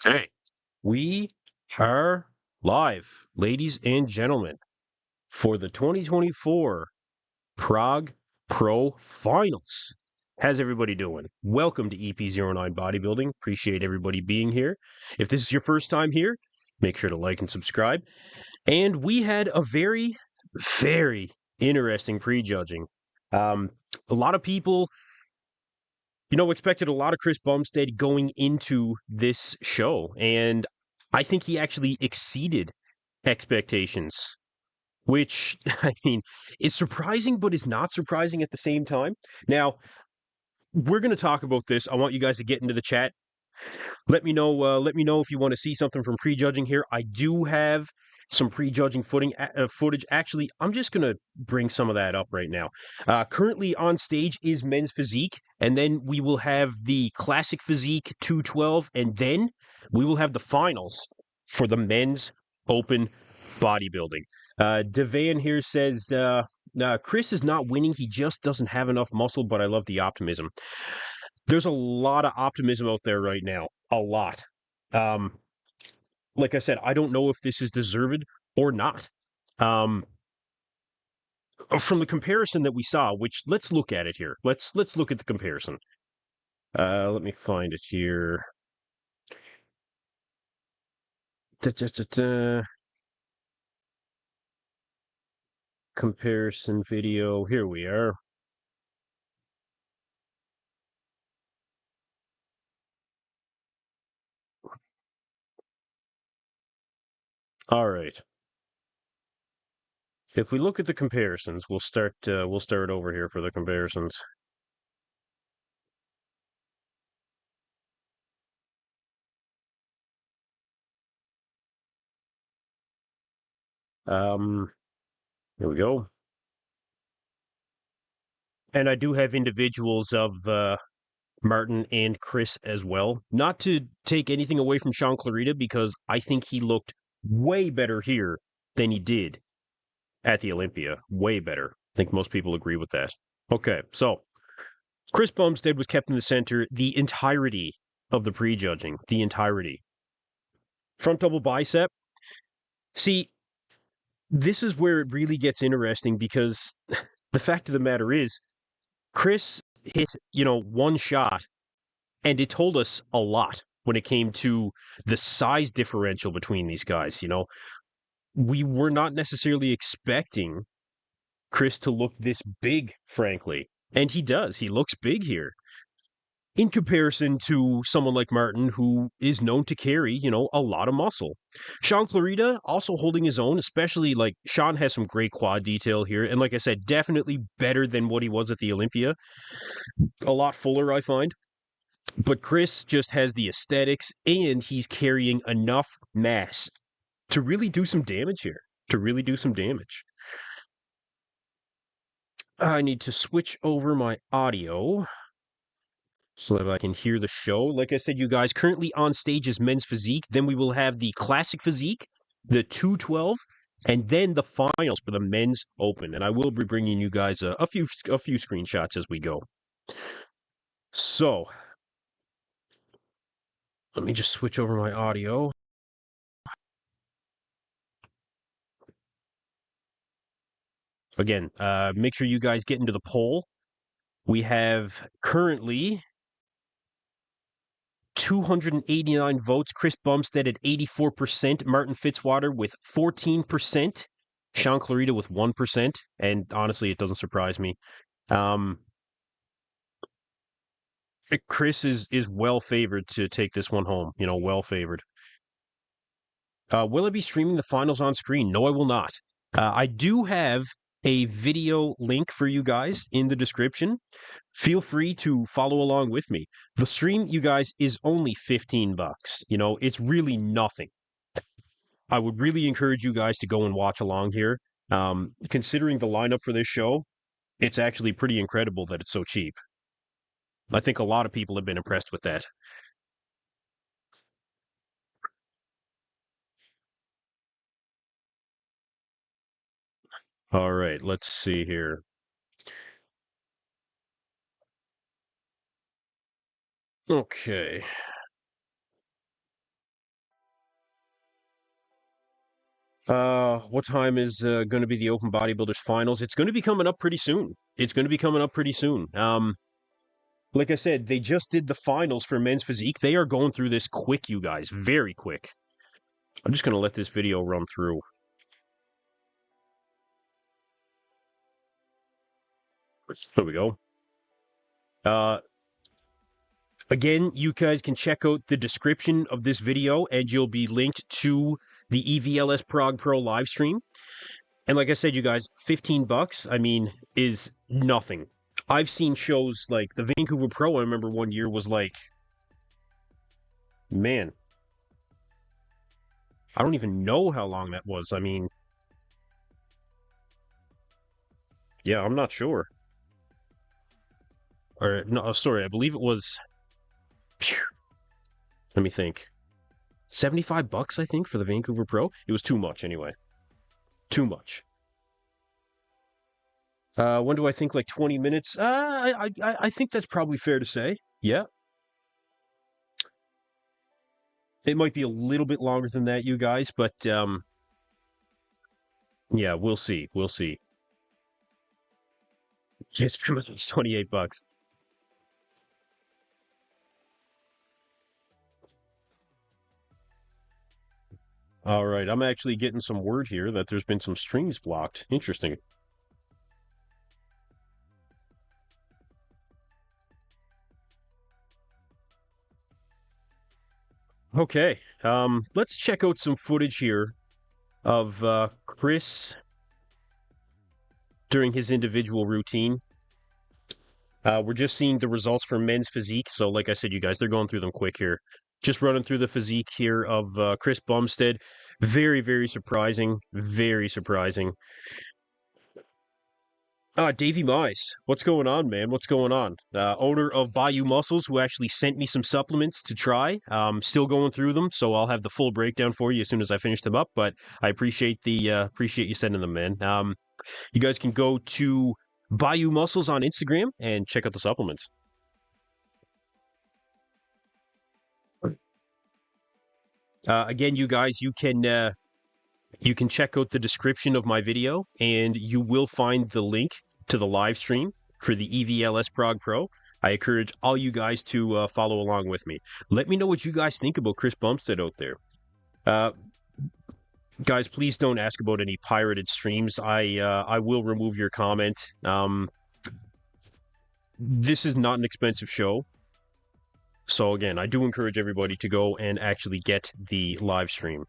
Hey, we are live, ladies and gentlemen, for the 2024 Prague Pro Finals. How's everybody doing? Welcome to EP09 Bodybuilding. Appreciate everybody being here. If this is your first time here, make sure to like and subscribe. And we had a very, very interesting prejudging. A lot of people, expected a lot of Chris Bumstead going into this show, and I think he actually exceeded expectations, which, I mean, is surprising, but is not surprising at the same time. Now, we're going to talk about this. I want you guys to get into the chat. Let me know if you want to see something from prejudging here. I do have some prejudging footage. Actually, I'm just going to bring some of that up right now. Currently on stage is men's physique, and then we will have the Classic Physique 212, and then we will have the finals for the men's open bodybuilding. Devan here says, Chris is not winning. He just doesn't have enough muscle, but I love the optimism. There's a lot of optimism out there right now. A lot. Like I said, I don't know if this is deserved or not. From the comparison that we saw, which let's look at it here. Let's look at the comparison. Let me find it here. Comparison video. Here we are. All right. If we look at the comparisons, we'll start over here for the comparisons. Here we go. And I do have individuals of Martin and Chris as well. Not to take anything away from Sean Clarita, because I think he looked way better here than he did at the Olympia. Way better. I think most people agree with that. Okay, so Chris Bumstead was kept in the center the entirety of the prejudging. The entirety. Front double bicep. See, this is where it really gets interesting, because the fact of the matter is, Chris hit, one shot, and it told us a lot when it came to the size differential between these guys. We were not necessarily expecting Chris to look this big, frankly. And he does. He looks big here. In comparison to someone like Martin, who is known to carry, a lot of muscle. Sean Clarita also holding his own, especially like Sean has some great quad detail here. And like I said, definitely better than what he was at the Olympia. A lot fuller, I find. But Chris just has the aesthetics, and he's carrying enough mass to really do some damage here. I need to switch over my audio so that I can hear the show. Like I said, you guys, currently on stage is men's physique. Then we will have the Classic Physique, the 212, and then the finals for the men's open. And I will be bringing you guys a few screenshots as we go. So let me just switch over my audio. Again, make sure you guys get into the poll. We have currently 289 votes. Chris Bumstead at 84%. Martin Fitzwater with 14%. Sean Clarita with 1%. And honestly, it doesn't surprise me. Chris is well favored to take this one home. Well favored. Will I be streaming the finals on screen? No, I will not. I do have a video link for you guys in the description. Feel free to follow along with me. The stream, you guys, is only $15. It's really nothing. I would really encourage you guys to go and watch along here. Considering the lineup for this show, it's actually pretty incredible that it's so cheap. I think a lot of people have been impressed with that. All right, let's see here. Okay. What time is going to be the Open Bodybuilders Finals? It's going to be coming up pretty soon. It's going to be coming up pretty soon. Like I said, they just did the finals for men's physique. They are going through this quick, you guys, very quick. I'm just going to let this video run through. There we go. Again, you guys can check out the description of this video, and you'll be linked to the EVLS Prague Pro live stream. And like I said, you guys, $15, I mean, is nothing. I've seen shows like the Vancouver Pro, I remember one year was like, man, I don't even know how long that was. I mean, yeah, I'm not sure. Or, no, sorry, I believe it was, phew, let me think, $75, I think, for the Vancouver Pro. It was too much anyway. Too much. When do I think, like 20 minutes? I think that's probably fair to say. Yeah. It might be a little bit longer than that, you guys, but yeah, we'll see. We'll see. Just pretty much $28. All right, I'm actually getting some word here that there's been some streams blocked. Interesting. Okay, let's check out some footage here of Chris during his individual routine. We're just seeing the results for men's physique. So, like I said, you guys, they're going through them quick here. Just running through the physique here of Chris Bumstead. Very, very surprising. Very surprising. Davey Mize. What's going on, man? What's going on? Owner of Bayou Muscles, who actually sent me some supplements to try. Still going through them, so I'll have the full breakdown for you as soon as I finish them up. But I appreciate appreciate you sending them, man. You guys can go to Bayou Muscles on Instagram and check out the supplements. Again, you guys, you can check out the description of my video, and you will find the link to the live stream for the EVLS Prague Pro. I encourage all you guys to follow along with me. Let me know what you guys think about Chris Bumstead out there. Guys, please don't ask about any pirated streams. I will remove your comment. This is not an expensive show. So again, I do encourage everybody to go and actually get the live stream.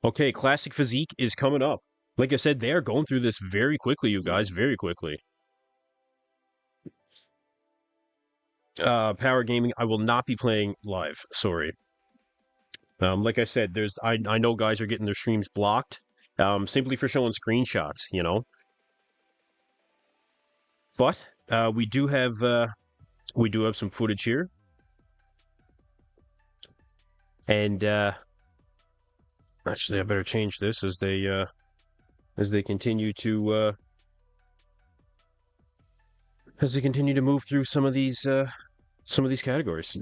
Okay, Classic Physique is coming up. Like I said, they are going through this very quickly, you guys, very quickly. Power Gaming, I will not be playing live. Sorry. Like I said, I know guys are getting their streams blocked, simply for showing screenshots, you know. But we do have some footage here, and actually, I better change this as they continue to move through some of these categories.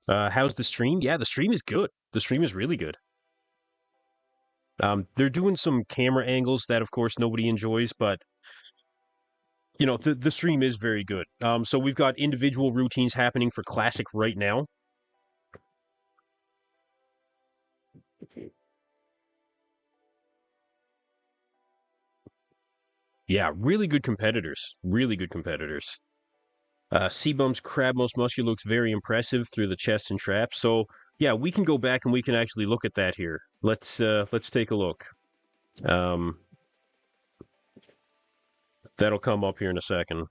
How's the stream? Yeah, the stream is good. The stream is really good. They're doing some camera angles that, of course, nobody enjoys, but you know, the stream is very good. So we've got individual routines happening for Classic right now. Yeah, really good competitors. Really good competitors. C-Bum's Crab Most Muscular looks very impressive through the chest and traps. So yeah, we can go back and we can actually look at that here. Let's take a look. That'll come up here in a second.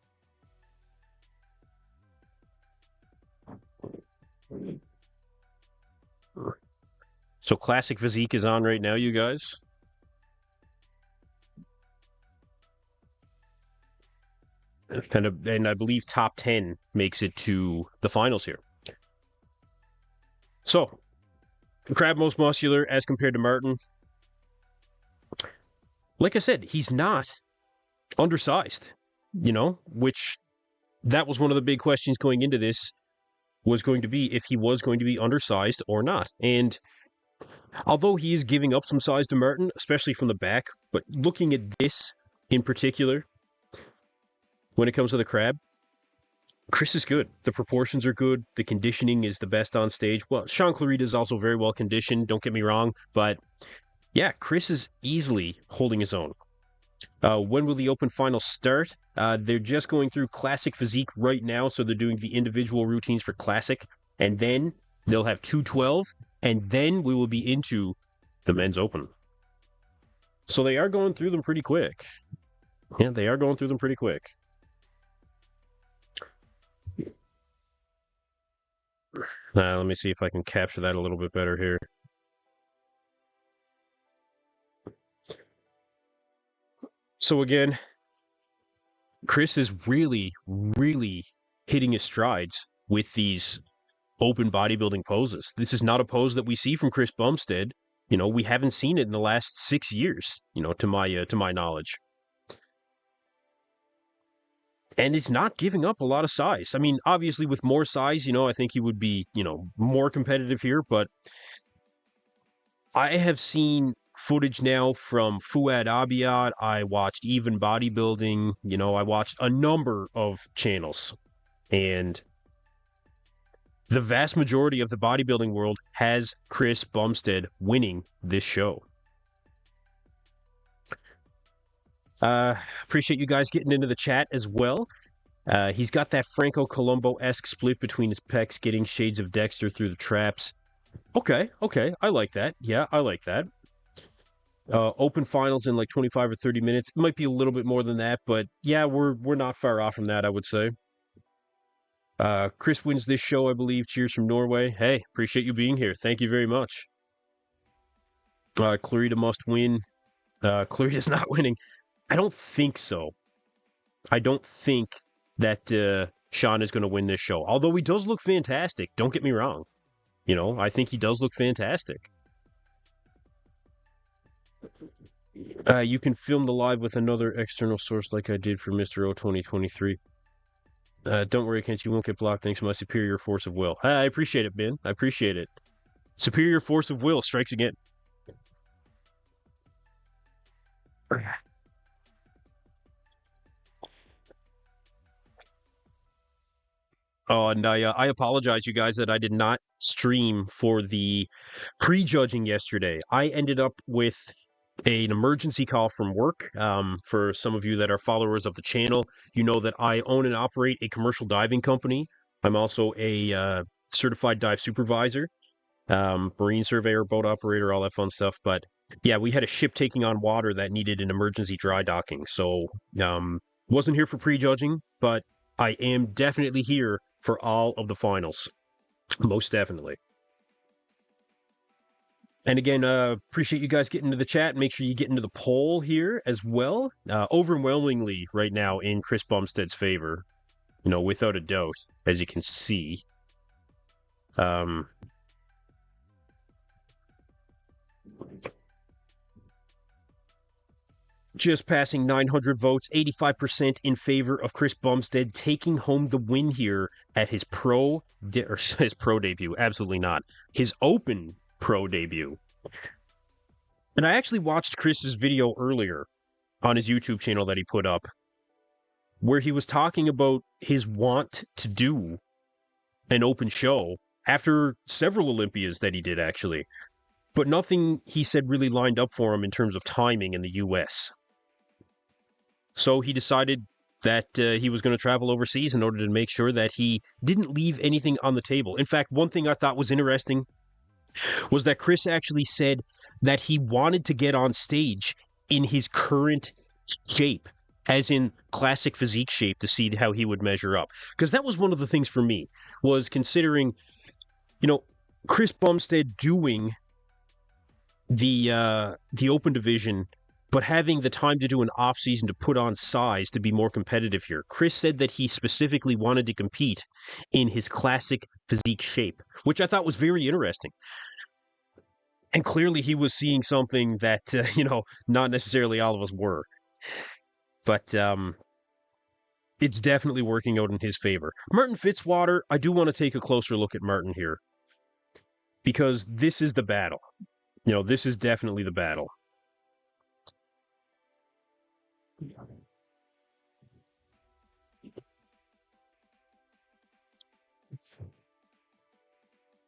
So Classic Physique is on right now, you guys. And I believe top 10 makes it to the finals here. So Crab most muscular as compared to Martin. Like I said, he's not undersized, which that was one of the big questions going into this, was going to be if he was going to be undersized or not. And although he is giving up some size to Martin, especially from the back, but looking at this in particular, when it comes to the crab, Chris is good. The proportions are good. The conditioning is the best on stage. Well, Sean Clarita is also very well conditioned, don't get me wrong, but yeah, Chris is easily holding his own. When will the open finals start? They're just going through Classic Physique right now, so they're doing the individual routines for Classic, and then they'll have 212, and then we will be into the men's open. So they are going through them pretty quick. Yeah, they are going through them pretty quick. Let me see if I can capture that a little bit better here. So again, Chris is really, really hitting his strides with these open bodybuilding poses. This is not a pose that we see from Chris Bumstead. We haven't seen it in the last 6 years, to my knowledge. And it's not giving up a lot of size. I mean, obviously with more size, I think he would be, more competitive here, but I have seen footage now from Fouad Abiad. I watched Even Bodybuilding. I watched a number of channels, and the vast majority of the bodybuilding world has Chris Bumstead winning this show. Appreciate you guys getting into the chat as well. He's got that Franco Colombo-esque split between his pecs, getting shades of Dexter through the traps. Okay, I like that. Yeah, I like that. Open finals in like 25 or 30 minutes. It might be a little bit more than that, but yeah, we're not far off from that, I would say. Chris wins this show, I believe. Cheers from Norway. Hey, appreciate you being here. Thank you very much. Clarita must win. Clarita's not winning. I don't think so. I don't think that Sean is going to win this show. Although he does look fantastic. Don't get me wrong. I think he does look fantastic. You can film the live with another external source like I did for Mr. O 2023. Don't worry, Kent, you won't get blocked thanks to my superior force of will. I appreciate it, Ben. I appreciate it. Superior force of will strikes again. Oh, and I apologize, you guys, that I did not stream for the prejudging yesterday. I ended up with an emergency call from work. For some of you that are followers of the channel, you know that I own and operate a commercial diving company. I'm also a certified dive supervisor, marine surveyor, boat operator, all that fun stuff. But yeah, we had a ship taking on water that needed an emergency dry docking. So wasn't here for prejudging, but I am definitely here for all of the finals. Most definitely. And again, appreciate you guys getting into the chat. Make sure you get into the poll here as well. Overwhelmingly right now in Chris Bumstead's favor, without a doubt, as you can see. Just passing 900 votes, 85% in favor of Chris Bumstead taking home the win here at his his pro debut. Absolutely not. His open pro debut. And I actually watched Chris's video earlier on his YouTube channel that he put up, where he was talking about his want to do an open show after several Olympias that he did, actually. But nothing, he said, really lined up for him in terms of timing in the U.S. So he decided that he was going to travel overseas in order to make sure that he didn't leave anything on the table. In fact, one thing I thought was interesting was that Chris actually said that he wanted to get on stage in his current shape, as in classic physique shape, to see how he would measure up. Because that was one of the things for me, was considering, Chris Bumstead doing the open division, but having the time to do an off-season to put on size to be more competitive here. Chris said that he specifically wanted to compete in his classic physique shape, which I thought was very interesting. And clearly he was seeing something that, not necessarily all of us were. But it's definitely working out in his favor. Martin Fitzwater, I do want to take a closer look at Martin here because this is the battle. This is definitely the battle.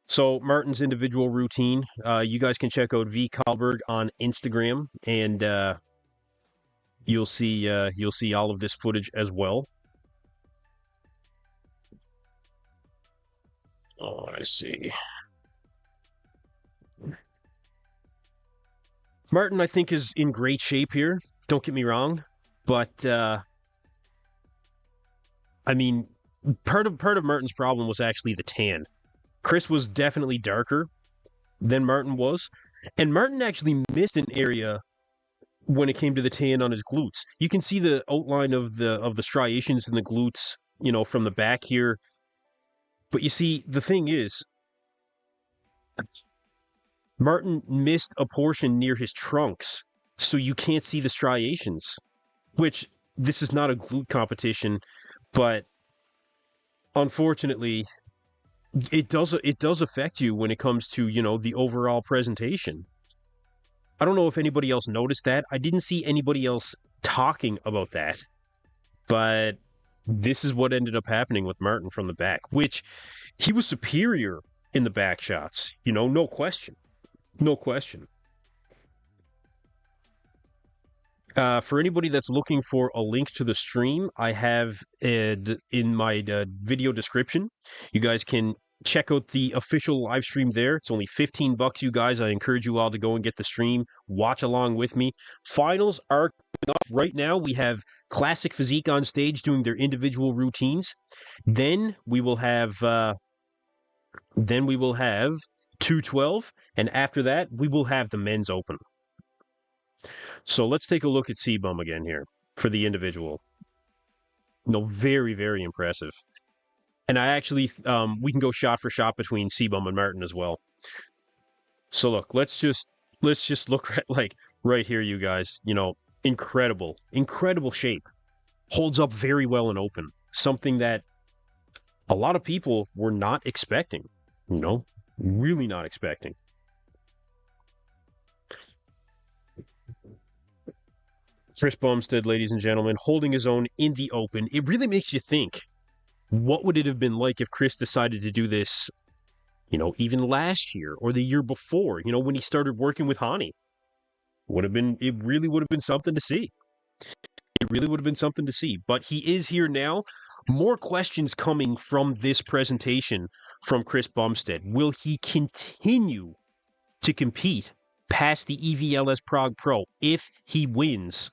So Martin's individual routine, you guys can check out V Kalberg on Instagram, and you'll see all of this footage as well. Oh, I see. Martin, I think, is in great shape here. Don't get me wrong, but I mean, part of Martin's problem was actually the tan. Chris was definitely darker than Martin was, and Martin actually missed an area when it came to the tan on his glutes. You can see the outline of the striations in the glutes, from the back here. But you see, the thing is, Martin missed a portion near his trunks, so you can't see the striations, which this is not a glute competition, but unfortunately, it does affect you when it comes to, the overall presentation. I don't know if anybody else noticed that. I didn't see anybody else talking about that, but this is what ended up happening with Martin from the back, which he was superior in the back shots, no question. No question. For anybody that's looking for a link to the stream, I have in my video description. You guys can check out the official live stream there. It's only $15, you guys. I encourage you all to go and get the stream. Watch along with me. Finals are coming up right now. We have Classic Physique on stage doing their individual routines. Then we will have 212, and after that, we will have the men's open. So let's take a look at C-Bum again here for the individual. Very, very impressive. And I actually, we can go shot for shot between C-Bum and Martin as well. So look, let's just look at, right here, you guys. Incredible shape. Holds up very well and open. Something that a lot of people were not expecting. Really not expecting. Chris Bumstead, ladies and gentlemen, holding his own in the open. It really makes you think, what would it have been like if Chris decided to do this, even last year or the year before, when he started working with Hani? It really would have been something to see. It really would have been something to see. But he is here now. More questions coming from this presentation from Chris Bumstead. Will he continue to compete past the EVLS Prague Pro if he wins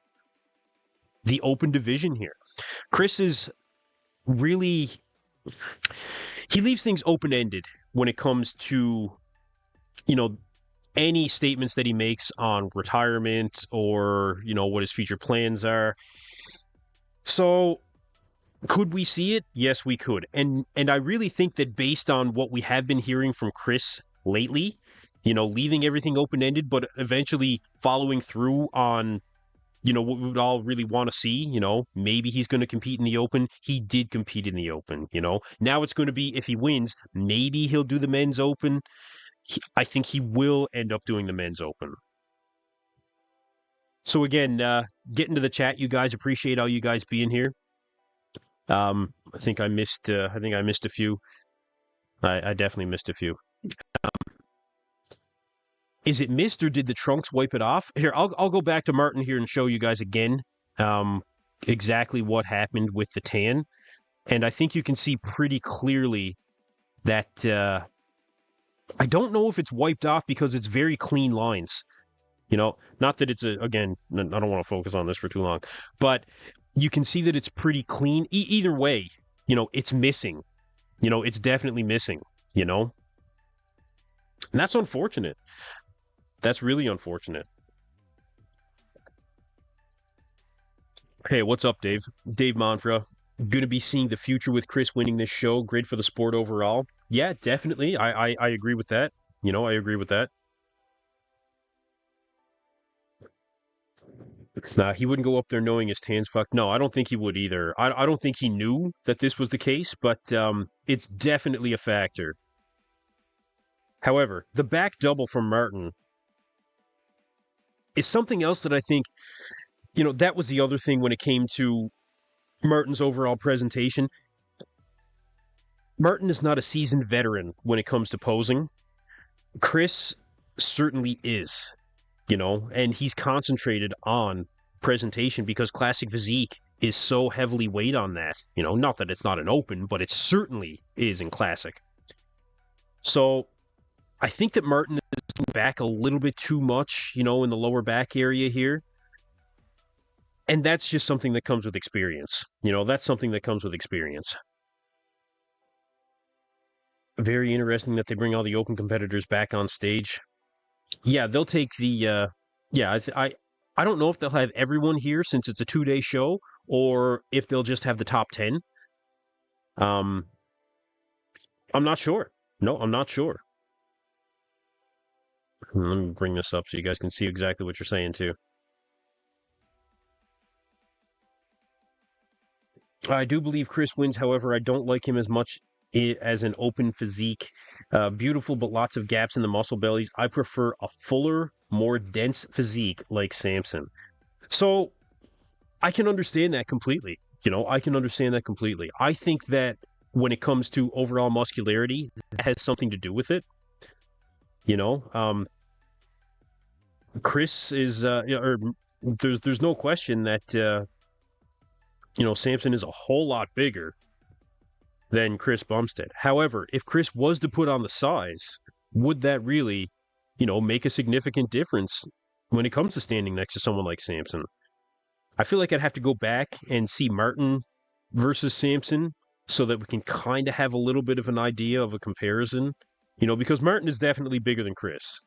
the open division here? Chris is really, he leaves things open-ended when it comes to, any statements that he makes on retirement or, what his future plans are. So could we see it? Yes, we could. And I really think that based on what we have been hearing from Chris lately, leaving everything open-ended, but eventually following through on, what we would all really want to see, maybe he's going to compete in the Open. He did compete in the Open, Now it's going to be, if he wins, maybe he'll do the Men's Open. I think he will end up doing the Men's Open. So again, get into the chat, you guys. Appreciate all you guys being here. I think I missed a few. I definitely missed a few. Is it missed or did the trunks wipe it off? Here, I'll go back to Martin here and show you guys again exactly what happened with the tan. And I think you can see pretty clearly that I don't know if it's wiped off because it's very clean lines. Not that it's again, I don't want to focus on this for too long, but you can see that it's pretty clean. Either way, it's missing. It's definitely missing, And that's unfortunate. That's really unfortunate. Hey, what's up, Dave? Dave Monfra. Going to be seeing the future with Chris winning this show. Great for the sport overall. Yeah, definitely. I agree with that. I agree with that. Nah, he wouldn't go up there knowing his hands fucked. No, I don't think he would either. I don't think he knew that this was the case, but it's definitely a factor. However, the back double from Martin is something else that I think, that was the other thing when it came to Martin's overall presentation. Martin is not a seasoned veteran when it comes to posing. Chris certainly is, and he's concentrated on presentation because Classic Physique is so heavily weighed on that. Not that it's not an open, but it certainly is in Classic. So I think that Martin is back a little bit too much, in the lower back area here. And that's just something that comes with experience. That's something that comes with experience. Very interesting that they bring all the open competitors back on stage. Yeah, they'll take the. I don't know if they'll have everyone here since it's a 2-day show, or if they'll just have the top 10. I'm not sure. No, I'm not sure. Let me bring this up so you guys can see exactly what you're saying too. I do believe Chris wins. However, I don't like him as much as an open physique. Beautiful, but lots of gaps in the muscle bellies. I prefer a fuller, more dense physique like Samson. So I can understand that completely. I can understand that completely. I think that when it comes to overall muscularity, that has something to do with it. Chris is, there's no question that, Samson is a whole lot bigger than Chris Bumstead. However, if Chris was to put on the size, would that really, make a significant difference when it comes to standing next to someone like Samson? I feel like I'd have to go back and see Martin versus Samson so that we can kind of have a little bit of an idea of a comparison, because Martin is definitely bigger than Chris.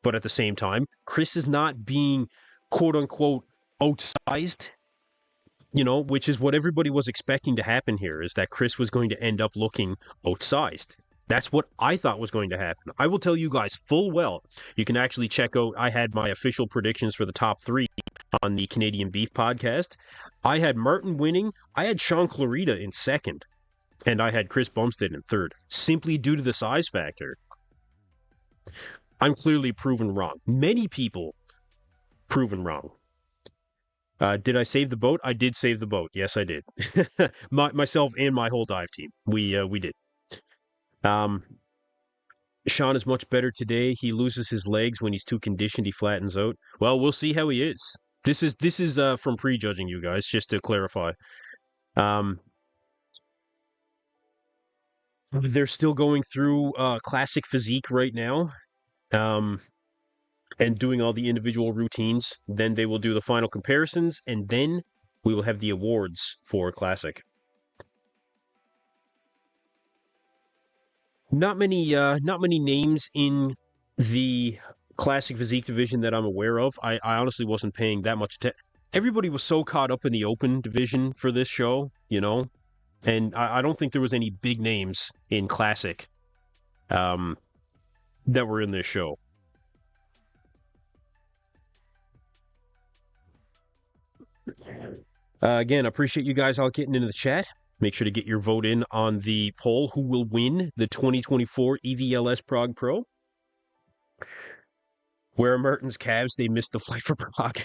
But at the same time, Chris is not being quote unquote outsized, which is what everybody was expecting to happen here, is that Chris was going to end up looking outsized. That's what I thought was going to happen. I will tell you guys full well, you can actually check out, I had my official predictions for the top 3 on the Canadian Beef podcast. I had Martin winning, I had Sean Clarita in second, and I had Chris Bumstead in third, simply due to the size factor. I'm clearly proven wrong. Many people proven wrong. Did I save the boat? I did save the boat. Yes, I did. Myself and my whole dive team. We did. Sean is much better today. He loses his legs when he's too conditioned. He flattens out. Well, we'll see how he is. This is from prejudging, you guys, just to clarify. They're still going through Classic Physique right now. And doing all the individual routines. Then they will do the final comparisons, and then we will have the awards for Classic. Not many names in the Classic Physique division that I'm aware of. I honestly wasn't paying that much attention. Everybody was so caught up in the open division for this show, and I don't think there was any big names in Classic that were in this show. Again, appreciate you guys all getting into the chat. Make sure to get your vote in on the poll. Who will win the 2024 EVLS Prague Pro? Where are Martin's calves? They missed the flight for Prague.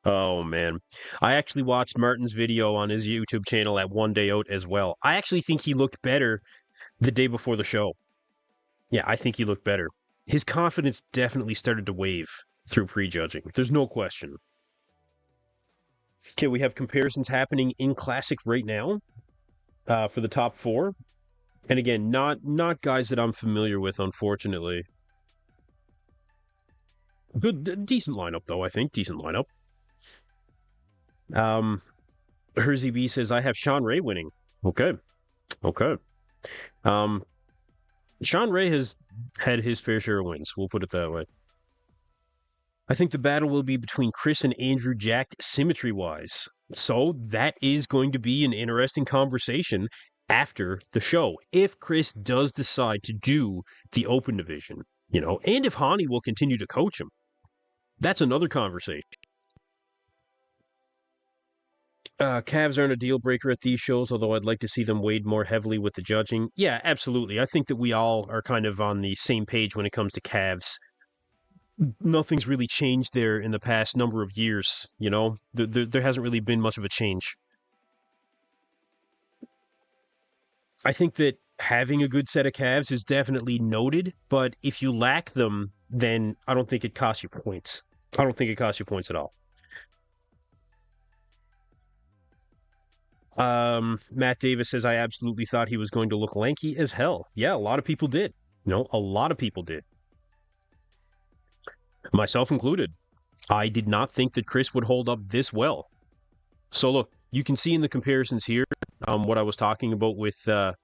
Oh, man. I actually watched Martin's video on his YouTube channel at One Day Out as well. I actually think he looked better the day before the show. Yeah, I think he looked better. His confidence definitely started to wave through prejudging. There's no question. Okay, we have comparisons happening in Classic right now for the top 4. And again, not guys that I'm familiar with, unfortunately. Good, decent lineup, though, I think. Decent lineup. Hersey B says, I have Sean Ray winning. Okay. Sean Ray has had his fair share of wins. We'll put it that way. I think the battle will be between Chris and Andrew jacked symmetry-wise. So that is going to be an interesting conversation after the show. If Chris does decide to do the open division, and if Hani will continue to coach him. That's another conversation. Calves aren't a deal breaker at these shows, although I'd like to see them weighed more heavily with the judging. Yeah, absolutely. I think that we all are kind of on the same page when it comes to calves. Nothing's really changed there in the past number of years, you know? There hasn't really been much of a change. I think that having a good set of calves is definitely noted, but if you lack them, then I don't think it costs you points. I don't think it costs you points at all. Matt Davis says, I absolutely thought he was going to look lanky as hell. Yeah, a lot of people did. You know, a lot of people did. Myself included. I did not think that Chris would hold up this well. So look, you can see in the comparisons here what I was talking about with the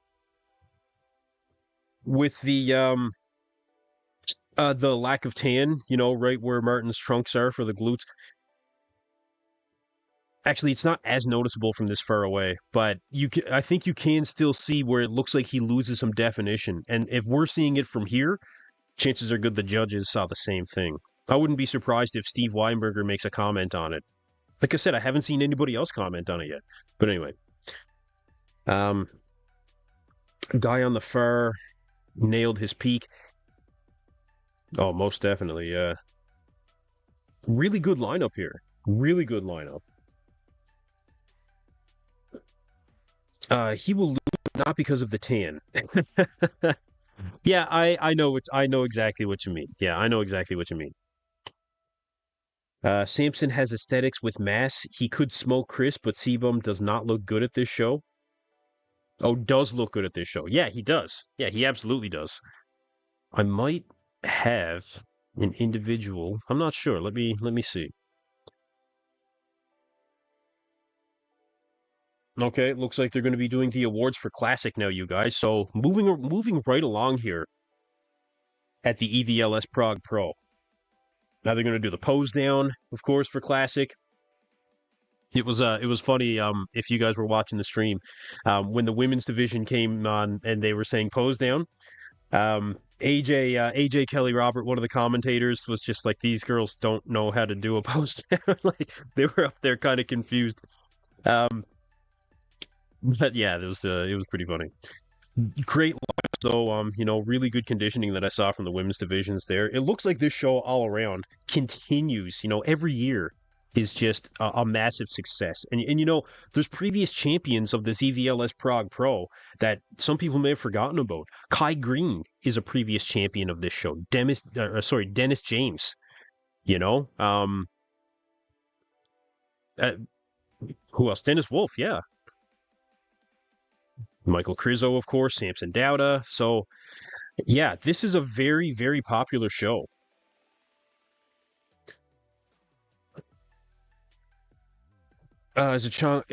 lack of tan, you know, right where Martin's trunks are for the glutes. Actually, it's not as noticeable from this far away, but I think you can still see where it looks like he loses some definition. And if we're seeing it from here, chances are good the judges saw the same thing. I wouldn't be surprised if Steve Weinberger makes a comment on it. Like I said, I haven't seen anybody else comment on it yet. But anyway, guy on the far nailed his peak. Oh, most definitely, yeah. Really good lineup here. Really good lineup. He will lose not because of the tan. Yeah, I know exactly what you mean. Yeah, I know exactly what you mean. Samson has aesthetics with mass. He could smoke Chris, but Sebum does not look good at this show. Oh, does look good at this show. Yeah, he does. Yeah, he absolutely does. I might have an individual. I'm not sure. Let me see. Okay, looks like they're going to be doing the awards for Classic now, you guys. So moving right along here at the EVLS Prague Pro. Now they're going to do the pose down, of course, for Classic. It was funny if you guys were watching the stream when the women's division came on and they were saying pose down. AJ Kelly Robert, one of the commentators, was just like, these girls don't know how to do a pose down. Like they were up there kind of confused. But yeah, it was pretty funny. Great lineup, though. You know, really good conditioning that I saw from the women's divisions there. It looks like this show all around continues. You know, every year is just a massive success. And you know, there's previous champions of this EVLS Prague Pro that some people may have forgotten about. Kai Green is a previous champion of this show. Dennis James. You know, who else? Dennis Wolf, yeah. Michael Krizo, of course, Samson Dauda. So, yeah, this is a very, very popular show. Just going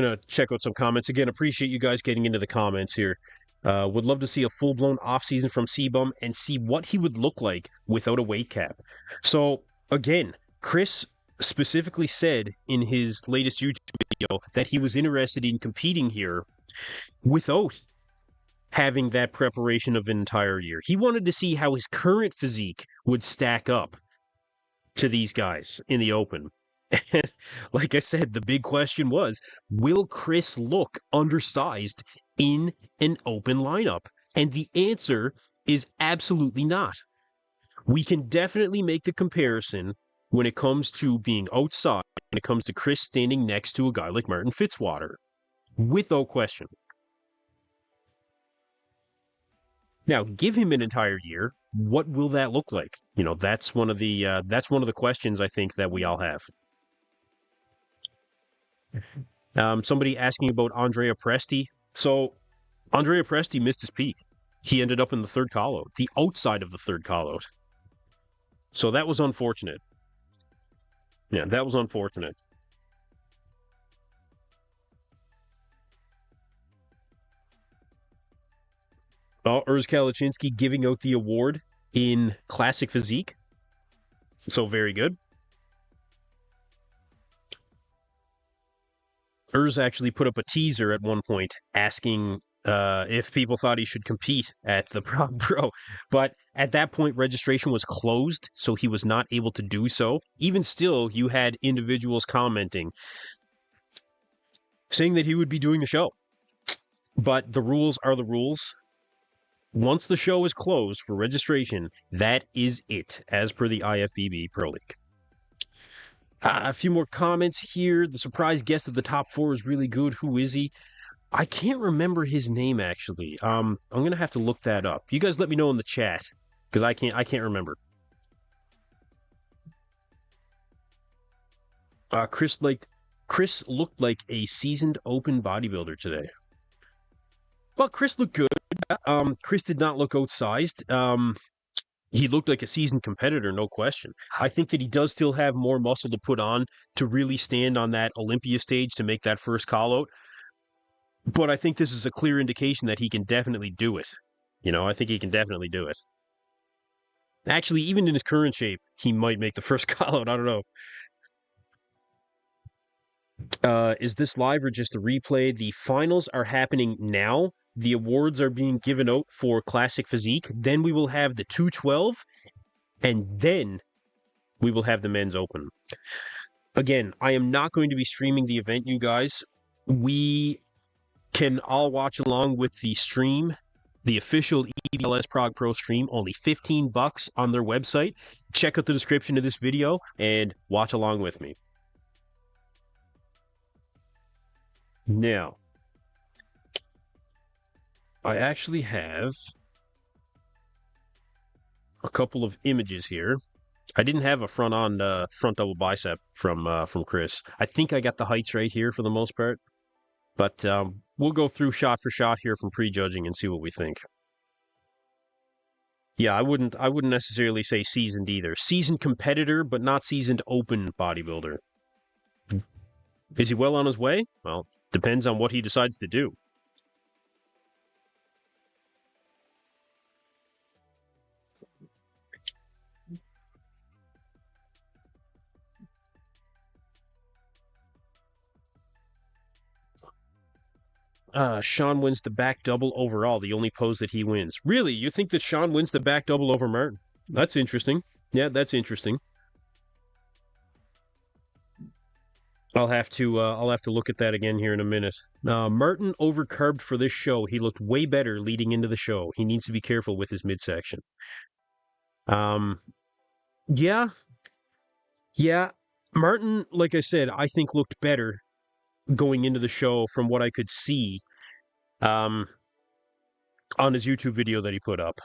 to check out some comments. Again, appreciate you guys getting into the comments here. Would love to see a full-blown off-season from Sebum and see what he would look like without a weight cap. So, again, Chris specifically said in his latest YouTube video that he was interested in competing here without having that preparation of an entire year. He wanted to see how his current physique would stack up to these guys in the open. And like I said, the big question was, will Chris look undersized in an open lineup? And the answer is absolutely not. We can definitely make the comparison when it comes to being outside, when it comes to Chris standing next to a guy like Martin Fitzwater, without question. Now, give him an entire year. What will that look like? You know, that's one of the questions I think that we all have. Somebody asking about Andrea Presti. So, Andrea Presti missed his peak. He ended up in the third call out, the outside of the third call out. So that was unfortunate. Yeah, that was unfortunate. Urs Kalachinsky giving out the award in Classic Physique. So very good. Urs actually put up a teaser at one point asking if people thought he should compete at the Prague Pro. But at that point, registration was closed, so he was not able to do so. Even still, you had individuals commenting, saying that he would be doing the show. But the rules are the rules. Once the show is closed for registration, that is it, as per the IFBB Pro League. A few more comments here. The surprise guest of the top 4 is really good. Who is he? I can't remember his name, actually. I'm going to have to look that up. You guys let me know in the chat, because I can't remember. Chris looked like a seasoned open bodybuilder today. Well, Chris looked good. Chris did not look outsized. He looked like a seasoned competitor, no question. I think that he does still have more muscle to put on to really stand on that Olympia stage to make that first call-out. But I think this is a clear indication that he can definitely do it. I think he can definitely do it. Actually, even in his current shape, he might make the first call-out. I don't know. Is this live or just a replay? The finals are happening now. The awards are being given out for Classic Physique. Then we will have the 212, and then we will have the men's open. Again, I am not going to be streaming the event, you guys. We can all watch along with the stream, the official EVLS Prague Pro stream, only $15 on their website. Check out the description of this video and watch along with me. Now, I actually have a couple of images here. I didn't have a front double bicep from Chris. I think I got the heights right here for the most part. But we'll go through shot for shot here from prejudging and see what we think. Yeah, I wouldn't necessarily say seasoned either. Seasoned competitor, but not seasoned open bodybuilder. Is he well on his way? Well, depends on what he decides to do. Sean wins the back double overall, the only pose that he wins. Really? You think that Sean wins the back double over Martin? That's interesting. Yeah, that's interesting. I'll have to look at that again here in a minute. Martin overcarbed for this show. He looked way better leading into the show. He needs to be careful with his midsection. Yeah. Martin, like I said, I think looked better going into the show from what I could see on his YouTube video that he put up.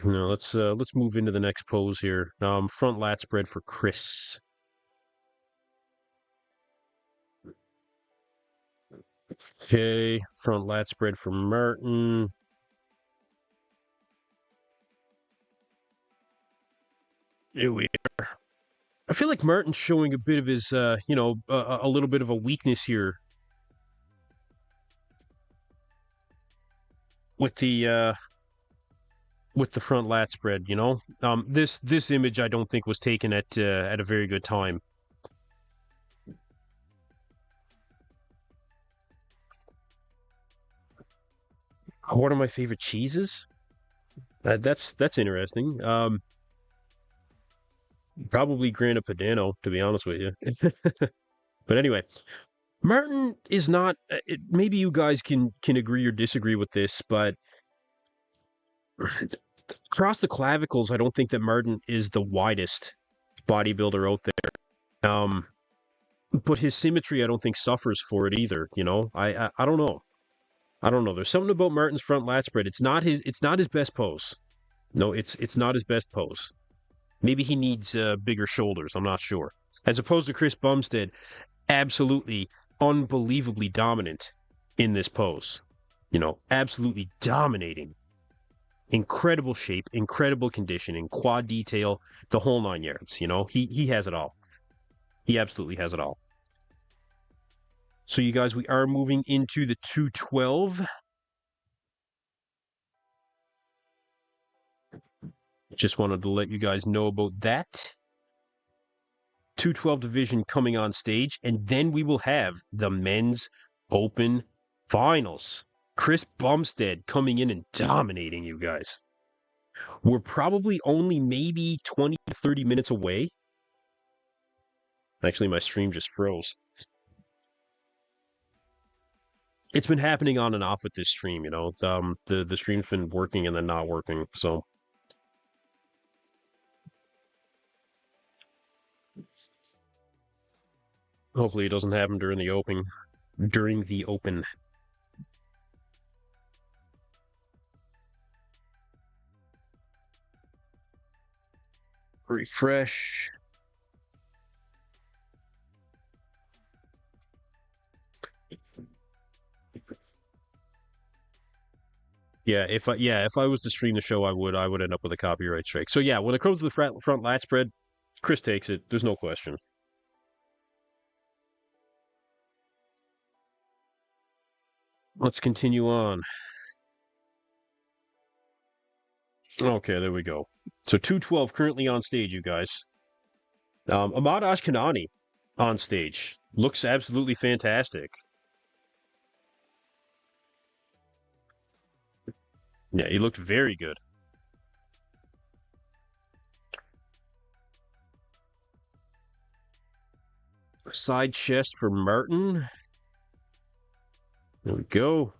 Now let's move into the next pose here. Front lat spread for Chris. Okay, front lat spread for Martin. Here we are. I feel like Martin's showing a bit of his, a little bit of a weakness here with the front lat spread. This image I don't think was taken at a very good time. What are my favorite cheeses? That's interesting. Probably Grana Padano, to be honest with you. But anyway, Martin is not. Maybe you guys can agree or disagree with this, but across the clavicles, I don't think that Martin is the widest bodybuilder out there. But his symmetry, I don't think suffers for it either. I don't know. There's something about Martin's front lat spread. It's not his best pose. No, it's not his best pose. Maybe he needs bigger shoulders. I'm not sure. As opposed to Chris Bumstead, absolutely unbelievably dominant in this pose. Absolutely dominating. Incredible shape, incredible conditioning, quad detail, the whole 9 yards. He has it all. He absolutely has it all. So you guys, we are moving into the 212. Just wanted to let you guys know about that. 212 division coming on stage, and then we will have the men's open finals. Chris Bumstead coming in and dominating you guys. We're probably only maybe 20 to 30 minutes away. Actually, my stream just froze. It's been happening on and off with this stream, you know. The stream's been working and then not working, so hopefully it doesn't happen during the open. During the open. Refresh. Yeah, if I was to stream the show, I would end up with a copyright strike. So yeah, when it comes to the front lat spread, Chris takes it. There's no question. Let's continue on. Okay, there we go. So 212 currently on stage, you guys. Ahmad Ashkenani on stage. Looks absolutely fantastic. Yeah, he looked very good. Side chest for Martin. There we go.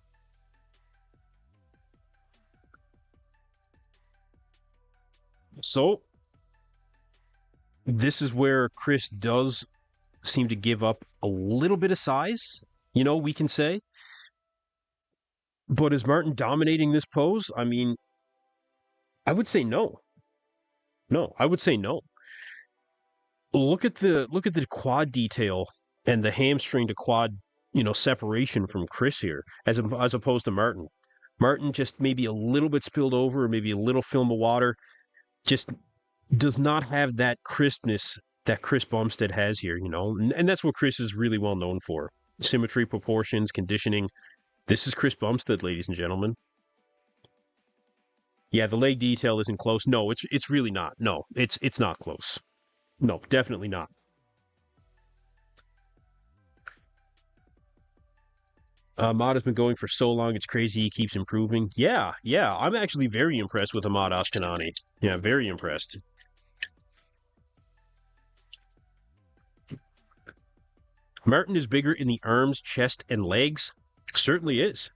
So, this is where Chris does seem to give up a little bit of size, you know, we can say. But is Martin dominating this pose? I mean, I would say no. No, I would say no. Look at the quad detail and the hamstring to quad, you know, separation from Chris here, as opposed to Martin. Martin just maybe a little bit spilled over, or maybe a little film of water. Just does not have that crispness that Chris Bumstead has here, you know, and that's what Chris is really well known for. Symmetry, proportions, conditioning. This is Chris Bumstead, ladies and gentlemen. Yeah, the leg detail isn't close. No, it's really not. No, it's not close. No, definitely not. Ahmad has been going for so long, it's crazy he keeps improving. Yeah, I'm actually very impressed with Ahmad Ashkenani. Yeah, very impressed. Martin is bigger in the arms, chest, and legs. Certainly is.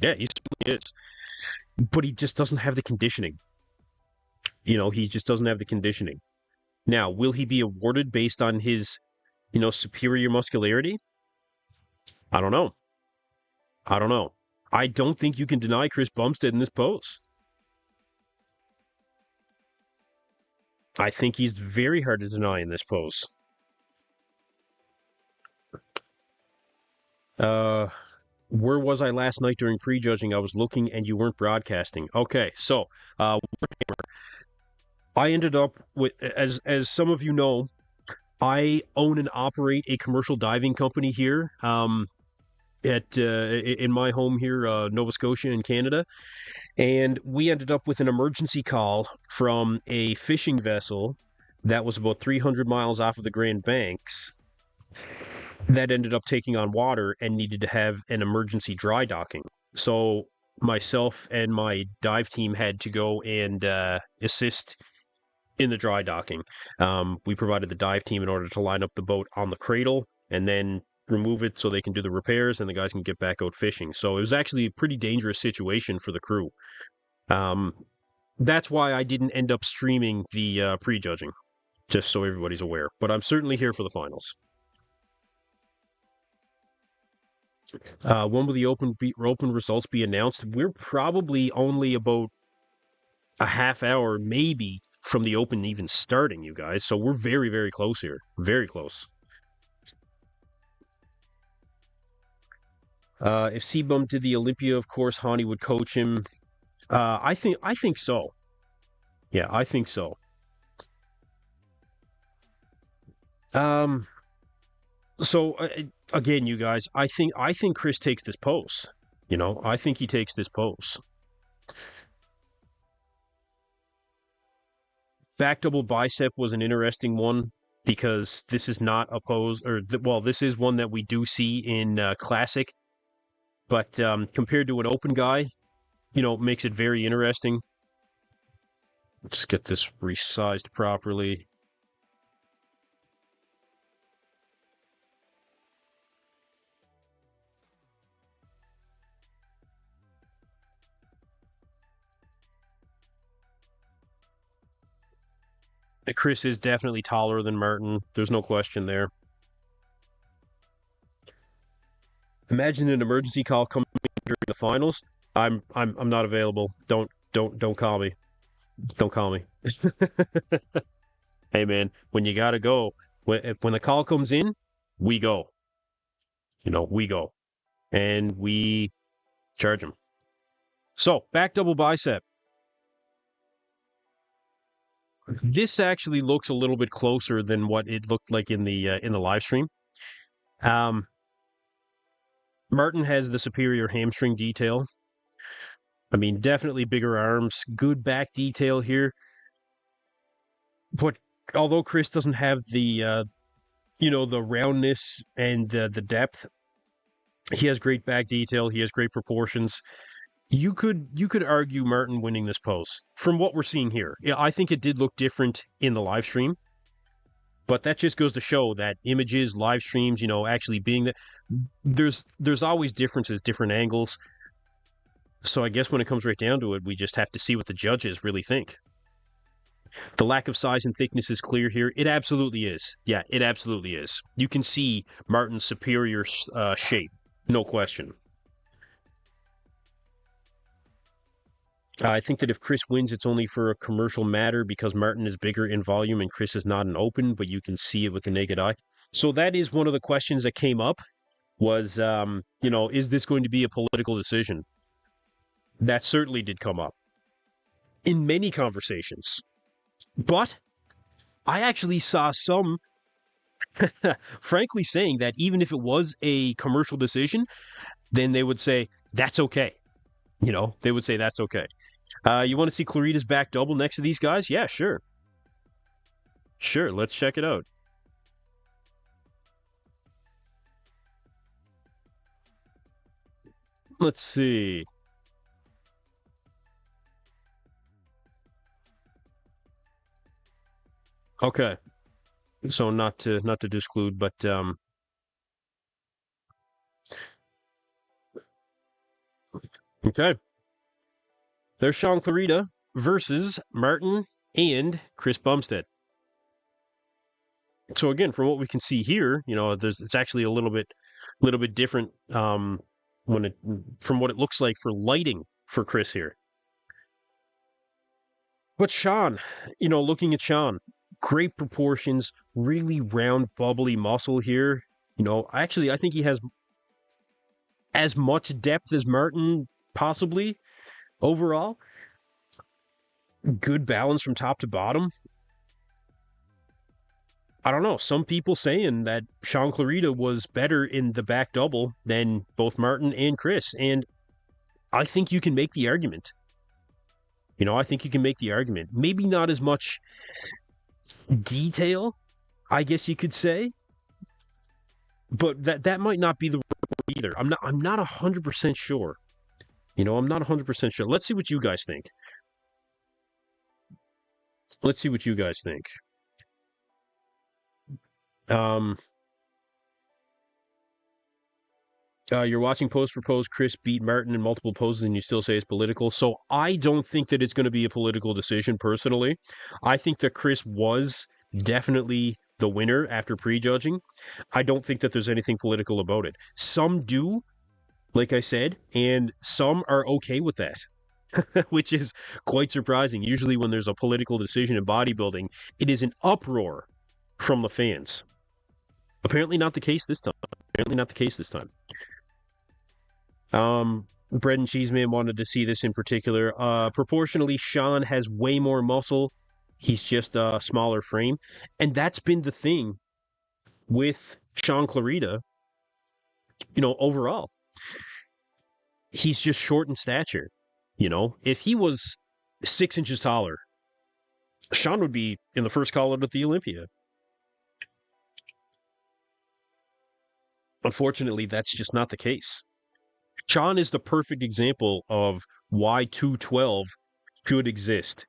Yeah, he certainly is. But he just doesn't have the conditioning. You know, he just doesn't have the conditioning. Now, will he be awarded based on his, you know, superior muscularity? I don't know. I don't know. I don't think you can deny Chris Bumstead in this pose. I think he's very hard to deny in this pose. Where was I last night during prejudging? I was looking and you weren't broadcasting. Okay, so I ended up with, as some of you know, I own and operate a commercial diving company here in my home here, Nova Scotia in Canada. And we ended up with an emergency call from a fishing vessel that was about 300 miles off of the Grand Banks that ended up taking on water and needed to have an emergency dry docking. So myself and my dive team had to go and assist in the dry docking. We provided the dive team in order to line up the boat on the cradle and then remove it so they can do the repairs and the guys can get back out fishing. So it was actually a pretty dangerous situation for the crew. That's why I didn't end up streaming the prejudging, just so everybody's aware. But I'm certainly here for the finals. When will the open results be announced? We're probably only about a half hour, maybe, from the open even starting, you guys. So we're very, very close here. Very close. If C-Bum did the Olympia, of course, Hani would coach him. I think so. Yeah, I think so. So again, you guys, I think Chris takes this pose. You know, I think he takes this pose. Back double bicep was an interesting one because this is not a pose, or well, this is one that we do see in Classic But compared to an open guy, makes it very interesting. Let's get this resized properly. Chris is definitely taller than Martin. There's no question there. Imagine an emergency call coming during the finals. I'm not available. Don't call me. Don't call me. Hey man, when you gotta go, when the call comes in, we go. We go, and we charge them. So back double bicep. This actually looks a little bit closer than what it looked like in the live stream. Martin has the superior hamstring detail. I mean, definitely bigger arms, good back detail here. But although Chris doesn't have the the roundness and the depth, he has great back detail. He has great proportions. You could argue Martin winning this pose from what we're seeing here. Yeah, I think it did look different in the live stream, but that just goes to show that images, live streams, actually being that there's always differences, different angles. So I guess when it comes right down to it, we just have to see what the judges really think. The lack of size and thickness is clear here. It absolutely is. Yeah, it absolutely is. You can see Martin's superior shape, no question. I think that if Chris wins, it's only for a commercial matter because Martin is bigger in volume and Chris is not an open, but you can see it with the naked eye. So that is one of the questions that came up was, is this going to be a political decision? That certainly did come up in many conversations. But I actually saw some, frankly, saying that even if it was a commercial decision, then they would say, that's okay. They would say, that's okay. You want to see Clarita's back double next to these guys? Yeah, sure. Sure, let's check it out. Let's see. Okay. So not to disclude, but okay. There's Sean Clarita versus Martin and Chris Bumstead. So again, from what we can see here, it's actually a little bit different from what it looks like for lighting for Chris here. But Sean, looking at Sean, great proportions, really round, bubbly muscle here. I think he has as much depth as Martin possibly overall. Good balance from top to bottom. I don't know. Some people saying that Sean Clarita was better in the back double than both Martin and Chris. And I think you can make the argument. I think you can make the argument. Maybe not as much detail, I guess you could say. But that might not be the word either. I'm not 100% sure. I'm not 100% sure. Let's see what you guys think. You're watching pose for pose. Chris beat Martin in multiple poses, and you still say it's political. So I don't think that it's going to be a political decision, personally. I think that Chris was definitely the winner after prejudging. I don't think that there's anything political about it. Some do, like I said, and some are okay with that, which is quite surprising. Usually when there's a political decision in bodybuilding, it is an uproar from the fans. Apparently not the case this time. Bread and Cheese Man wanted to see this in particular. Proportionally, Sean has way more muscle. He's just a smaller frame. And that's been the thing with Sean Clarita, overall. He's just short in stature. If he was 6 inches taller, Sean would be in the first call out at the Olympia. Unfortunately, that's just not the case. Sean is the perfect example of why 212 should exist.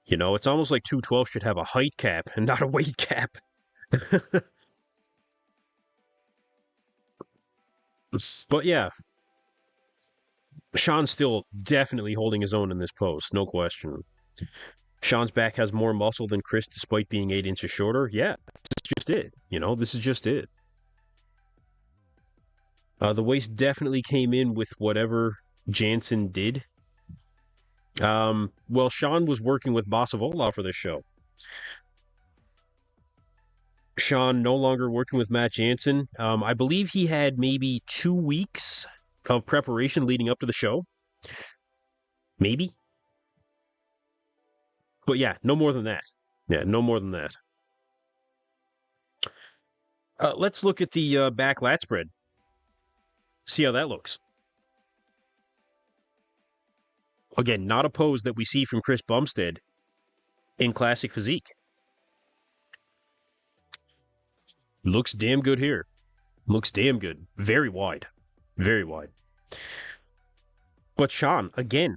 You know, it's almost like 212 should have a height cap and not a weight cap. But yeah, Sean's still definitely holding his own in this pose, no question. Sean's back has more muscle than Chris despite being 8 inches shorter. Yeah, this is just it. You know, this is just it. The waist definitely came in with whatever Jansen did. Well, Sean was working with Bossavola for this show. Sean no longer working with Matt Jansen. I believe he had maybe 2 weeks of preparation leading up to the show. Maybe. But yeah, no more than that. Yeah, no more than that. Let's look at the back lat spread. See how that looks. Again, not a pose that we see from Chris Bumstead in Classic Physique. Looks damn good here. Looks damn good. Very wide. Very wide. But Sean, again,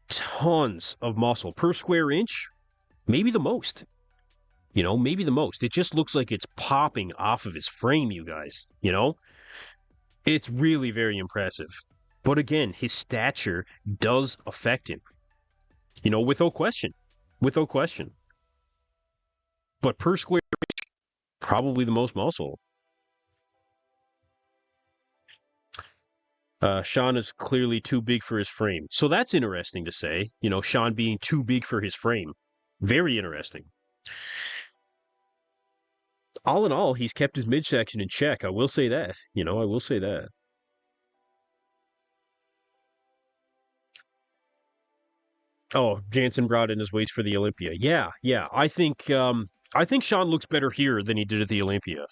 tons of muscle per square inch. Maybe the most. You know, maybe the most. It just looks like it's popping off of his frame, you guys. You know? It's really very impressive. But again, his stature does affect him. You know, without question. Without question. But per square inch, probably the most muscle. Sean is clearly too big for his frame. So that's interesting to say. You know, Sean being too big for his frame. Very interesting. All in all, he's kept his midsection in check. I will say that. You know, I will say that. Oh, Jansen brought in his waist for the Olympia. Yeah, yeah. I think Sean looks better here than he did at the Olympia.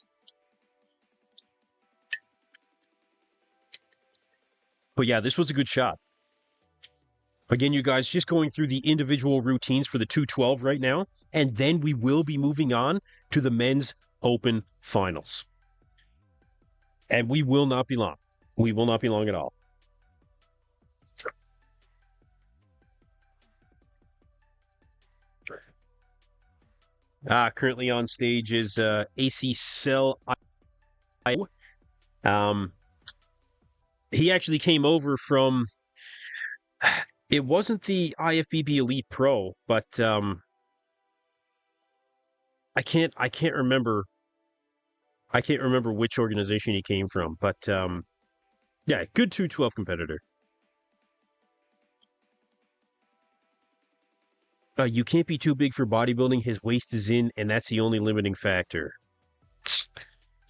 But yeah, this was a good shot. Again, you guys, just going through the individual routines for the 212 right now, and then we will be moving on to the men's open finals. And we will not be long. We will not be long at all. Currently on stage is AC Cell. He actually came over from. It wasn't the IFBB Elite Pro, but I can't remember. I can't remember which organization he came from, but yeah, good 212 competitor. You can't be too big for bodybuilding. His waist is in, and that's the only limiting factor.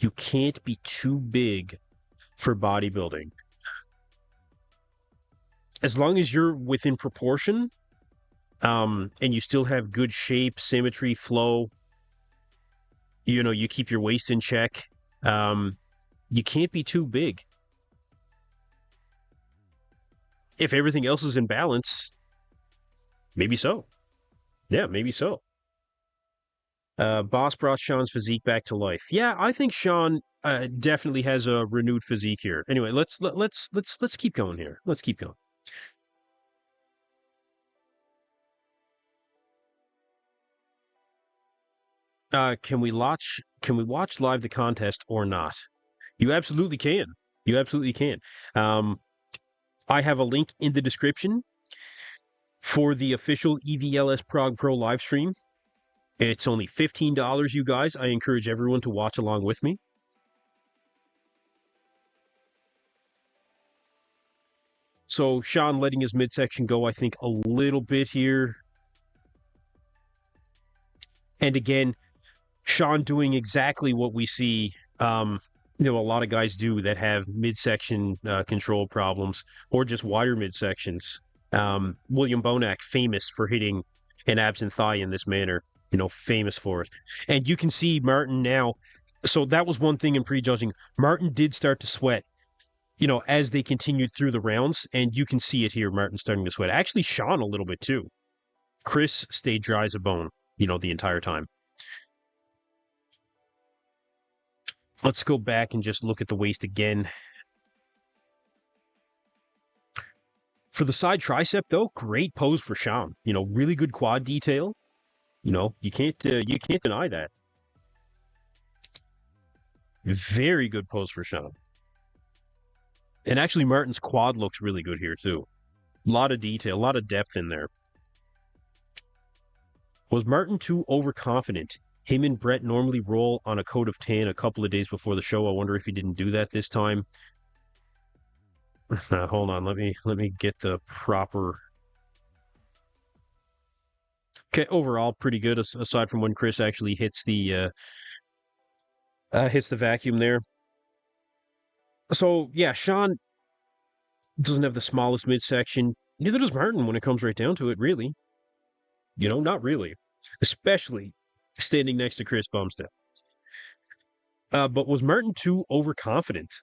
You can't be too big for bodybuilding. As long as you're within proportion, and you still have good shape, symmetry, flow, you know, you keep your waist in check, you can't be too big. If everything else is in balance, maybe so. Yeah, maybe so. Boss brought Sean's physique back to life. Yeah, I think Sean definitely has a renewed physique here. Anyway, let's keep going here. Let's keep going. Can we watch live the contest or not? You absolutely can. You absolutely can. I have a link in the description for the official EVLS Prague Pro live stream. It's only $15, you guys. I encourage everyone to watch along with me. So Sean letting his midsection go, I think, a little bit here. And again, Sean doing exactly what we see, a lot of guys do that have midsection control problems or just wider midsections. William Bonac, famous for hitting an absent thigh in this manner, famous for it. And you can see Martin now. So that was one thing in prejudging. Martin did start to sweat, as they continued through the rounds. And you can see it here, Martin starting to sweat. Actually, Sean a little bit too. Chris stayed dry as a bone, the entire time. Let's go back and just look at the waist again. For the side tricep, though, great pose for Sean. Really good quad detail. You can't deny that. Very good pose for Sean. And actually, Martin's quad looks really good here, too. A lot of detail, a lot of depth in there. Was Martin too overconfident? Him and Brett normally roll on a coat of tan a couple of days before the show. I wonder if he didn't do that this time. Hold on, let me get the proper. Okay, overall pretty good. Aside from when Chris actually hits the vacuum there. So yeah, Sean doesn't have the smallest midsection. Neither does Martin when it comes right down to it. Really, not really. Especially standing next to Chris Bumstead. But was Martin too overconfident?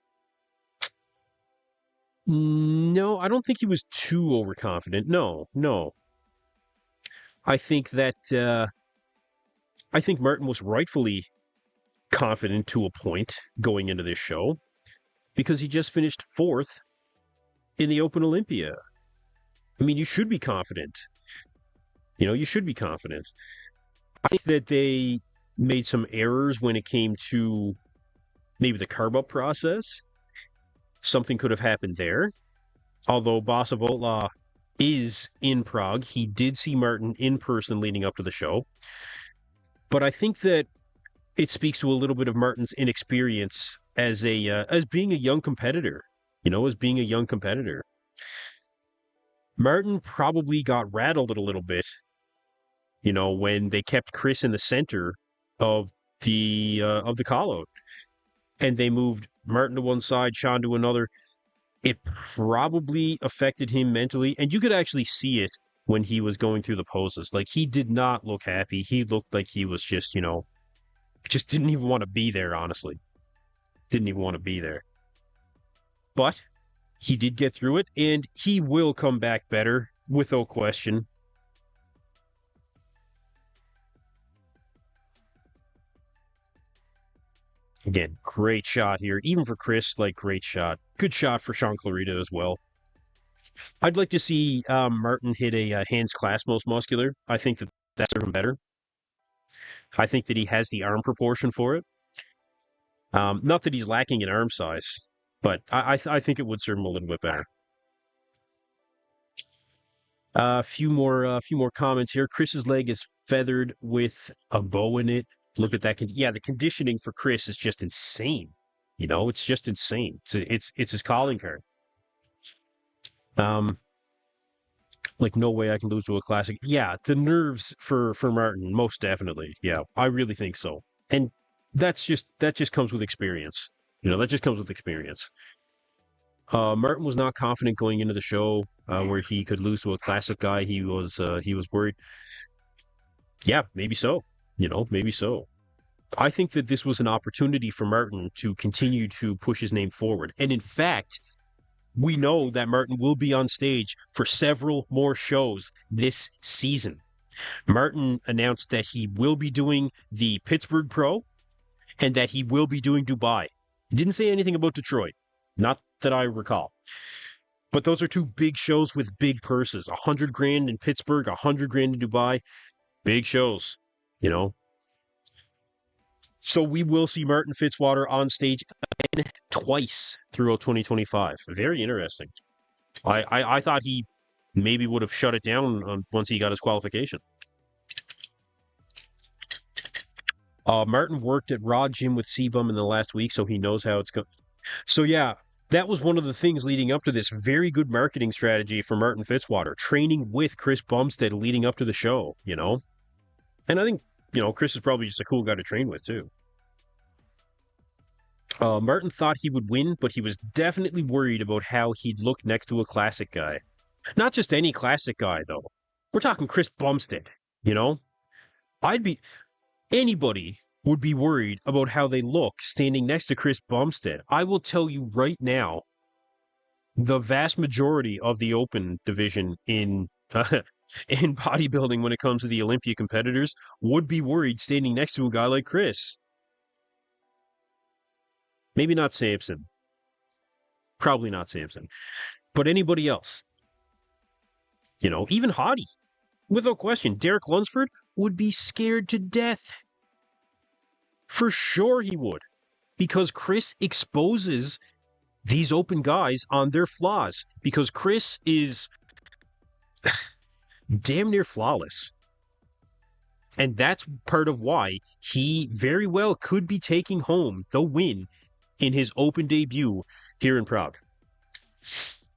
No, I don't think he was too overconfident. No. I think Martin was rightfully confident to a point going into this show because he just finished 4th in the Open Olympia. I mean, you should be confident. You should be confident. I think that they made some errors when it came to maybe the carb-up process. Something could have happened there. Although Boss of Outlaw is in Prague, he did see Martin in person leading up to the show. But I think that it speaks to a little bit of Martin's inexperience as being a young competitor. As being a young competitor. Martin probably got rattled a little bit, when they kept Chris in the center of the call-out. And they moved Martin to one side, Sean to another. It probably affected him mentally. And you could actually see it when he was going through the poses. Like, he did not look happy. He looked like he was just, just didn't even want to be there, honestly. Didn't even want to be there. But he did get through it, and he will come back better, without question. Again, great shot here. Even for Chris, great shot. Good shot for Sean Clarita as well. I'd like to see Martin hit a hands clasp most muscular. I think that's even better. I think that he has the arm proportion for it. Not that he's lacking in arm size, but I think it would serve him a little bit better. A few more comments here. Chris's leg is feathered with a bow in it. Look at that. Yeah, the conditioning for Chris is just insane. It's just insane. It's his calling card. No way I can lose to a classic. Yeah, the nerves for Martin, most definitely. Yeah, I really think so. And that just comes with experience. That just comes with experience. Martin was not confident going into the show where he could lose to a classic guy. He was worried. Yeah, maybe so. Maybe so. I think that this was an opportunity for Martin to continue to push his name forward. And in fact, we know that Martin will be on stage for several more shows this season. Martin announced that he will be doing the Pittsburgh Pro and that he will be doing Dubai. He didn't say anything about Detroit, not that I recall. But those are two big shows with big purses. $100,000 in Pittsburgh, $100,000 in Dubai. Big shows, So we will see Martin Fitzwater on stage again twice throughout 2025. Very interesting. I thought he maybe would have shut it down once he got his qualification. Martin worked at Raw Gym with C-Bum in the last week, so he knows how it's going. So yeah, that was one of the things leading up to this. Very good marketing strategy for Martin Fitzwater, training with Chris Bumstead leading up to the show, And I think, Chris is probably just a cool guy to train with, too. Martin thought he would win, but he was definitely worried about how he'd look next to a classic guy. Not just any classic guy, though. We're talking Chris Bumstead, Anybody would be worried about how they look standing next to Chris Bumstead. I will tell you right now, the vast majority of the open division in bodybuilding when it comes to the Olympia competitors would be worried standing next to a guy like Chris. Maybe not Samson. Probably not Samson. But anybody else. Even Hottie. Without question, Derek Lunsford would be scared to death. For sure he would. Because Chris exposes these open guys on their flaws. Because Chris is damn near flawless. And that's part of why he very well could be taking home the win in his open debut here in Prague.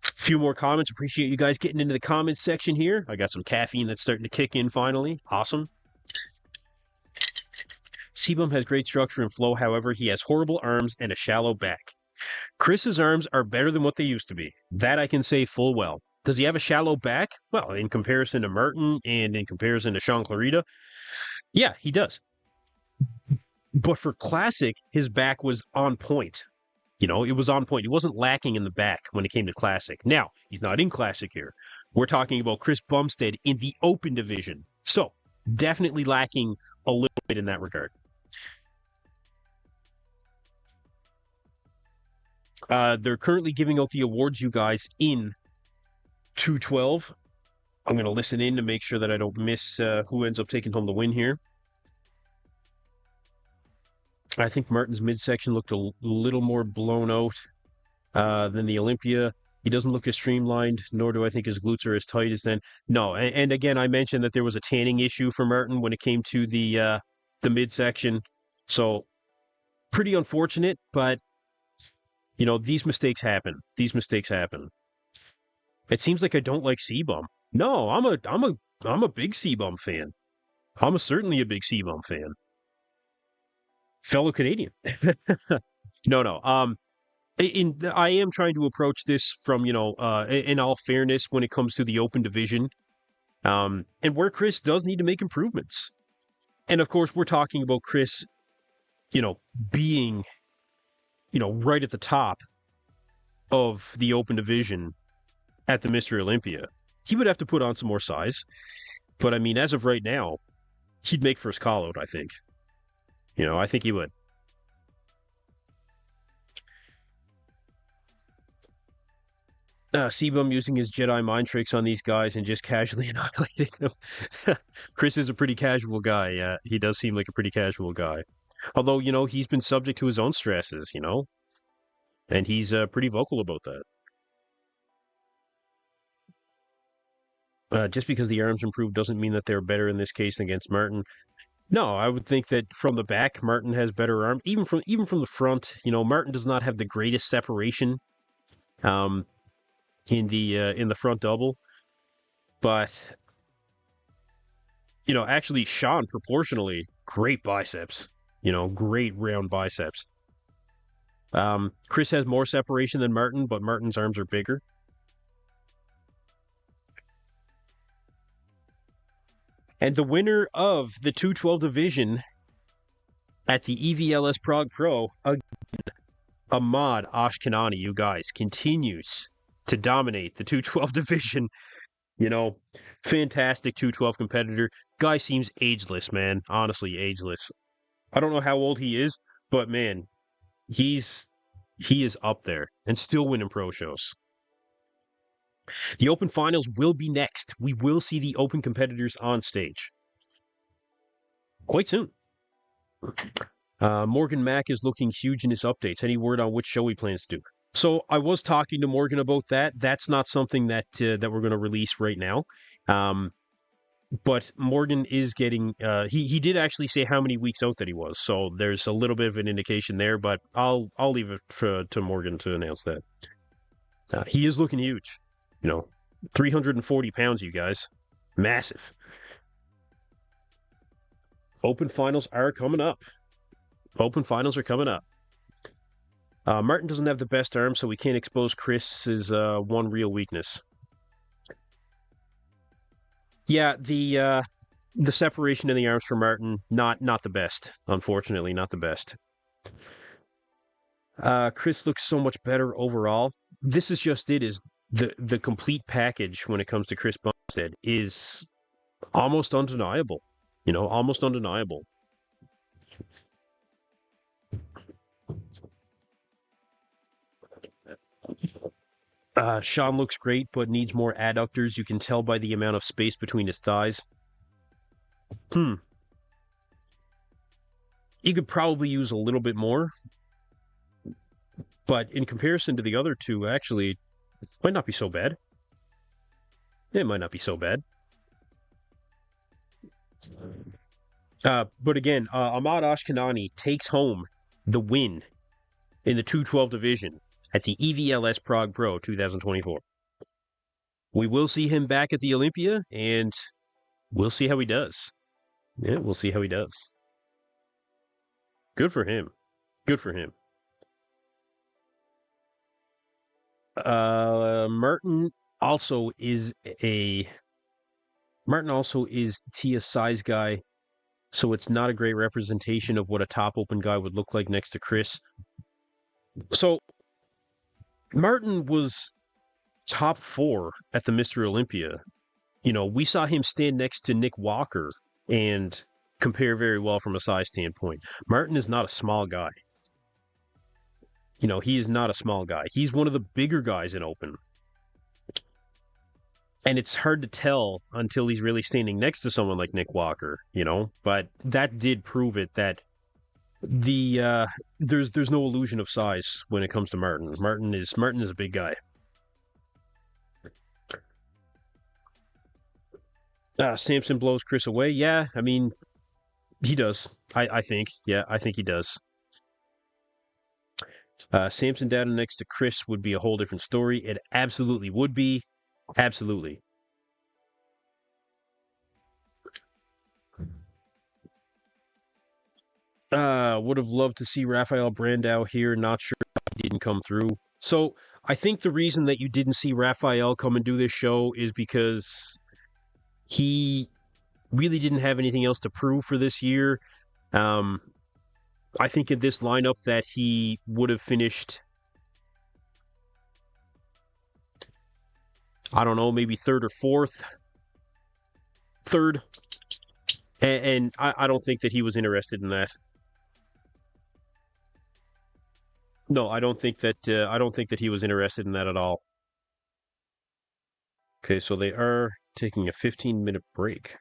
Few more comments. Appreciate you guys getting into the comments section here. I got some caffeine that's starting to kick in finally. Awesome. Sebum has great structure and flow. However, he has horrible arms and a shallow back. Chris's arms are better than what they used to be. That I can say full well. Does he have a shallow back? Well, in comparison to Martin and in comparison to Sean Clarita, yeah, he does. But for Classic, his back was on point. It was on point. He wasn't lacking in the back when it came to Classic. Now, he's not in Classic here. We're talking about Chris Bumstead in the open division. So, definitely lacking a little bit in that regard. They're currently giving out the awards, you guys, in 212. I'm going to listen in to make sure that I don't miss who ends up taking home the win here. I think Martin's midsection looked a little more blown out than the Olympia. He doesn't look as streamlined, nor do I think his glutes are as tight as then. No, and again, I mentioned that there was a tanning issue for Martin when it came to the midsection. So, pretty unfortunate, but, these mistakes happen. These mistakes happen. It seems like I don't like Sebum. No, I'm a big Sebum fan. I'm certainly a big Sebum fan. Fellow Canadian. No. I am trying to approach this from, in all fairness when it comes to the open division, and where Chris does need to make improvements. And of course, we're talking about Chris, being, right at the top of the open division at the Mr. Olympia. He would have to put on some more size. But I mean, as of right now, he'd make first call out, I think. I think he would. Sebum using his Jedi mind tricks on these guys and just casually annihilating them. Chris is a pretty casual guy. He does seem like a pretty casual guy. Although, he's been subject to his own stresses, and he's pretty vocal about that. Just because the arms improved doesn't mean that they're better in this case against Martin. No, I would think that from the back, Martin has better arm. Even from the front, Martin does not have the greatest separation. In the front double, but actually Sean proportionally great biceps, great round biceps. Chris has more separation than Martin, but Martin's arms are bigger. And the winner of the 212 division at the EVLS Prague Pro, again, Ahmad Ashkanani, you guys, continues to dominate the 212 division. Fantastic 212 competitor. Guy seems ageless, man. Honestly, ageless. I don't know how old he is, but man, he is up there and still winning pro shows. The Open Finals will be next. We will see the Open competitors on stage quite soon. Morgan Mack is looking huge in his updates. Any word on which show he plans to do? So I was talking to Morgan about that. That's not something that that we're going to release right now. But Morgan is getting. He did actually say how many weeks out that he was. So there's a little bit of an indication there. But I'll leave it to Morgan to announce that. He is looking huge. 340 pounds, you guys, massive. Open finals are coming up. Martin doesn't have the best arm, so we can't expose Chris's one real weakness. Yeah, the separation in the arms for Martin, not the best. Unfortunately, not the best. Chris looks so much better overall. This is just it. Is the complete package when it comes to Chris Bumstead is almost undeniable. Almost undeniable. Sean looks great, but needs more adductors. You can tell by the amount of space between his thighs. He could probably use a little bit more, but in comparison to the other two, actually, it might not be so bad. It might not be so bad. But again, Ahmad Ashkanani takes home the win in the 212 division at the EVLS Prague Pro 2024. We will see him back at the Olympia, and we'll see how he does. Yeah, we'll see how he does. Good for him. Good for him. Martin also is Tia's size guy, so it's not a great representation of what a top open guy would look like next to Chris. So Martin was top 4 at the Mr. Olympia. You know, we saw him stand next to Nick Walker and compare very well from a size standpoint. Martin is not a small guy. You know, he is not a small guy. He's one of the bigger guys in open. And it's hard to tell until he's really standing next to someone like Nick Walker, you know? But that did prove it that there's no illusion of size when it comes to Martin. Martin is a big guy. Samson blows Chris away. Yeah, I mean, he does. I think. Yeah, I think he does. Samson down next to Chris would be a whole different story. It absolutely would be. Absolutely. Would have loved to see Rafael Brandao here. Not sure he didn't come through. So I think the reason that you didn't see Rafael come and do this show is because he really didn't have anything else to prove for this year. I think in this lineup that he would have finished, I don't know, maybe third or fourth. Third. And I don't think that he was interested in that. No, I don't think that he was interested in that at all. Okay, so they are taking a 15-minute break.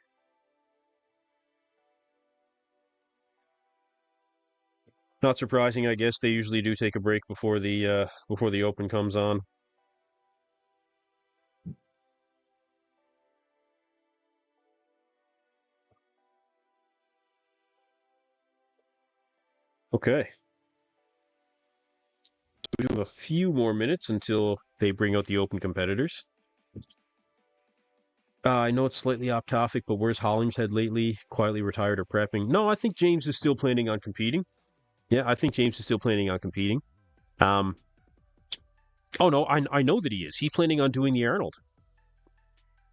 Not surprising, I guess. They usually do take a break before the open comes on. Okay. We do have a few more minutes until they bring out the open competitors. I know it's slightly off topic, but where's Hollingshead lately? Quietly retired or prepping? No, I think James is still planning on competing. Yeah, I think James is still planning on competing. Oh no, I know that he is. He's planning on doing the Arnold.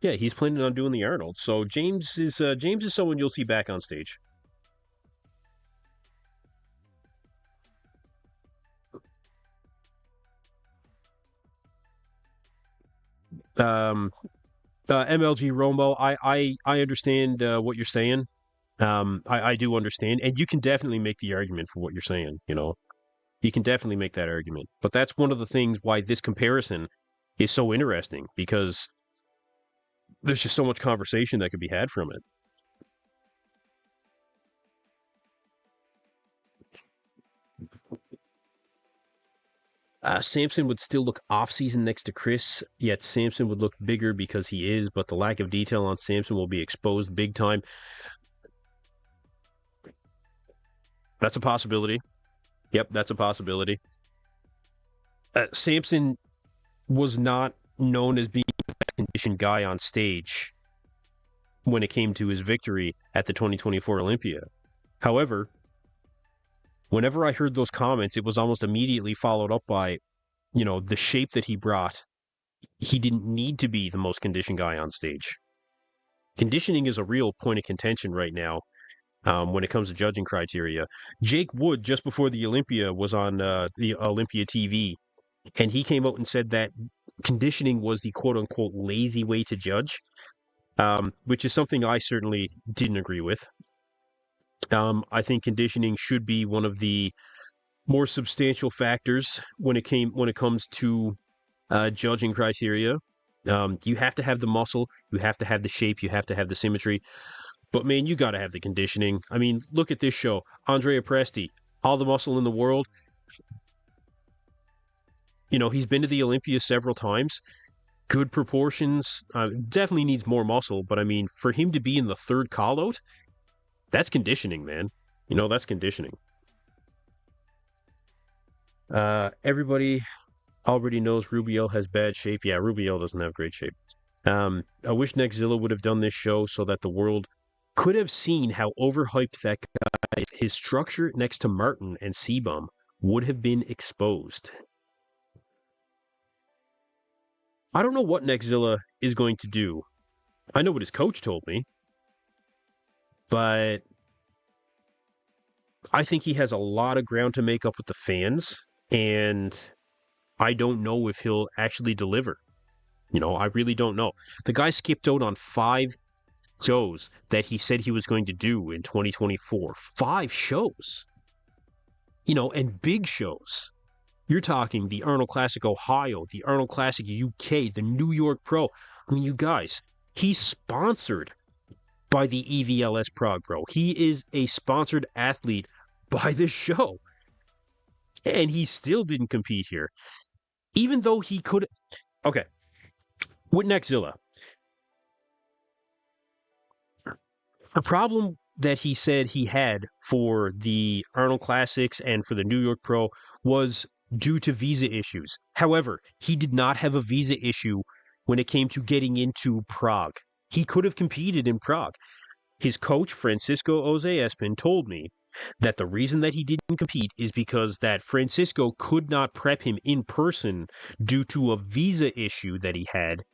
Yeah, he's planning on doing the Arnold. So James is someone you'll see back on stage. MLG Romo, I understand what you're saying. I do understand, and you can definitely make the argument for what you're saying. You know, you can definitely make that argument. But that's one of the things why this comparison is so interesting, because there's just so much conversation that could be had from it. Samson would still look off-season next to Chris, yet Samson would look bigger because he is, but the lack of detail on Samson will be exposed big time. That's a possibility. Yep, that's a possibility. Samson was not known as being the best conditioned guy on stage when it came to his victory at the 2024 Olympia. However, whenever I heard those comments, it was almost immediately followed up by, you know, the shape that he brought. He didn't need to be the most conditioned guy on stage. Conditioning is a real point of contention right now when it comes to judging criteria. Jake Wood, just before the Olympia, was on the Olympia TV, and he came out and said that conditioning was the quote-unquote lazy way to judge, which is something I certainly didn't agree with. I think conditioning should be one of the more substantial factors when it comes to judging criteria. You have to have the muscle, you have to have the shape, you have to have the symmetry. But man, you got to have the conditioning. I mean, look at this show. Andrea Presti, all the muscle in the world. You know, he's been to the Olympia several times. Good proportions. Definitely needs more muscle, but I mean, for him to be in the third call out, that's conditioning, man. You know, that's conditioning. Everybody already knows Rubiel has bad shape. Yeah, Rubiel doesn't have great shape. I wish Nexzilla would have done this show so that the world could have seen how overhyped that guy is. His structure next to Martin and Sebum would have been exposed. I don't know what Nexzilla is going to do. I know what his coach told me, but I think he has a lot of ground to make up with the fans, and I don't know if he'll actually deliver. You know, I really don't know. The guy skipped out on 5 shows that he said he was going to do in 2024. 5 shows. You know, and big shows. You're talking the Arnold Classic Ohio, the Arnold Classic UK, the New York Pro. I mean, you guys, he's sponsored by the EVLS Prague Pro. He is a sponsored athlete by this show. And he still didn't compete here. Even though he could... Okay. With Nexzilla, a problem that he said he had for the Arnold Classics and for the New York Pro was due to visa issues. However, he did not have a visa issue when it came to getting into Prague. He could have competed in Prague. His coach, Francisco Oze-Espin, told me that the reason that he didn't compete is because that Francisco could not prep him in person due to a visa issue that he had,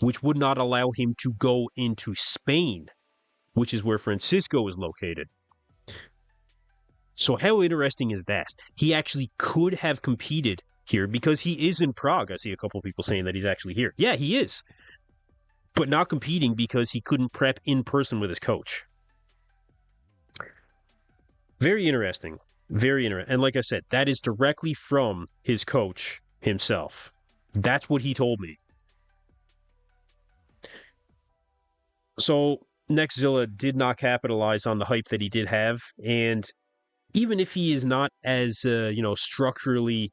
which would not allow him to go into Spain, which is where Francisco is located. So how interesting is that? He actually could have competed here because he is in Prague. I see a couple of people saying that he's actually here. Yeah, he is. But not competing because he couldn't prep in person with his coach. Very interesting. Very interesting. And like I said, that is directly from his coach himself. That's what he told me. So Nexzilla did not capitalize on the hype that he did have, and even if he is not as structurally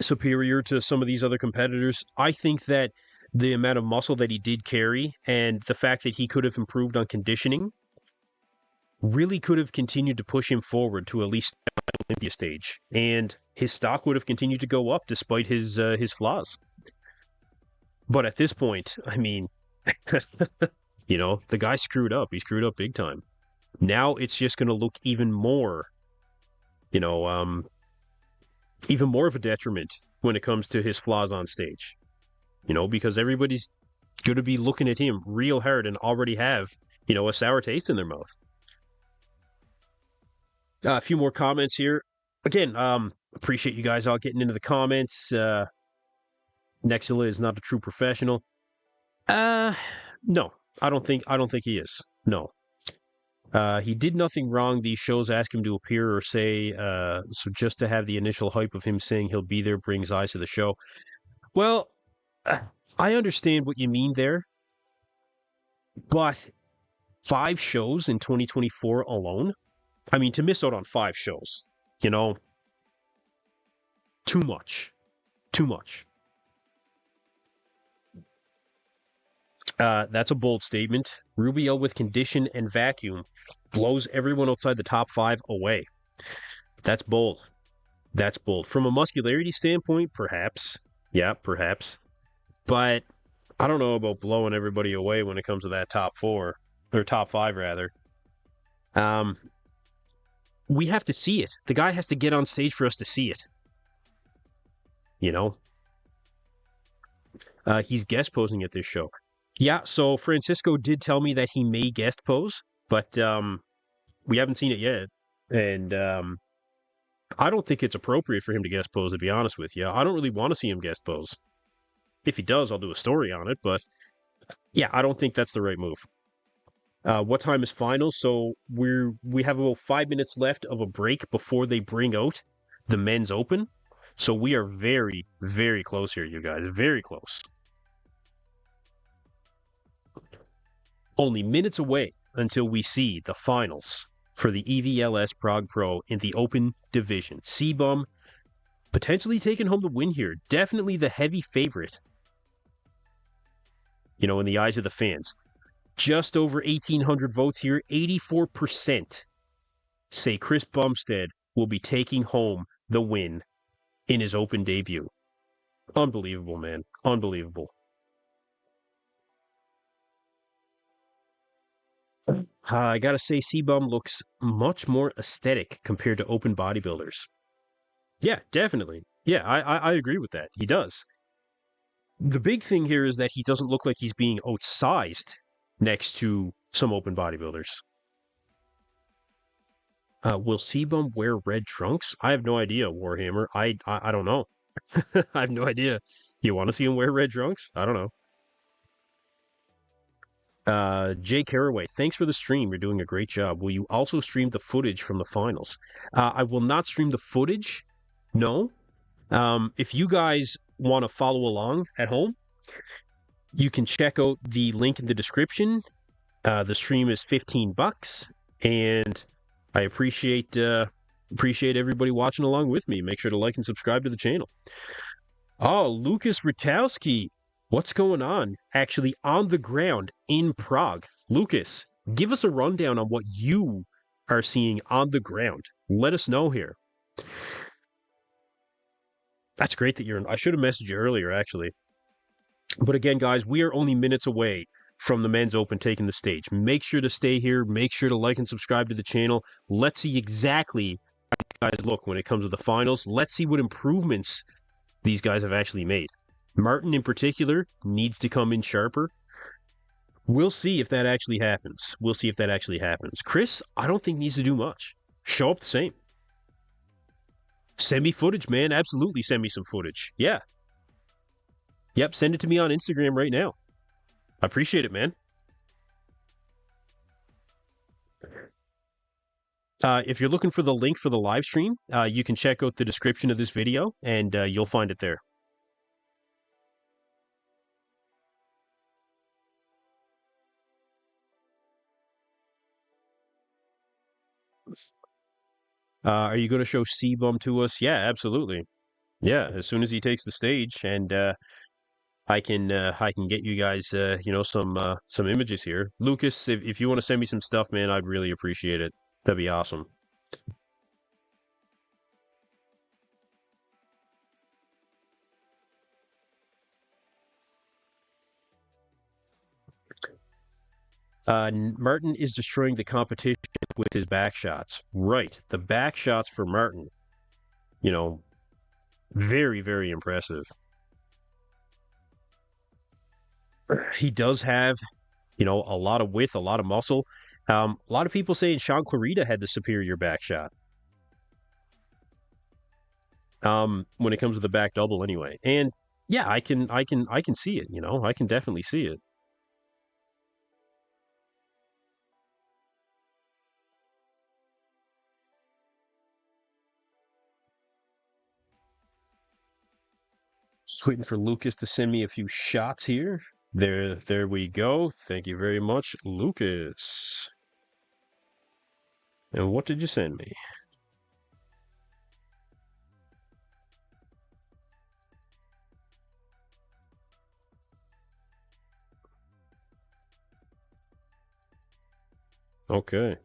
superior to some of these other competitors, I think that the amount of muscle that he did carry and the fact that he could have improved on conditioning really could have continued to push him forward to at least the Olympia stage, and his stock would have continued to go up despite his flaws. But at this point, I mean, the guy screwed up. He screwed up big time. Now it's just going to look even more, even more of a detriment when it comes to his flaws on stage. Because everybody's going to be looking at him real hard and already have, a sour taste in their mouth. A few more comments here. Again, appreciate you guys all getting into the comments. Nexzilla is not a true professional. No, I don't think he is. No. He did nothing wrong. These shows ask him to appear or say, so just to have the initial hype of him saying he'll be there brings eyes to the show. Well, I understand what you mean there, but 5 shows in 2024 alone? I mean, to miss out on 5 shows, too much. Too much. That's a bold statement. Rubiel with condition and vacuum blows everyone outside the top 5 away. That's bold. That's bold. From a muscularity standpoint, perhaps. Yeah, perhaps. But I don't know about blowing everybody away when it comes to that top 4, or top 5 rather. We have to see it. The guy has to get on stage for us to see it. He's guest posing at this show. Yeah, so Francisco did tell me that he may guest pose, but we haven't seen it yet. And I don't think it's appropriate for him to guest pose, to be honest with you. I don't really want to see him guest pose. If he does, I'll do a story on it, but yeah, I don't think that's the right move. What time is finals? So we have about 5 minutes left of a break before they bring out the men's open. So we are very, very close here, you guys. Very close. Only minutes away until we see the finals for the EVLS Prague Pro in the open division. C-Bum potentially taking home the win here. Definitely the heavy favorite, you know, in the eyes of the fans. Just over 1,800 votes here. 84% say Chris Bumstead will be taking home the win in his open debut. Unbelievable, man. Unbelievable. I gotta say, C-Bum looks much more aesthetic compared to open bodybuilders. Yeah, definitely. Yeah, I agree with that. He does. The big thing here is that he doesn't look like he's being outsized next to some open bodybuilders. Will C-Bum wear red trunks? I have no idea, Warhammer. I don't know. I have no idea. You want to see him wear red trunks? I don't know. Jay Caraway, thanks for the stream. You're doing a great job. Will you also stream the footage from the finals? I will not stream the footage. No. If you guys want to follow along at home, you can check out the link in the description. The stream is $15, and I appreciate everybody watching along with me. Make sure to like and subscribe to the channel. Oh, Lucas Rutowski. What's going on? Actually, on the ground in Prague. Lucas, give us a rundown on what you are seeing on the ground. Let us know here. That's great that you're in. I should have messaged you earlier, actually. But again, guys, we are only minutes away from the Men's Open taking the stage. Make sure to stay here. Make sure to like and subscribe to the channel. Let's see exactly how these guys look when it comes to the finals. Let's see what improvements these guys have actually made. Martin, in particular, needs to come in sharper. We'll see if that actually happens. We'll see if that actually happens. Chris, I don't think needs to do much. Show up the same. Send me footage, man. Absolutely send me some footage. Yeah. Yep, send it to me on Instagram right now. I appreciate it, man. If you're looking for the link for the live stream, you can check out the description of this video, and you'll find it there. Are you going to show C-Bum to us? Yeah, absolutely. Yeah, as soon as he takes the stage, and I can get you guys you know, some images here. Lucas, if you want to send me some stuff, man, I'd really appreciate it. That'd be awesome. Martin is destroying the competition with his back shots. Right, the back shots for Martin, you know, very, very impressive. He does have, you know, a lot of width, a lot of muscle. A lot of people saying Sean Clarita had the superior back shot. When it comes to the back double, anyway. And yeah, I can see it. You know, I can definitely see it. Just waiting for Lucas to send me a few shots here. There we go. Thank you very much, Lucas. And what did you send me? Okay.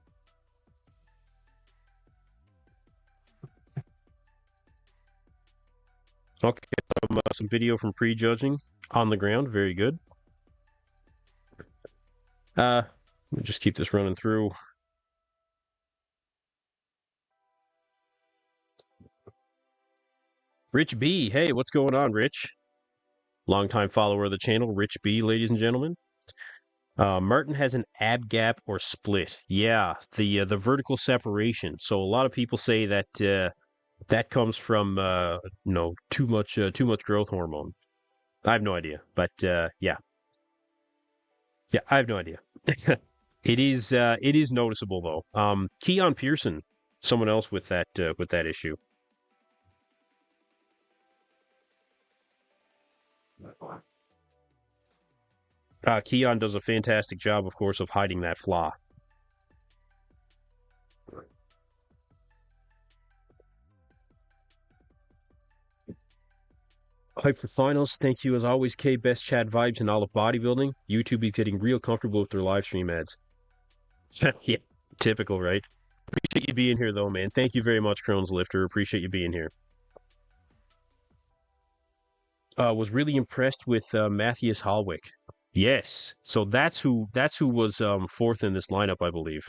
Okay. Some video from prejudging on the ground. Very good. Let me just keep this running through. Rich B. Hey, what's going on, Rich? Longtime follower of the channel, Rich B, ladies and gentlemen. Martin has an ab gap or split. Yeah, the vertical separation. So a lot of people say that that comes from you know, too much growth hormone. I have no idea, but yeah, I have no idea. It is noticeable though. Keon Pearson, someone else with that issue. Keon does a fantastic job, of course, of hiding that flaw. Hype for finals. Thank you, as always, K. Best chat vibes and all of bodybuilding. YouTube is getting real comfortable with their live stream ads. Yeah, typical, right? Appreciate you being here, though, man. Thank you very much, Crohn's Lifter. Appreciate you being here. Was really impressed with Matthias Hallwick. Yes, so that's who was fourth in this lineup, I believe.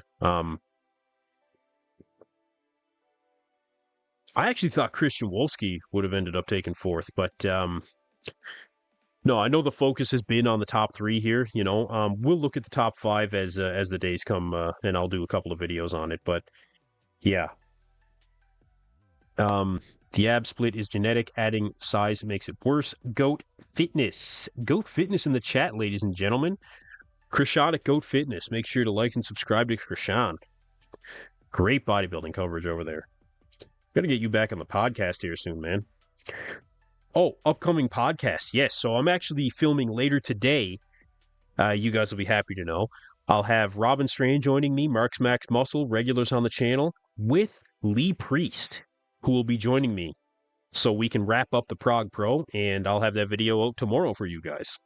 I actually thought Christian Wolski would have ended up taking fourth, but no, I know the focus has been on the top three here. We'll look at the top five as the days come, and I'll do a couple of videos on it. But yeah, the ab split is genetic. Adding size makes it worse. Goat Fitness in the chat, ladies and gentlemen. Krishan at Goat Fitness. Make sure to like and subscribe to Krishan. Great bodybuilding coverage over there. Got to get you back on the podcast here soon, man. Oh, upcoming podcast. Yes, so I'm actually filming later today. You guys will be happy to know. I'll have Robin Strand joining me, Mark's Max Muscle, regulars on the channel, with Lee Priest, who will be joining me. So we can wrap up the Prague Pro, and I'll have that video out tomorrow for you guys.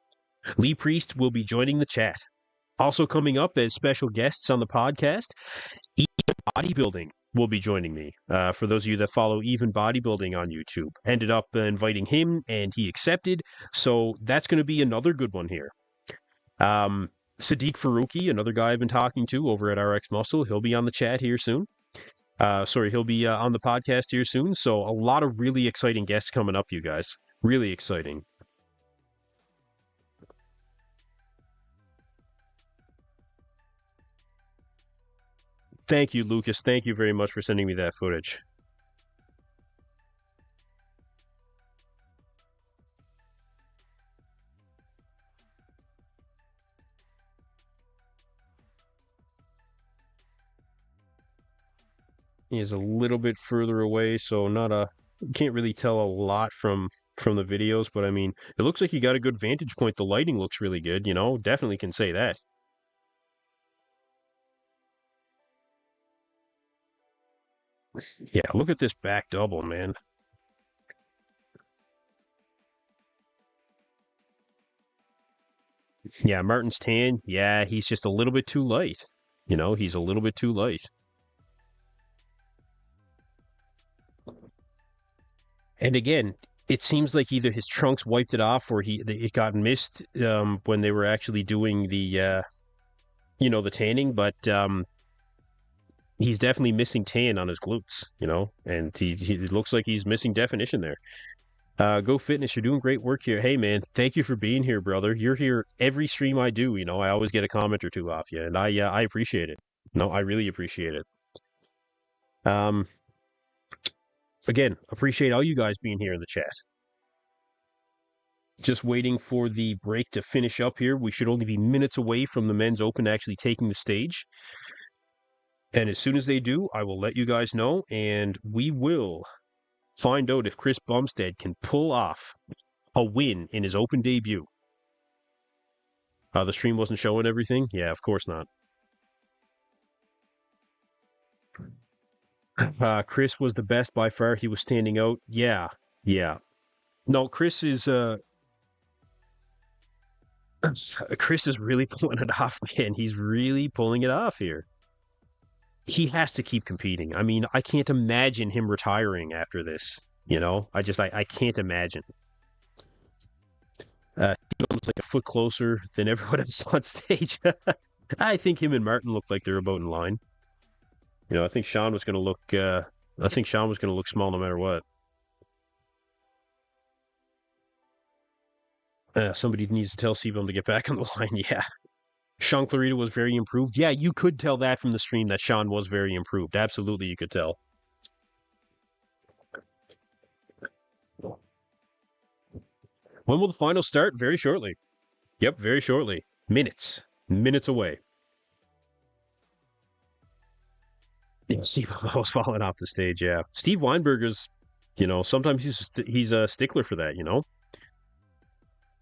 Lee Priest will be joining the chat. Also coming up as special guests on the podcast, Even Bodybuilding will be joining me. For those of you that follow Even Bodybuilding on YouTube, ended up inviting him, and he accepted. So that's going to be another good one here. Sadiq Faruqi, another guy I've been talking to over at RX Muscle, he'll be on the chat here soon. He'll be on the podcast here soon. So a lot of really exciting guests coming up, you guys. Really exciting. Thank you, Lucas. Thank you very much for sending me that footage. He is a little bit further away, so can't really tell a lot from the videos, but I mean, it looks like he got a good vantage point. The lighting looks really good, definitely can say that. Yeah, look at this back double, man. Yeah, Martin's tan. Yeah, he's just a little bit too light. He's a little bit too light. And again, it seems like either his trunks wiped it off or it got missed when they were actually doing the tanning, but he's definitely missing tan on his glutes, and he looks like he's missing definition there. Go Fitness, you're doing great work here. Hey, man, thank you for being here, brother. You're here every stream I do. I always get a comment or two off you, and I appreciate it. No, I really appreciate it. Again, appreciate all you guys being here in the chat. Just waiting for the break to finish up here. We should only be minutes away from the men's open actually taking the stage. And as soon as they do, I will let you guys know, and we will find out if Chris Bumstead can pull off a win in his open debut. The stream wasn't showing everything? Yeah, of course not. Chris was the best by far. He was standing out. Yeah. No, Chris is really pulling it off, man. He's really pulling it off here. He has to keep competing. I mean, I can't imagine him retiring after this. I can't imagine. He was like a foot closer than everyone else on stage. I think him and Martin look like they're about in line. I think Sean was going to look. I think Sean was going to look small no matter what. Somebody needs to tell Sebum to get back on the line. Yeah. Sean Clarita was very improved. Yeah, you could tell that from the stream that Sean was very improved. Absolutely, you could tell. When will the final start? Very shortly. Yep, very shortly. Minutes away. Yeah, Steve was falling off the stage. Yeah, Steve Weinberger's. Sometimes he's a stickler for that.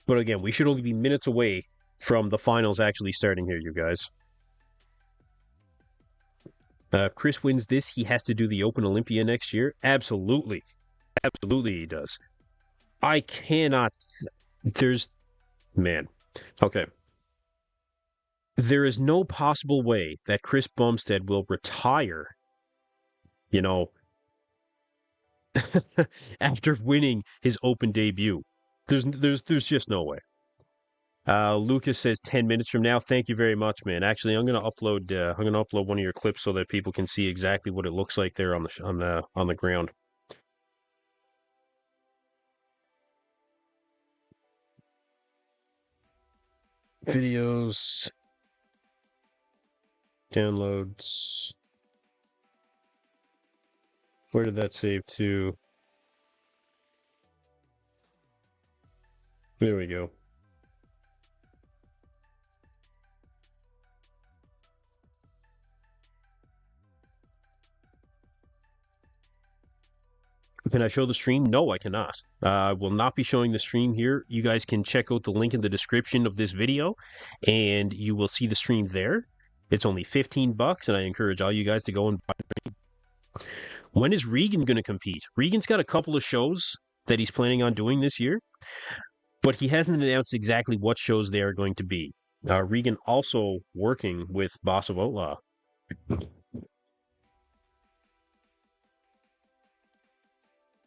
But again, we should only be minutes away from the finals actually starting here, you guys. If Chris wins this, he has to do the Open Olympia next year. Absolutely. Absolutely he does. I cannot... There's... Man. Okay. There is no possible way that Chris Bumstead will retire, after winning his Open debut. There's just no way. Lucas says 10 minutes from now. Thank you very much, man. Actually, I'm gonna upload one of your clips so that people can see exactly what it looks like there on the ground. Videos, downloads. Where did that save to? There we go. Can I show the stream? No, I cannot. I will not be showing the stream here. You guys can check out the link in the description of this video, and you will see the stream there. It's only $15, and I encourage all you guys to go and buy it. When is Regan going to compete? Regan's got a couple of shows that he's planning on doing this year, but he hasn't announced exactly what shows they are going to be. Regan also working with Boss of Outlaw.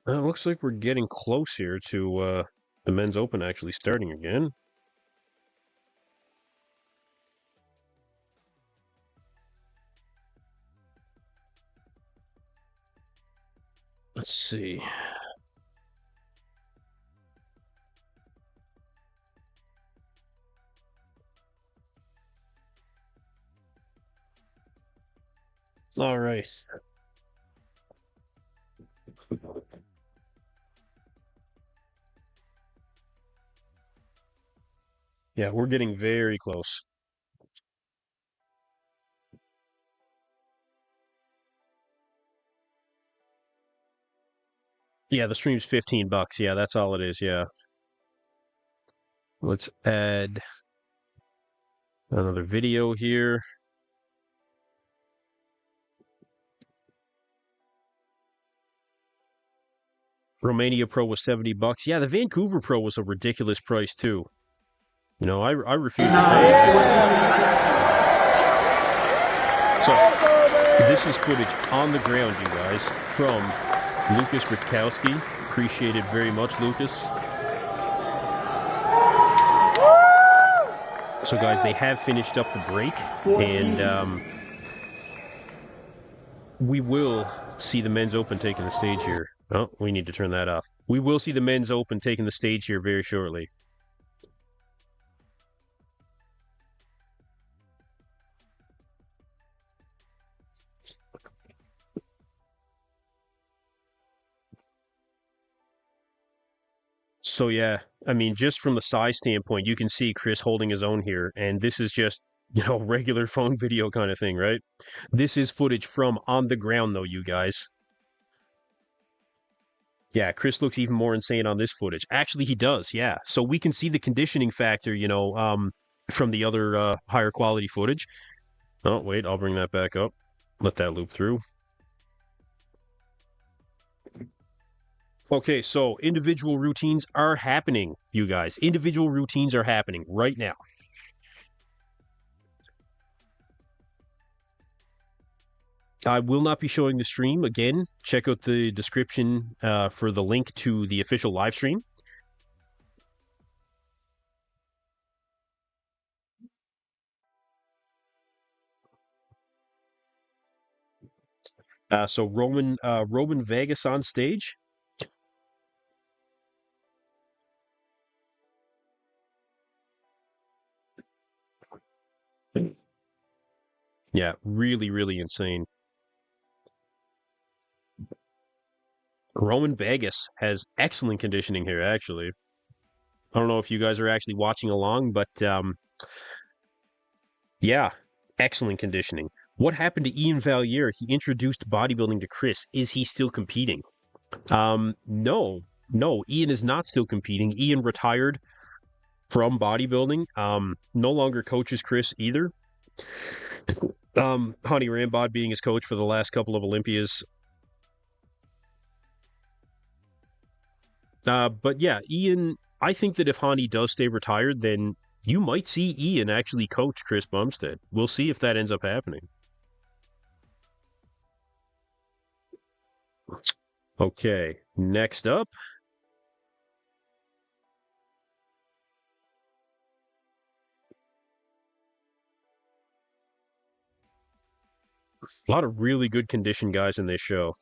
It looks like we're getting close here to the men's open actually starting again. Let's see. All right. Yeah, we're getting very close. Yeah, the stream's $15. Yeah, that's all it is. Yeah. Let's add another video here. Romania Pro was $70. Yeah, the Vancouver Pro was a ridiculous price too. I refuse to pay it. So, this is footage on the ground, you guys, from Lucas Rutkowski. Appreciate it very much, Lucas. So, guys, they have finished up the break, and we will see the men's open taking the stage here. Oh, we need to turn that off. We will see the men's open taking the stage here very shortly. So, yeah, I mean, just from the size standpoint, you can see Chris holding his own here, and this is just, regular phone video kind of thing, right? This is footage from on the ground, though, you guys. Yeah, Chris looks even more insane on this footage. Actually, he does, yeah. So we can see the conditioning factor, from the other higher quality footage. Oh, wait, I'll bring that back up. Let that loop through. Okay, so individual routines are happening, you guys. Individual routines are happening right now. I will not be showing the stream. Again, check out the description for the link to the official live stream. So Roman Vegas on stage. Yeah, really, really insane. Roman Vegas has excellent conditioning here, actually. I don't know if you guys are actually watching along, but yeah, excellent conditioning. What happened to Ian Valier? He introduced bodybuilding to Chris. Is he still competing? No, Ian is not still competing. Ian retired from bodybuilding. No longer coaches Chris either. Honey Rambod being his coach for the last couple of Olympias. But yeah, Ian, I think that if Hani does stay retired, then you might see Ian actually coach Chris Bumstead. We'll see if that ends up happening. Okay, next up. A lot of really good condition guys in this show.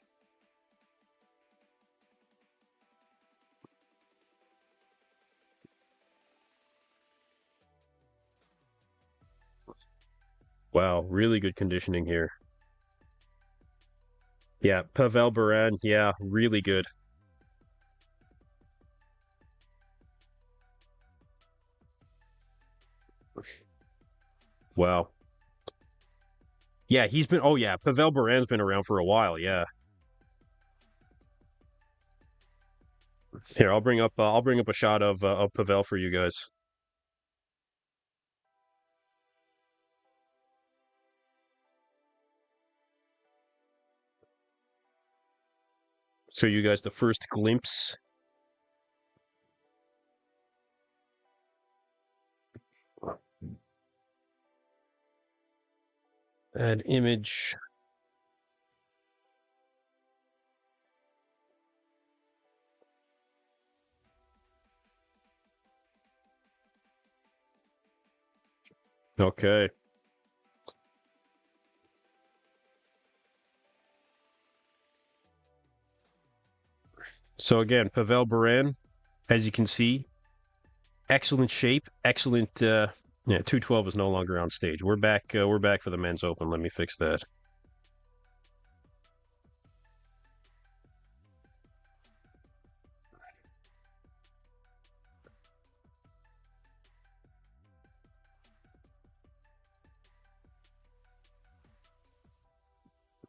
Wow, really good conditioning here. Yeah, Pavel Baran, yeah, really good. Wow. Yeah, oh yeah, Pavel Baran's been around for a while, yeah. Here, I'll bring up a shot of Pavel for you guys. Show you guys the first glimpse. Add image. Okay. So again, Pavel Baran, as you can see, excellent shape, excellent. Yeah, 212 is no longer on stage. We're back. We're back for the men's open. Let me fix that.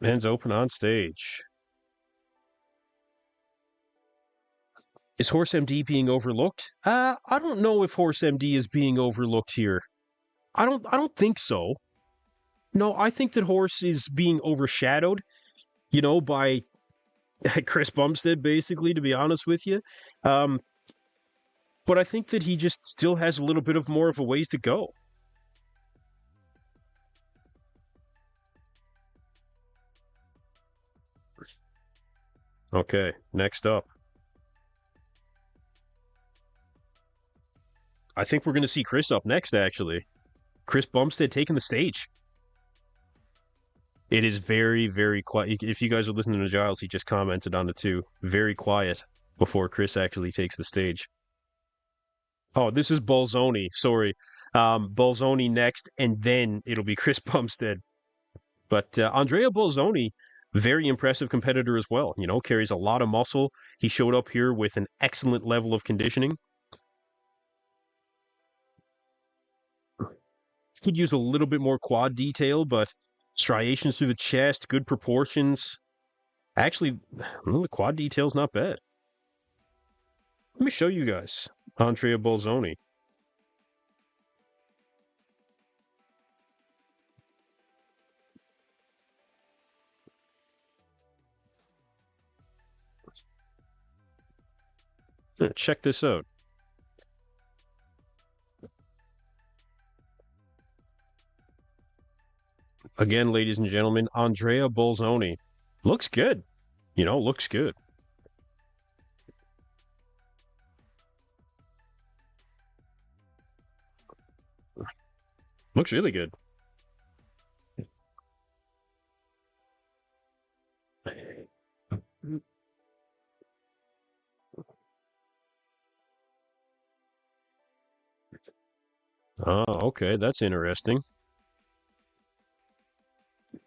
Men's open on stage. Is Horse MD being overlooked? I don't know if Horse MD is being overlooked here. I don't think so. No, I think that Horse is being overshadowed, by Chris Bumstead, basically, to be honest with you. Um, but I think that he just still has a little bit of more of a ways to go. Okay, next up. I think we're going to see Chris up next, actually. Chris Bumstead taking the stage. It is very, very quiet. If you guys are listening to Giles, he just commented on it too. Very quiet before Chris actually takes the stage. Oh, this is Bolzoni. Sorry. Bolzoni next, and then it'll be Chris Bumstead. But Andrea Bolzoni, very impressive competitor as well. Carries a lot of muscle. He showed up here with an excellent level of conditioning. Could use a little bit more quad detail, but striations through the chest, good proportions. Actually, the quad detail's not bad. Let me show you guys Andrea Bolzoni. Check this out. Again, ladies and gentlemen, Andrea Bolzoni. Looks good. Looks good. Looks really good. Oh, okay. That's interesting.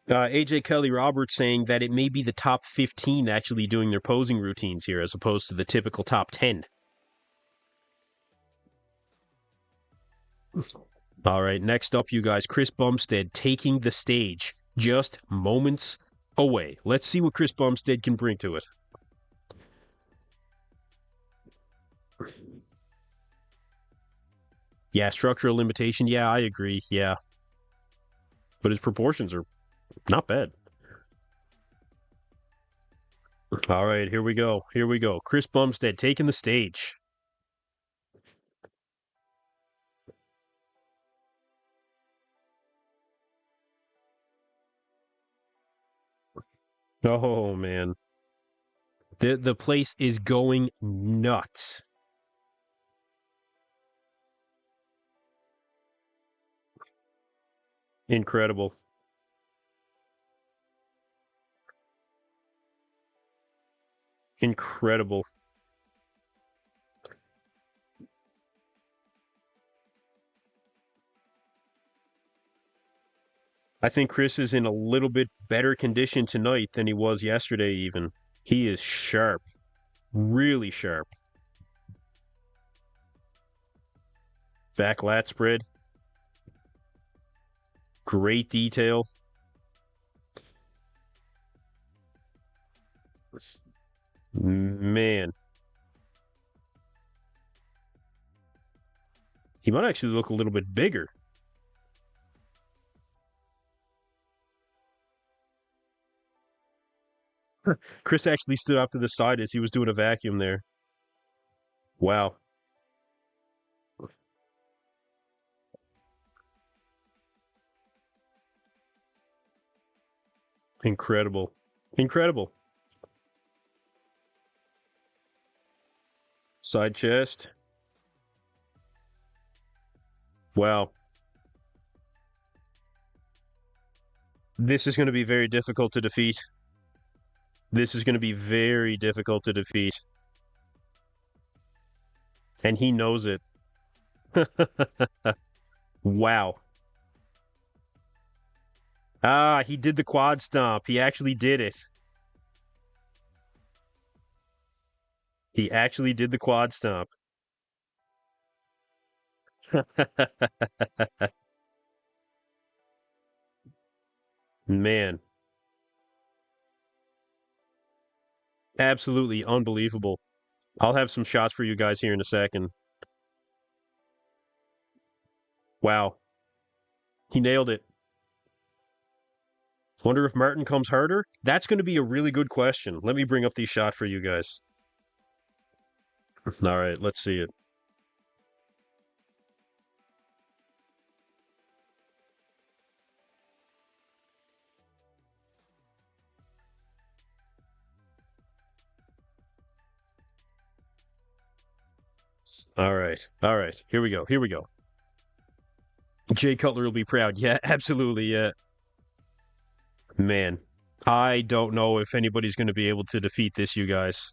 AJ Kelly Roberts saying that it may be the top 15 actually doing their posing routines here as opposed to the typical top 10. All right, next up, you guys, Chris Bumstead taking the stage just moments away. Let's see what Chris Bumstead can bring to it. Yeah, structural limitation. Yeah, I agree. Yeah. But his proportions are not bad. All right, here we go. Here we go. Chris Bumstead taking the stage. Oh man. The place is going nuts. Incredible. Incredible. I think Chris is in a little bit better condition tonight than he was yesterday, even. He is sharp. Really sharp. Back lat spread. Great detail. Man. He might actually look a little bit bigger. Chris actually stood off to the side as he was doing a vacuum there. Wow. Incredible. Incredible. Side chest. Wow. This is going to be very difficult to defeat. This is going to be very difficult to defeat. And he knows it. Wow. Ah, he did the quad stomp. He actually did it. He actually did the quad stomp. Man, absolutely unbelievable. I'll have some shots for you guys here in a second. Wow. He nailed it. Wonder if Martin comes harder? That's going to be a really good question. Let me bring up these shots for you guys. All right, let's see it. All right. All right. Here we go. Here we go. Jay Cutler will be proud. Yeah, absolutely. Yeah. Man, I don't know if anybody's going to be able to defeat this, you guys.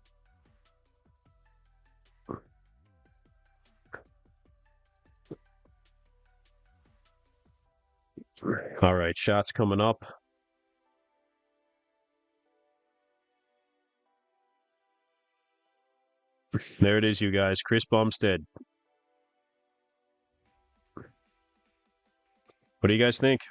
All right, shots coming up. There it is, you guys. Chris Bumstead. What do you guys think?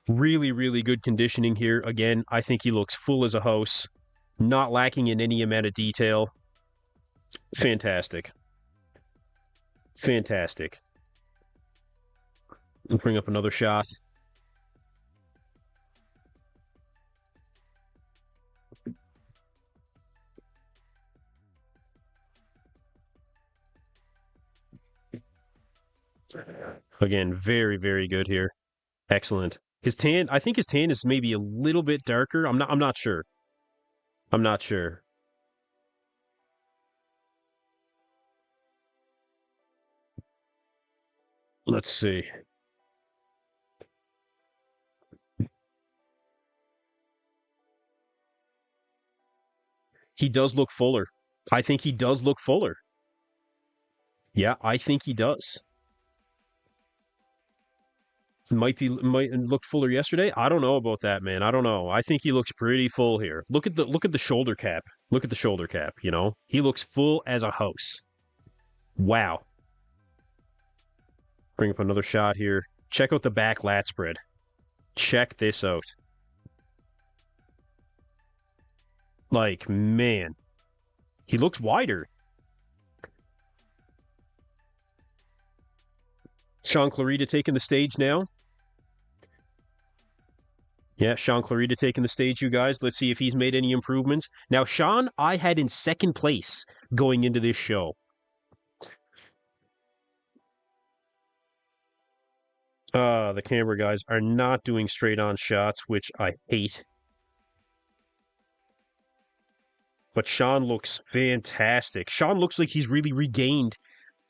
Really, really good conditioning here. Again, I think he looks full as a house, not lacking in any amount of detail. Fantastic. Fantastic. Let's bring up another shot. Again, very, very good here. Excellent. His tan, I think his tan is maybe a little bit darker. I'm not sure. I'm not sure. Let's see. He does look fuller. I think he does look fuller. Yeah, I think he does. Might look fuller yesterday. I don't know about that, man. I don't know. I think he looks pretty full here. Look at the shoulder cap. Look at the shoulder cap, you know? He looks full as a house. Wow. Bring up another shot here. Check out the back lat spread. Check this out. Like, man, he looks wider. Sean Clarita taking the stage now. Yeah, Sean Clarita taking the stage, you guys. Let's see if he's made any improvements. Now, Sean, I had in second place going into this show. The camera guys are not doing straight-on shots, which I hate. But Sean looks fantastic. Sean looks like he's really regained,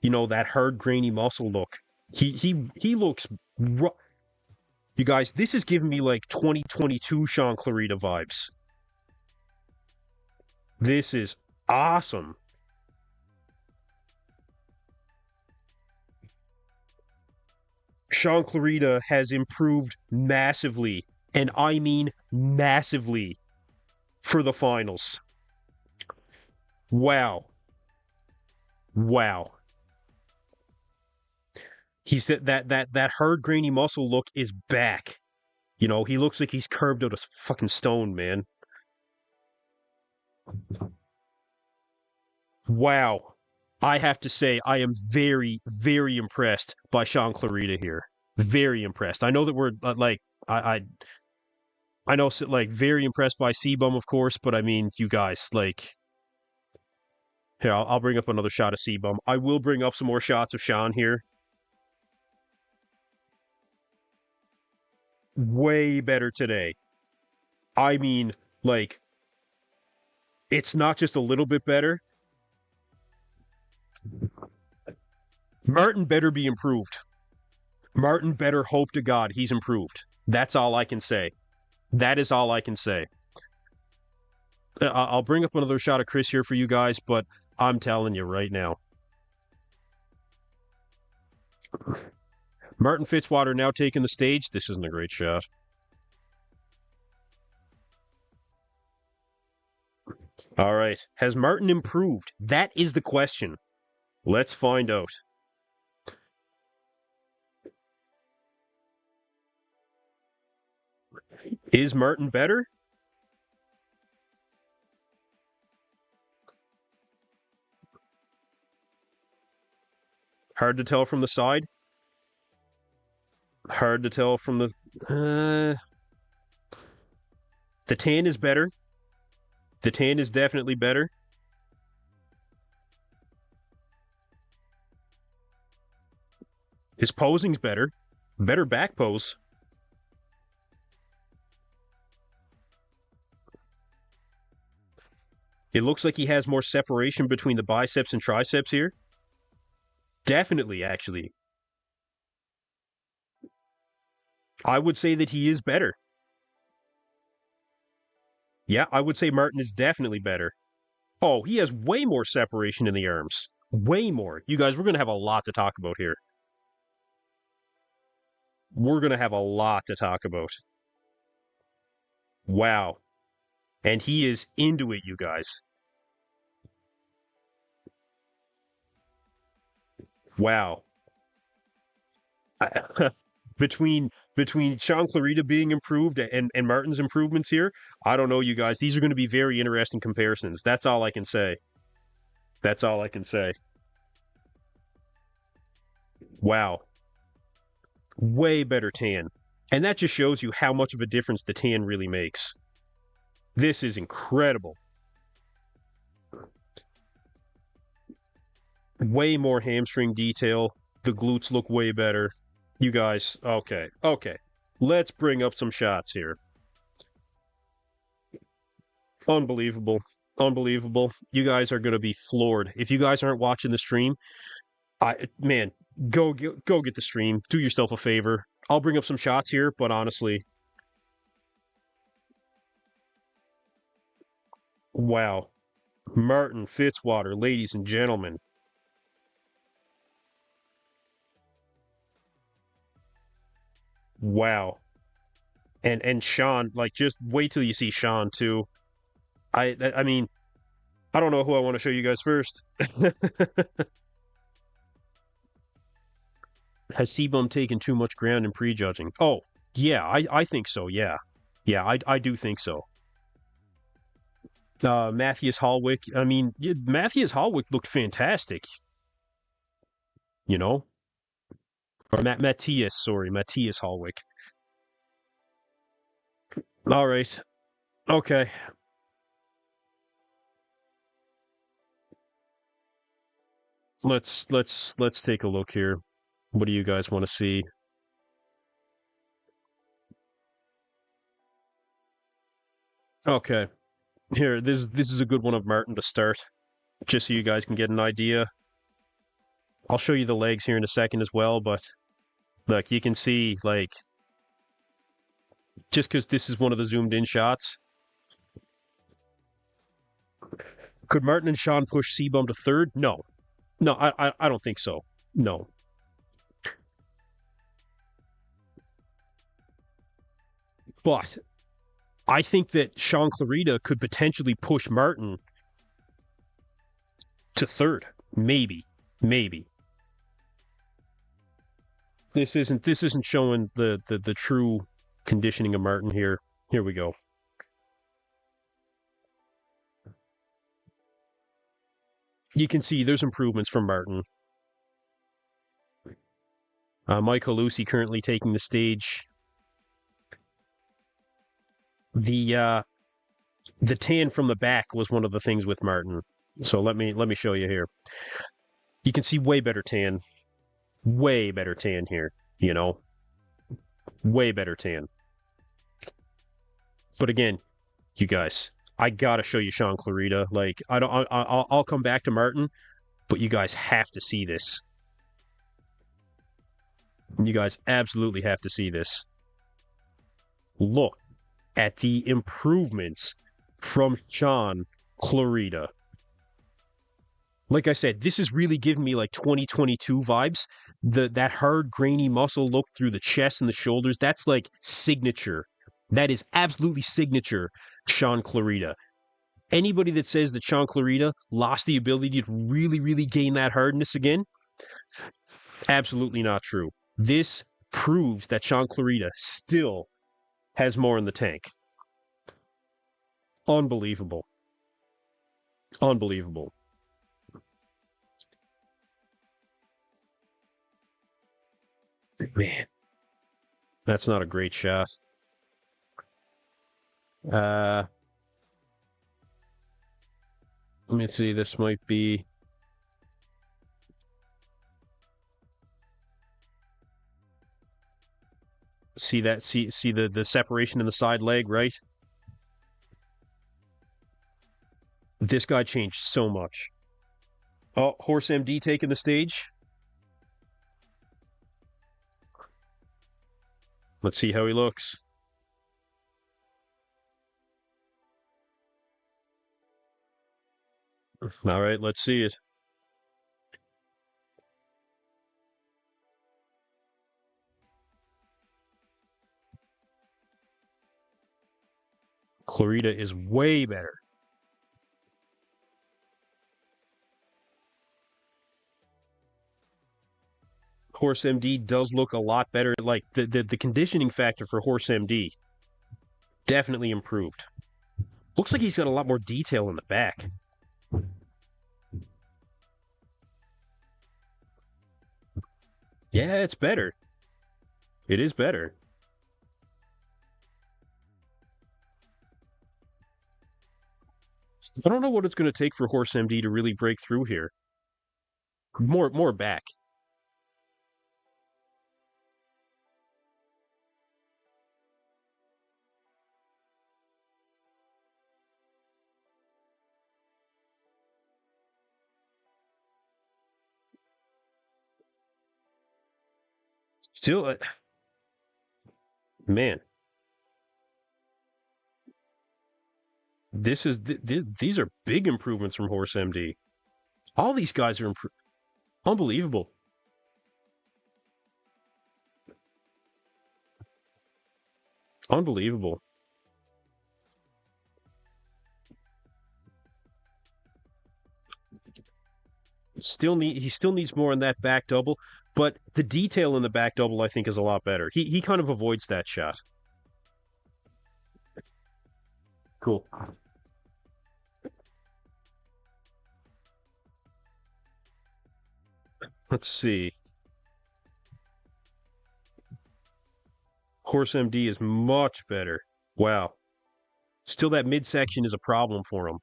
that hard, grainy muscle look. He looks... You guys, this is giving me like 2022 Sean Clarita vibes. This is awesome. Sean Clarita has improved massively, and I mean massively, for the finals. Wow. Wow. He's that hard, grainy muscle look is back. He looks like he's curved out of fucking stone, man. Wow. I have to say, I am very, very impressed by Sean Clarita here. Very impressed. I know that we're I know, like, very impressed by Sebum, of course, but I mean, you guys, like, here, I'll bring up another shot of Sebum. I will bring up some more shots of Sean here. Way better today. I mean, like, it's not just a little bit better. Martin better be improved. Martin better hope to God he's improved. That's all I can say. That is all I can say. I'll bring up another shot of Chris here for you guys, but I'm telling you right now. Martin Fitzwater now taking the stage. This isn't a great shot. All right. Has Martin improved? That is the question. Let's find out. Is Martin better? Hard to tell from the side. Hard to tell from the... The tan is better. The tan is definitely better. His posing's better. Better back pose. It looks like he has more separation between the biceps and triceps here. Definitely, actually. I would say that he is better. Yeah, I would say Martin is definitely better. Oh, he has way more separation in the arms. Way more. You guys, we're going to have a lot to talk about here. We're going to have a lot to talk about. Wow. And he is into it, you guys. Wow. Between Sean Clarita being improved and Martin's improvements here, I don't know, you guys. These are going to be very interesting comparisons. That's all I can say. That's all I can say. Wow. Way better tan. And that just shows you how much of a difference the tan really makes. This is incredible. Way more hamstring detail. The glutes look way better. You guys, okay. Let's bring up some shots here. Unbelievable. You guys are going to be floored. If you guys aren't watching the stream, go get the stream. Do yourself a favor. I'll bring up some shots here, but honestly, wow. Martin Fitzwater, ladies and gentlemen. Wow. And Sean, like, just wait till you see Sean too. I mean, I don't know who I want to show you guys first. Has Sebum taken too much ground in prejudging? Oh, yeah, I think so, yeah. Yeah, I do think so. Matthias Hallwick. I mean, yeah, Matthias Hallwick looked fantastic, you know? Or Matthias Hallwick. All right. Okay. Let's take a look here. What do you guys want to see? Okay. Here, this is a good one of Martin to start, just so you guys can get an idea. I'll show you the legs here in a second as well, but look, you can see, like, just because this is one of the zoomed in shots, could Martin and Sean push C-Bum to third? No. No, I don't think so. No. But I think that Sean Clarita could potentially push Martin to third. Maybe. Maybe. This isn't showing the true conditioning of Martin here. Here we go. You can see there's improvements from Martin. Mike Halusi currently taking the stage. The tan from the back was one of the things with Martin. So let me show you here. You can see way better tan here, you know. Way better tan. But again, you guys, I gotta show you Sean Clarita. Like, I'll come back to Martin, but you guys have to see this. You guys absolutely have to see this. Look at the improvements from Sean Clarita. Like I said, this is really giving me like 2022 vibes. That hard, grainy muscle look through the chest and the shoulders, that's like signature. That is absolutely signature Sean Clarita. Anybody that says that Sean Clarita lost the ability to really, really gain that hardness again, absolutely not true. This proves that Sean Clarita still has more in the tank. Unbelievable. Unbelievable. Man, that's not a great shot. Let me see. This might be. See that? See the separation in the side leg, right? This guy changed so much. Oh, Horse MD taking the stage. Let's see how he looks. All right, let's see it. Clarita is way better. Horse MD does look a lot better. Like the conditioning factor for Horse MD definitely improved. Looks like he's got a lot more detail in the back. Yeah, it's better. It is better. I don't know what it's going to take for Horse MD to really break through here. More back. Still, man, these are big improvements from Horse MD. All these guys are unbelievable. Unbelievable. He still needs more in that back double, but the detail in the back double I think is a lot better. He kind of avoids that shot. Cool. Let's see. Horse MD is much better. Wow. Still, that midsection is a problem for him.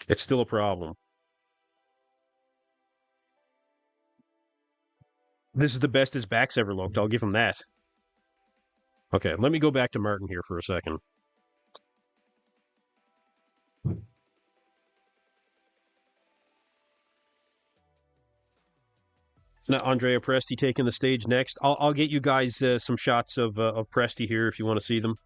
It's still a problem. This is the best his back's ever looked. I'll give him that. Okay, let me go back to Martin here for a second. Now, Andrea Presti taking the stage next. I'll get you guys some shots of Presti here if you want to see them.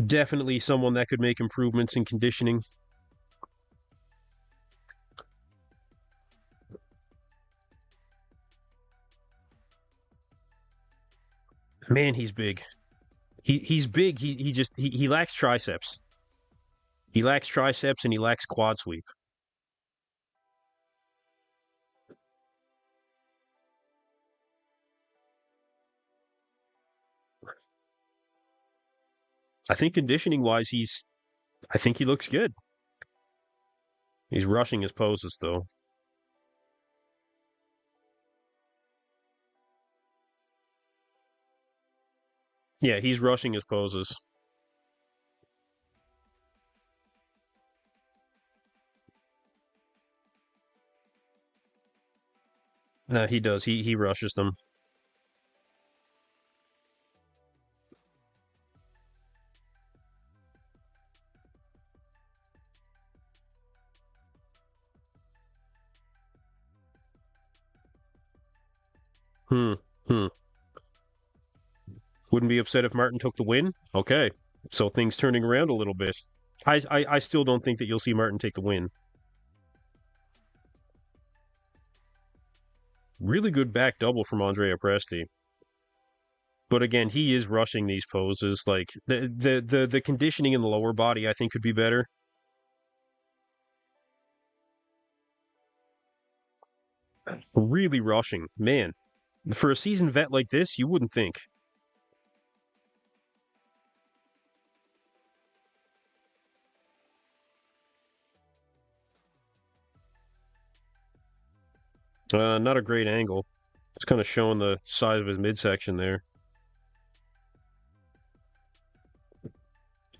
Definitely someone that could make improvements in conditioning. Man, he's big. He's big. He lacks triceps. He lacks triceps and he lacks quad sweep. I think conditioning wise, I think he looks good. He's rushing his poses though. Yeah, he's rushing his poses. He does. He rushes them. Hmm. Hmm. Wouldn't be upset if Martin took the win. Okay, so things turning around a little bit. I still don't think that you'll see Martin take the win. Really good back double from Andrea Presti. But again, he is rushing these poses. Like the conditioning in the lower body, I think, could be better. Really rushing, man. For a seasoned vet like this, you wouldn't think. Not a great angle. It's kind of showing the size of his midsection there.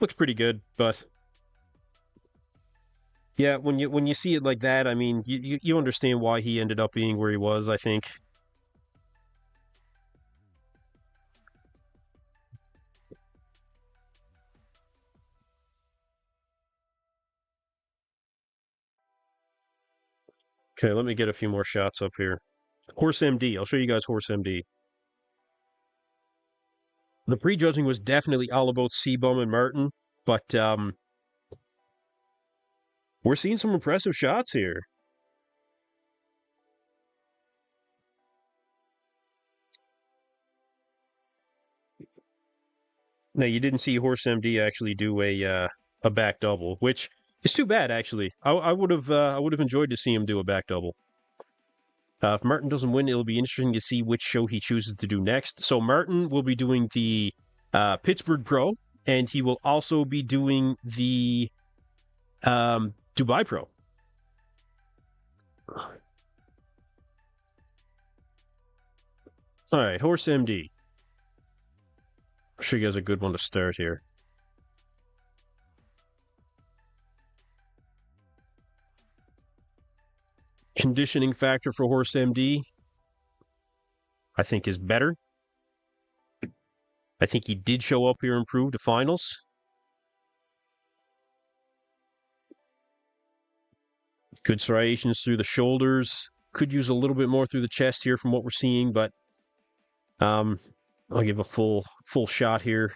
Looks pretty good, but yeah, when you see it like that, I mean, you understand why he ended up being where he was, I think. Okay, let me get a few more shots up here. Horse MD. I'll show you guys Horse MD. The prejudging was definitely all about C-Bum and Martin, but we're seeing some impressive shots here. Now, you didn't see Horse MD actually do a back double, which is too bad. Actually, I would have enjoyed to see him do a back double. If Martin doesn't win, it'll be interesting to see which show he chooses to do next. So Martin will be doing the Pittsburgh Pro, and he will also be doing the Dubai Pro. All right, Horse MD. I'm sure you guys a good one to start here. Conditioning factor for Horse MD, I think, is better. I think he did show up here improved to finals. Good striations through the shoulders. Could use a little bit more through the chest here from what we're seeing, but I'll give a full shot here.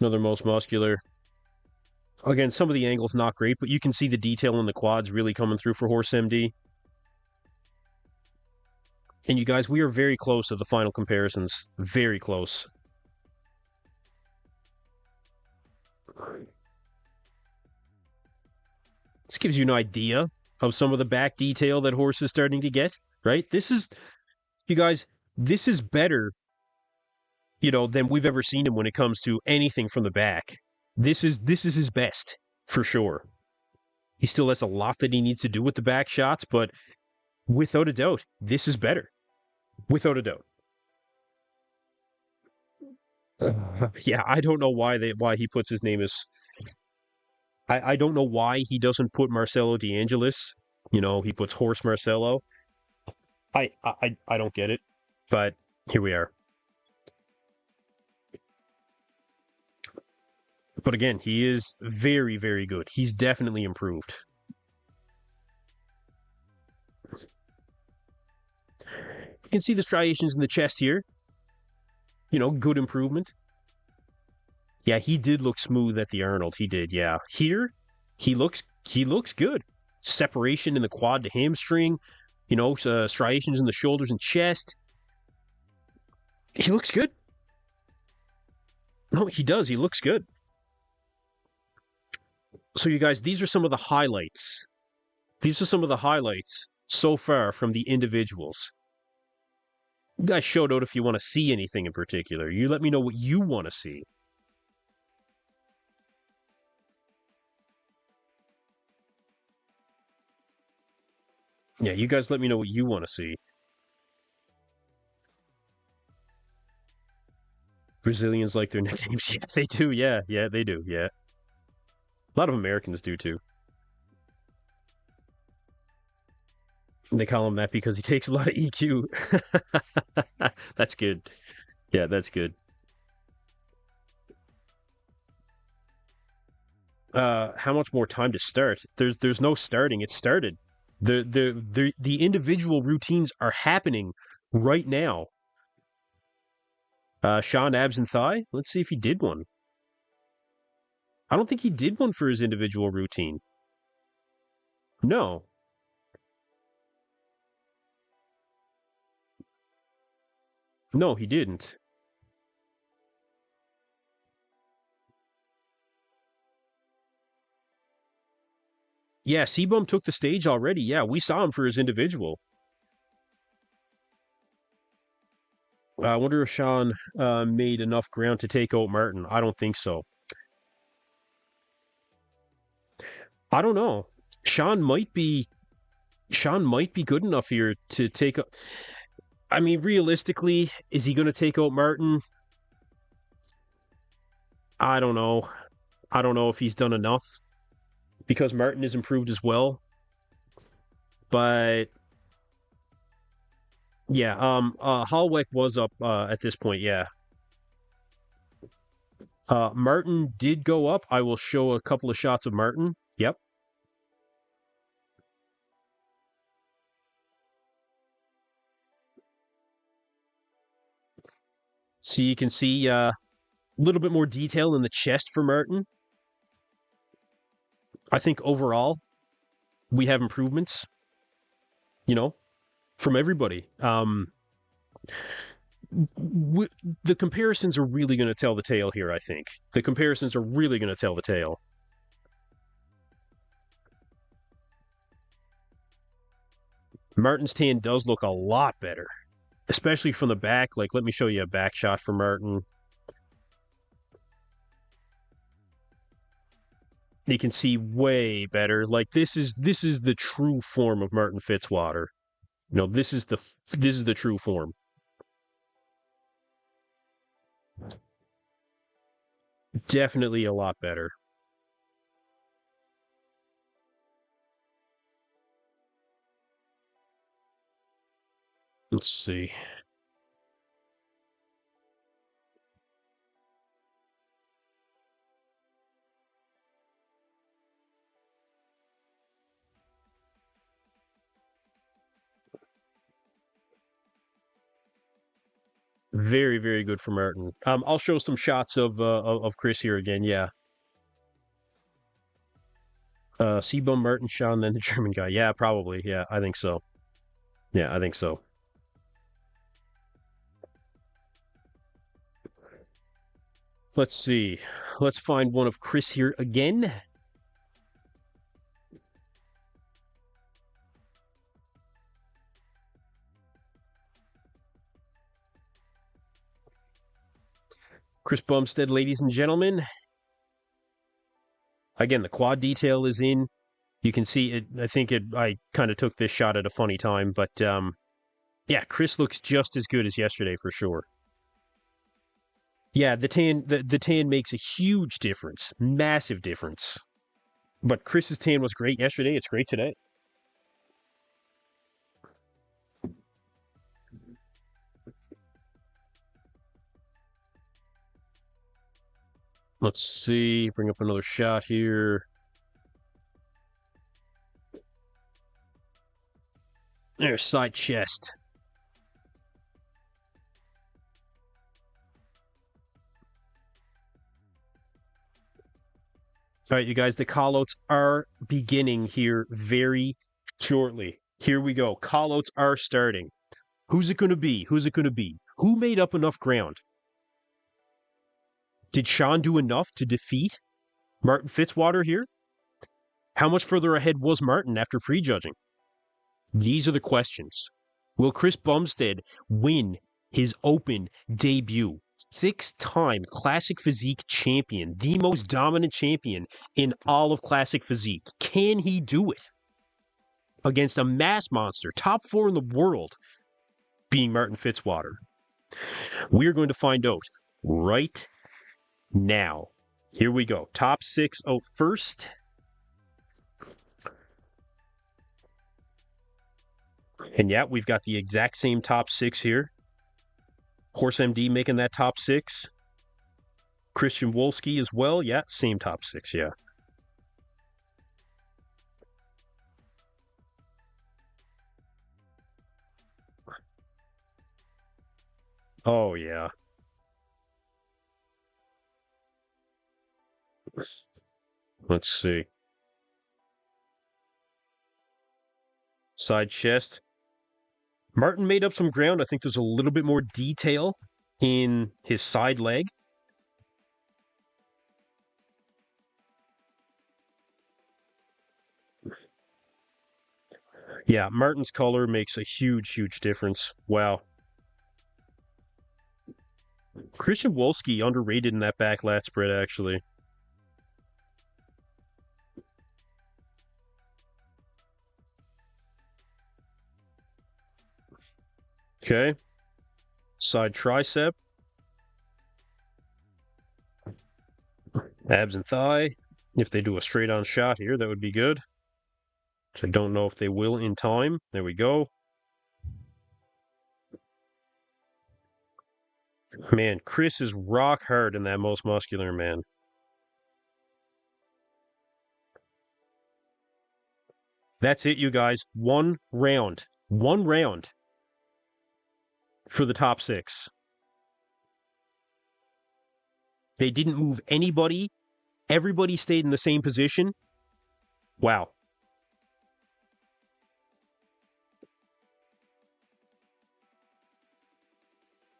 Another most muscular. Again, some of the angles not great, but you can see the detail in the quads really coming through for Horse MD. And you guys, we are very close to the final comparisons. Very close. This gives you an idea of some of the back detail that Horse is starting to get, right? This is, you guys, this is better than we've ever seen him when it comes to anything from the back. This is his best for sure. He still has a lot that he needs to do with the back shots, but without a doubt, this is better. Without a doubt. Yeah, I don't know why he puts his name as. I don't know why he doesn't put Marcelo DeAngelis. He puts Horse Marcelo. I don't get it, but here we are. But again, he is very, very good. He's definitely improved. You can see the striations in the chest here. Good improvement. Yeah, he did look smooth at the Arnold. He did, yeah. Here, he looks good. Separation in the quad to hamstring, striations in the shoulders and chest. He looks good. No, he does. He looks good. So, you guys, these are some of the highlights. These are some of the highlights so far from the individuals. You guys shout out if you want to see anything in particular. You let me know what you want to see. Yeah, you guys let me know what you want to see. Brazilians like their nicknames. Yeah, they do. Yeah, they do. Yeah. A lot of Americans do too. And they call him that because he takes a lot of EQ. That's good. Yeah, that's good. How much more time to start? There's no starting. It started. The individual routines are happening right now. Sean abs and thigh. Let's see if he did one. I don't think he did one for his individual routine. No. No, he didn't. Yeah, Seabum took the stage already. Yeah, we saw him for his individual. I wonder if Sean made enough ground to take out Martin. I don't think so. I don't know. Sean might be good enough here to take. I mean, realistically, is he going to take out Martin? I don't know. I don't know if he's done enough because Martin is improved as well. But yeah, Hallweck was up at this point. Yeah. Martin did go up. I will show a couple of shots of Martin. Yep. So you can see a little bit more detail in the chest for Martin. I think overall, we have improvements, from everybody. The comparisons are really going to tell the tale here, I think. The comparisons are really going to tell the tale. Martin's tan does look a lot better, especially from the back. Like, let me show you a back shot for Martin. You can see way better. Like, this is the true form of Martin Fitzwater. This is the true form. Definitely a lot better. Let's see. Very, very good for Martin. I'll show some shots of Chris here again. Yeah. Seabum, Martin, Sean, then the German guy. Yeah, probably. Yeah, I think so. Yeah, I think so. Let's see. Let's find one of Chris here again. Chris Bumstead, ladies and gentlemen. Again, the quad detail is in. You can see it. I kind of took this shot at a funny time, but yeah, Chris looks just as good as yesterday for sure. Yeah, the tan makes a huge difference, massive difference. But Chris's tan was great yesterday. It's great today. Let's see. Bring up another shot here. There's side chest. All right, you guys, the callouts are beginning here very shortly. Here we go. Callouts are starting. Who's it going to be? Who's it going to be? Who made up enough ground? Did Sean do enough to defeat Martin Fitzwater here? How much further ahead was Martin after prejudging? These are the questions. Will Chris Bumstead win his open debut? 6-time Classic Physique champion, the most dominant champion in all of Classic Physique. Can he do it against a mass monster, top 4 in the world, being Martin Fitzwater? We're going to find out right now. Here we go. Top 6 out first. And yeah, we've got the exact same top 6 here. Horse MD making that top 6. Christian Wolski as well. Yeah, same top 6, yeah. Oh, yeah. Let's see. Side chest. Martin made up some ground. I think there's a little bit more detail in his side leg. Yeah, Martin's color makes a huge, huge difference. Wow. Christian Wolski underrated in that back lat spread, actually. Okay. Side tricep. Abs and thigh. If they do a straight-on shot here, that would be good. Which I don't know if they will in time. There we go. Man, Chris is rock hard in that most muscular man. That's it, you guys. One round. One round for the top 6. They didn't move anybody. Everybody stayed in the same position. Wow.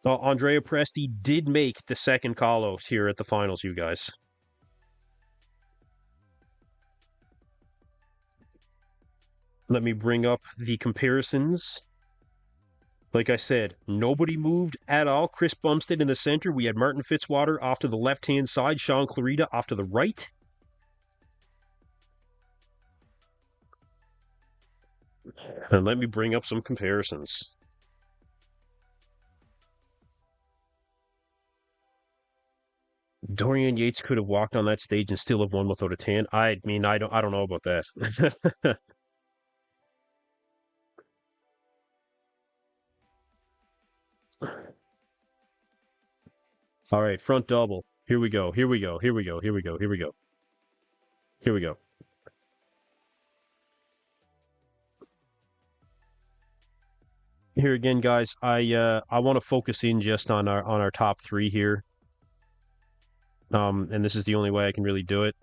Andrea Presti did make the second call-out here at the finals, you guys. Let me bring up the comparisons. Like I said, nobody moved at all. Chris Bumstead in the center. We had Martin Fitzwater off to the left-hand side. Sean Clarita off to the right. And let me bring up some comparisons. Dorian Yates could have walked on that stage and still have won without a tan. I mean, I don't know about that. All right, front double. Here we go. Here we go. Here we go. Here we go. Here we go. Here we go. Here again, guys. I want to focus in just on our top 3 here. And this is the only way I can really do it.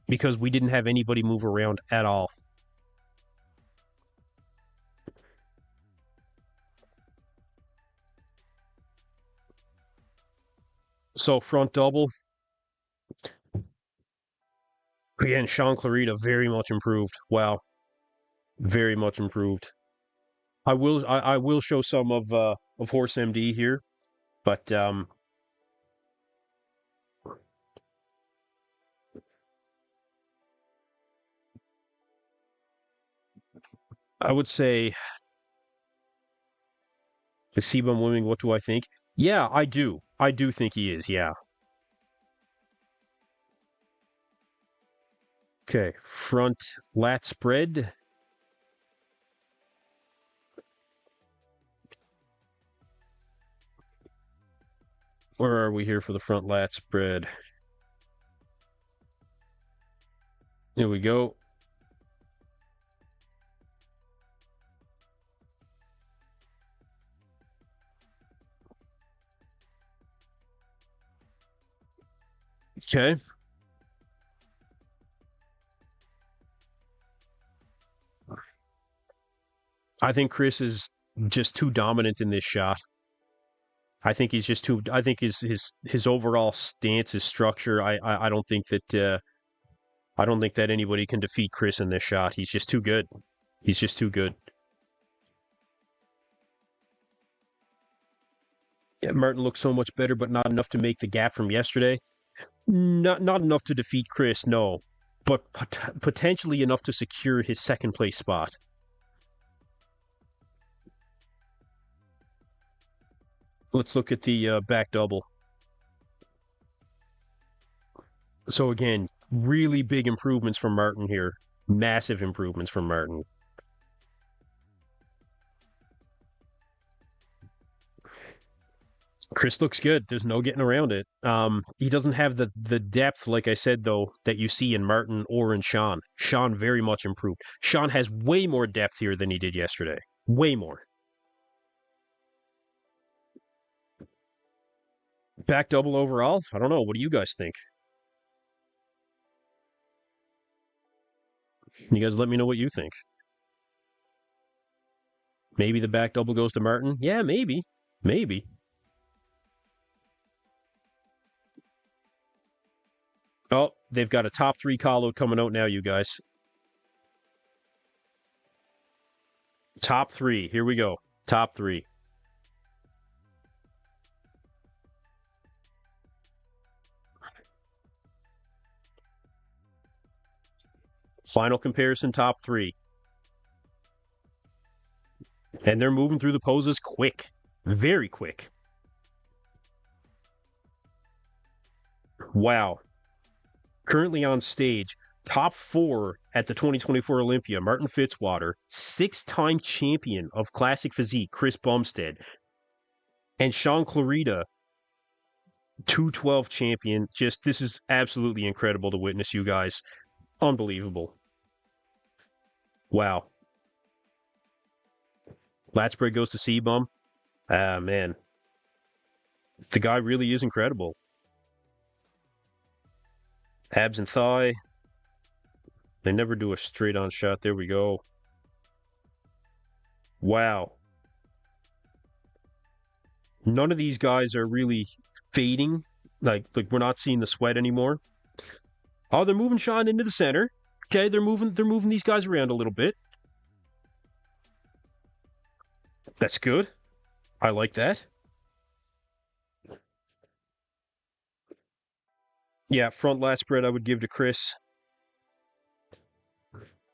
Because we didn't have anybody move around at all. So front double. Again, Sean Clarita very much improved. Wow. Very much improved. I will show some of Horse MD here, but I would say the Sebum Women. What do I think? Yeah, I do. I do think he is. Yeah. Okay, front lat spread. Where are we here for the front lat spread? Here we go. Okay. I think Chris is just too dominant in this shot. I think he's just too. I think his overall stance, his structure. I don't think that I don't think that anybody can defeat Chris in this shot. He's just too good. He's just too good. Yeah, Martin looks so much better, but not enough to make the gap from yesterday. Not enough to defeat Chris, no, but potentially enough to secure his second place spot. Let's look at the back double. So again, really big improvements from Martin here. Massive improvements from Martin. Chris looks good. There's no getting around it. He doesn't have the depth, like I said, though, that you see in Martin or in Sean. Sean very much improved. Sean has way more depth here than he did yesterday. Way more. Back double overall? I don't know. What do you guys think? You guys let me know what you think. Maybe the back double goes to Martin? Yeah, maybe. Maybe. Oh, they've got a top 3 call out coming out now, you guys. Top 3. Here we go. Top 3. Final comparison, top 3. And they're moving through the poses quick. Very quick. Wow. Currently on stage, top 4 at the 2024 Olympia, Martin Fitzwater, 6-time champion of Classic Physique, Chris Bumstead, and Sean Clarita, 212 champion. Just, this is absolutely incredible to witness, you guys. Unbelievable. Wow. Lat spread goes to C-Bum. Ah, man. The guy really is incredible. Abs and thigh. They never do a straight-on shot. There we go. Wow. None of these guys are really fading. Like we're not seeing the sweat anymore. Oh, they're moving Sean into the center. Okay, they're moving these guys around a little bit. That's good. I like that. Yeah, front lat spread I would give to Chris.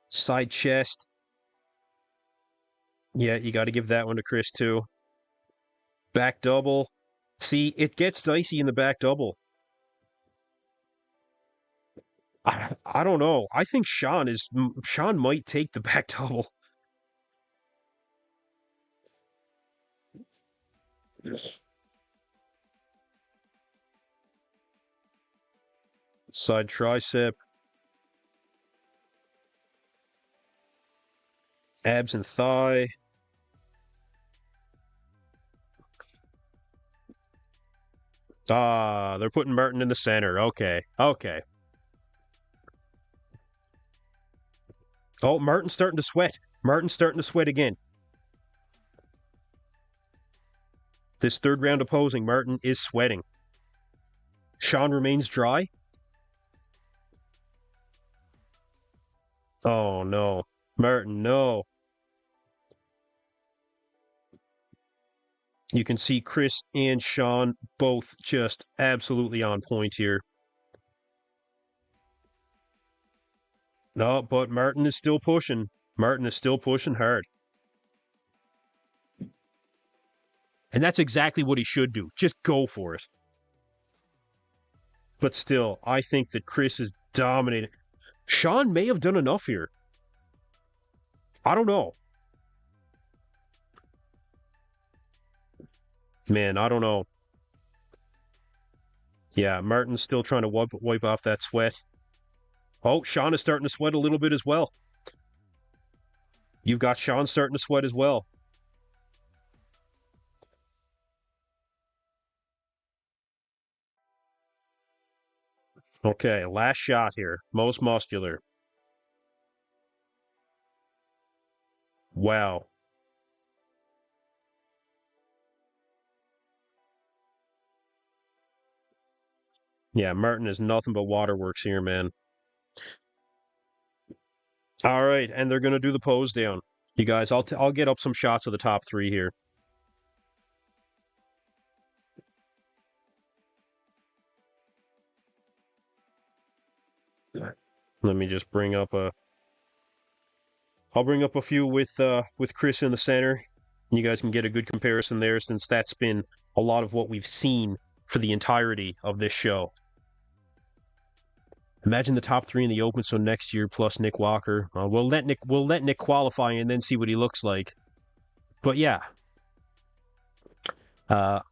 Side chest. Yeah, you got to give that one to Chris too. Back double. See, it gets dicey in the back double. I don't know. I think Sean might take the back double. Side tricep. Abs and thigh. Ah, they're putting Martin in the center. Okay. Okay. Oh, Martin's starting to sweat. Martin's starting to sweat again. This third round opposing, Martin is sweating. Sean remains dry. Oh, no. Martin, no. You can see Chris and Sean both just absolutely on point here. No, but Martin is still pushing. Martin is still pushing hard. And that's exactly what he should do. Just go for it. But still, I think that Chris is dominating. Sean may have done enough here. I don't know. Man, I don't know. Yeah, Martin's still trying to wipe off that sweat. Oh, Sean is starting to sweat a little bit as well. You've got Sean starting to sweat as well. Okay, last shot here. Most muscular. Wow. Yeah, Martin is nothing but waterworks here, man. All right, and they're going to do the pose down. You guys, I'll get up some shots of the top three here. Let me just bring up a. I'll bring up a few with Chris in the center. You guys can get a good comparison there, since that's been a lot of what we've seen for the entirety of this show. Imagine the top three in the open, so next year plus Nick Walker. We'll let Nick qualify and then see what he looks like. But yeah, I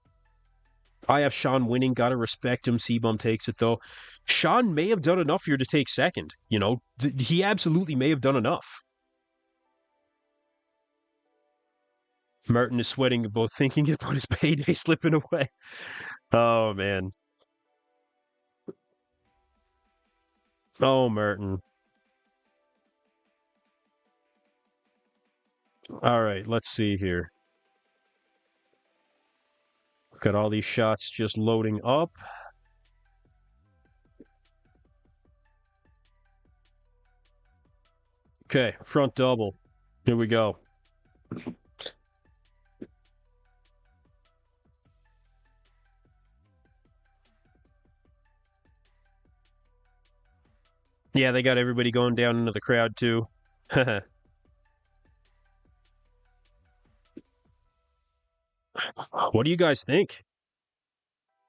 have Sean winning. Gotta respect him. C-Bum takes it though. Sean may have done enough here to take second. You know, he absolutely may have done enough. Martin is sweating, both thinking about his payday slipping away. Oh man. Oh, Martin. All right, let's see here. Got all these shots just loading up. Okay, front double. Here we go. Yeah, they got everybody going down into the crowd too. What do you guys think?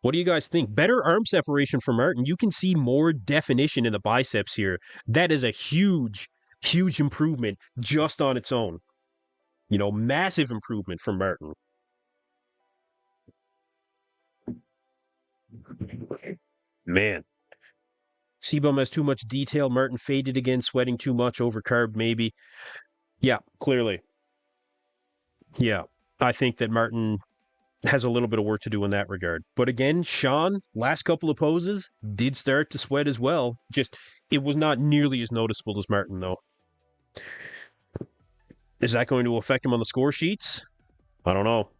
What do you guys think? Better arm separation for Martin. You can see more definition in the biceps here. That is a huge, huge improvement just on its own. You know, massive improvement from Martin. Man. C-Bum has too much detail. Martin faded again, sweating too much, overcarbed maybe. Yeah, clearly. Yeah, I think that Martin has a little bit of work to do in that regard. But again, Sean, last couple of poses, did start to sweat as well. Just, it was not nearly as noticeable as Martin, though. Is that going to affect him on the score sheets? I don't know.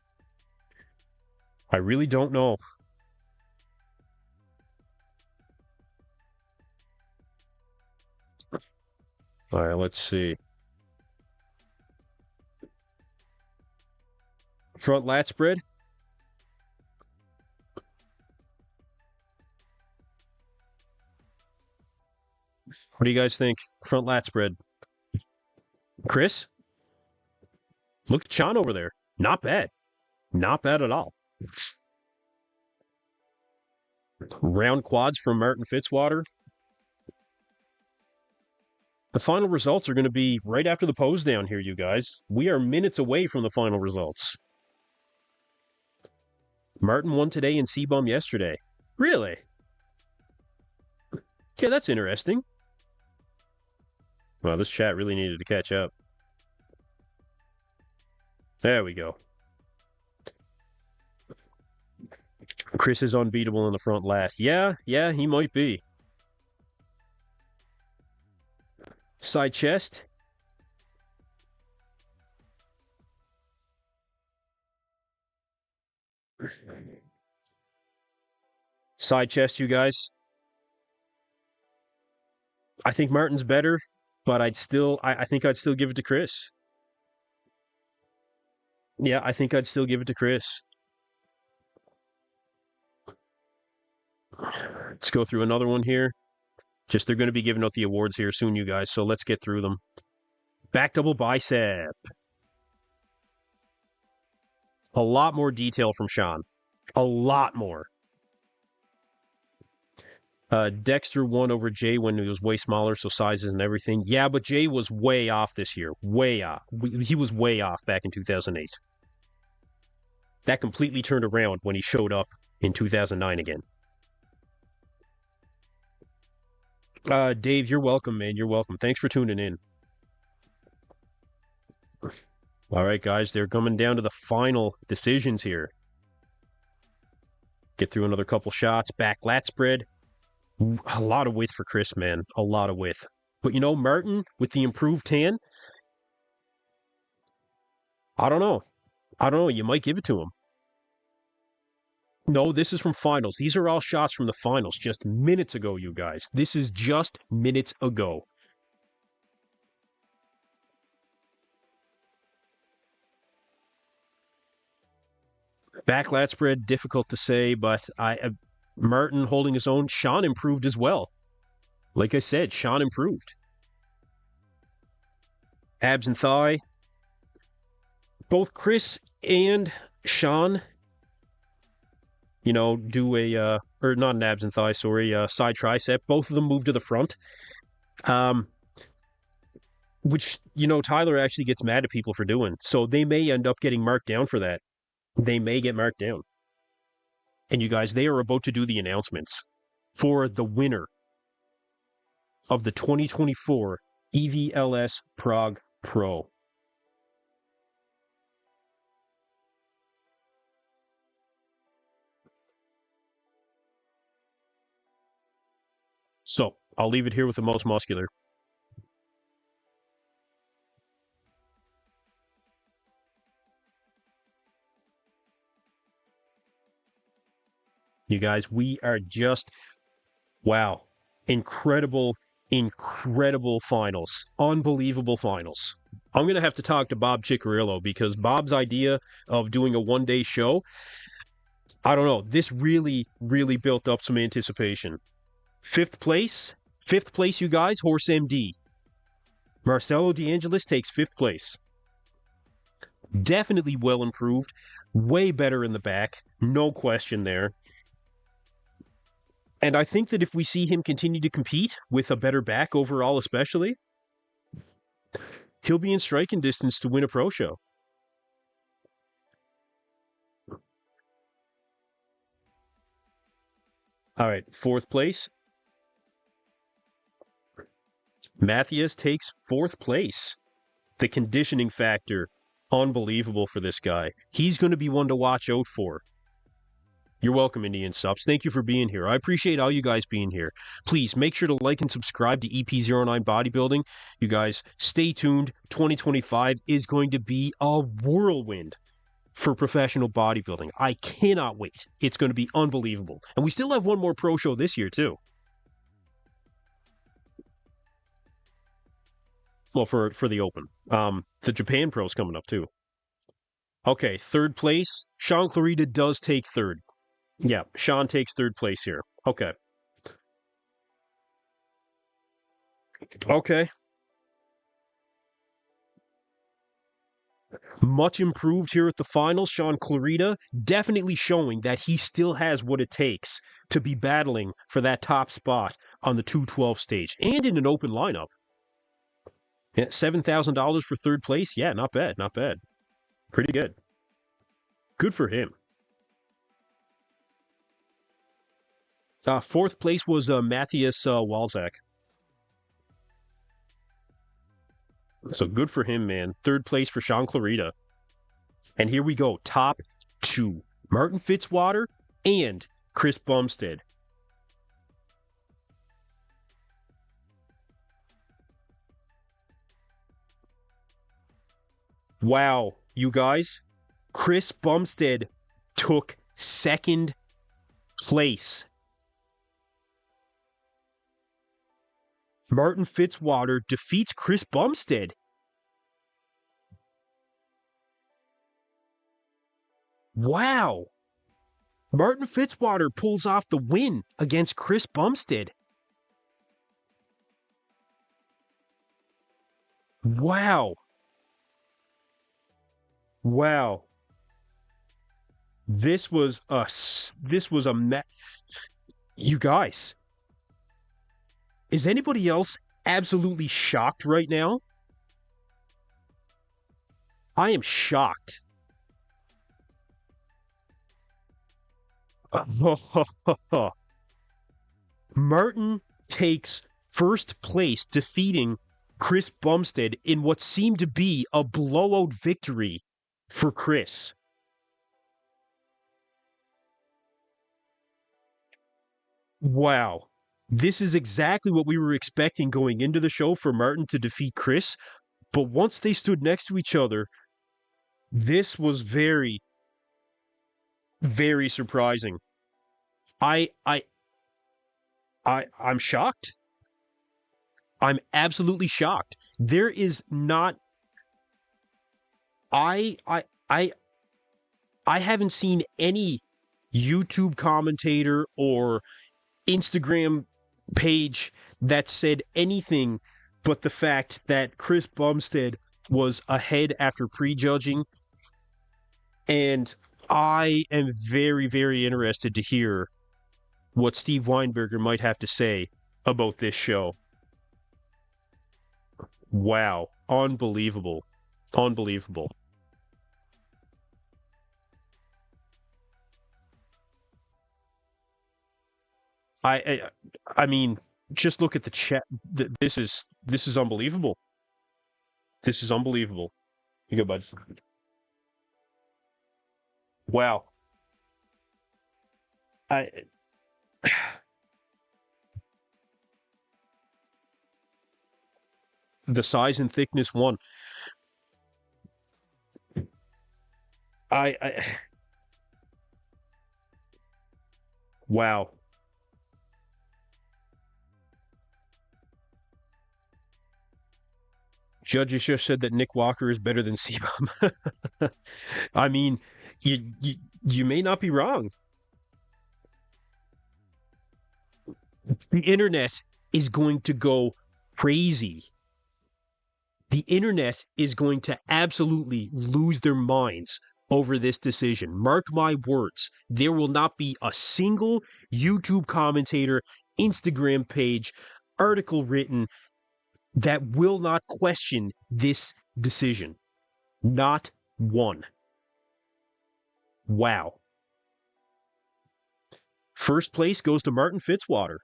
I really don't know. All right, let's see. Front lat spread. What do you guys think? Front lat spread. Chris? Look at Sean over there. Not bad. Not bad at all. Round quads from Martin Fitzwater. The final results are going to be right after the pose down here, you guys. We are minutes away from the final results. Martin won today and C-Bum yesterday. Really? Okay, that's interesting. Well, this chat really needed to catch up. There we go. Chris is unbeatable in the front lat. Yeah, he might be. Side chest. Side chest, you guys. I think Martin's better, but I think I'd still give it to Chris. Yeah, I think I'd still give it to Chris. Let's go through another one here. Just they're going to be giving out the awards here soon, you guys, so let's get through them. Back double bicep. A lot more detail from Sean. A lot more. Dexter won over Jay when he was way smaller, so sizes and everything. Yeah, but Jay was way off this year. Way off. He was way off back in 2008. That completely turned around when he showed up in 2009 again. Dave, you're welcome, man. You're welcome. Thanks for tuning in. All right, guys, they're coming down to the final decisions here. Get through another couple shots. Back lat spread. A lot of width for Chris, man. A lot of width. But, you know, Martin, with the improved tan, I don't know. You might give it to him. No, this is from finals. These are all shots from the finals just minutes ago, you guys. This is just minutes ago. Back lat spread, difficult to say, but Martin holding his own. Sean improved as well. Like I said, Sean improved. Abs and thigh. Both Chris and Sean, you know, do a, or not an abs and thigh, sorry, side tricep. Both of them move to the front. Which, you know, Tyler actually gets mad at people for doing. So they may end up getting marked down for that. They may get marked down. And you guys, they are about to do the announcements for the winner of the 2024 EVLS Prague Pro. So, I'll leave it here with the most muscular. You guys, we are just, wow, incredible finals. Unbelievable finals. I'm going to have to talk to Bob Ciccarillo because Bob's idea of doing a one-day show, I don't know, this really built up some anticipation. Fifth place, you guys, Horse MD. Marcelo DeAngelis takes fifth place. Definitely well improved. Way better in the back. No question there. And I think that if we see him continue to compete with a better back overall especially, he'll be in striking distance to win a pro show. All right, fourth place. Matthias takes fourth place. The conditioning factor, unbelievable for this guy. He's going to be one to watch out for. You're welcome, Indian Subs. Thank you for being here. I appreciate all you guys being here. Please make sure to like and subscribe to EP09 Bodybuilding. You guys, stay tuned. 2025 is going to be a whirlwind for professional bodybuilding. I cannot wait. It's going to be unbelievable. And we still have one more pro show this year, too. Well, for the Open. The Japan Pro's coming up, too. Okay, third place. Sean Clarita does take third. Yeah, Sean takes third place here. Okay. Much improved here at the finals. Sean Clarita definitely showing that he still has what it takes to be battling for that top spot on the 212 stage and in an open lineup. Yeah, $7,000 for third place. Yeah, not bad. Pretty good. Good for him. Fourth place was Matthias Walczak. So good for him, man. Third place for Sean Clarita. And here we go. Top two. Martin Fitzwater and Chris Bumstead. Wow, you guys. Chris Bumstead took second place. Martin Fitzwater defeats Chris Bumstead. Wow. Martin Fitzwater pulls off the win against Chris Bumstead. Wow. Wow. This was a you guys. Is anybody else absolutely shocked right now? I am shocked. Martin takes first place, defeating Chris Bumstead in what seemed to be a blowout victory for Chris. Wow. This is exactly what we were expecting going into the show, for Martin to defeat Chris. But once they stood next to each other, this was very, very surprising. I I I'm shocked. I'm absolutely shocked. There is not I I I I haven't seen any YouTube commentator or Instagram page that said anything but the fact that Chris Bumstead was ahead after prejudging. And I am very, very interested to hear what Steve Weinberger might have to say about this show. Wow. Unbelievable. Unbelievable. I I mean, just look at the chat. This is unbelievable. This is unbelievable. You go, bud. Wow. I the size and thickness one. I wow. Judges just said that Nick Walker is better than Sebum. I mean, you may not be wrong. The internet is going to go crazy. The internet is going to absolutely lose their minds over this decision. Mark my words, there will not be a single YouTube commentator, Instagram page, article written that will not question this decision. Not one. Wow. First place goes to Martin Fitzwater.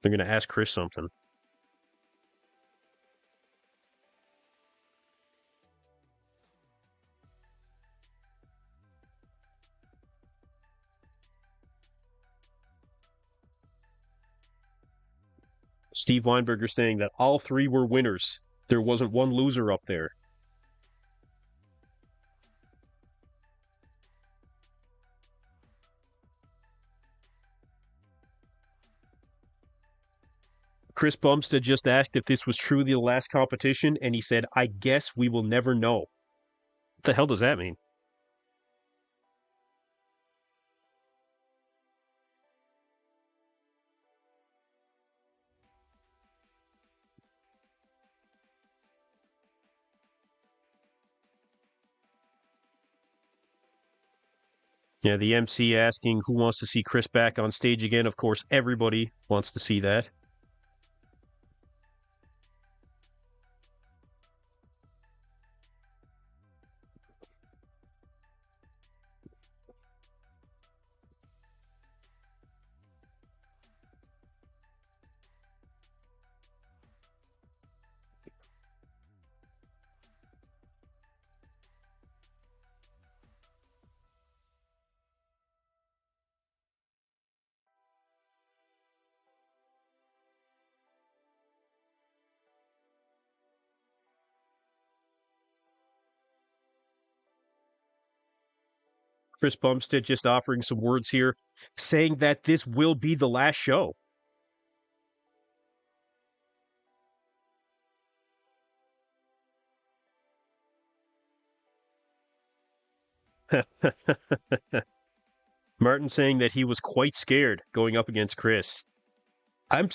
They're going to ask Chris something. Steve Weinberger saying that all three were winners. There wasn't one loser up there. Chris Bumstead just asked if this was truly the last competition, and he said, I guess we will never know. What the hell does that mean? Yeah, the MC asking who wants to see Chris back on stage again. Of course, everybody wants to see that. Chris Bumstead just offering some words here, saying that this will be the last show. Martin saying that he was quite scared going up against Chris. I'm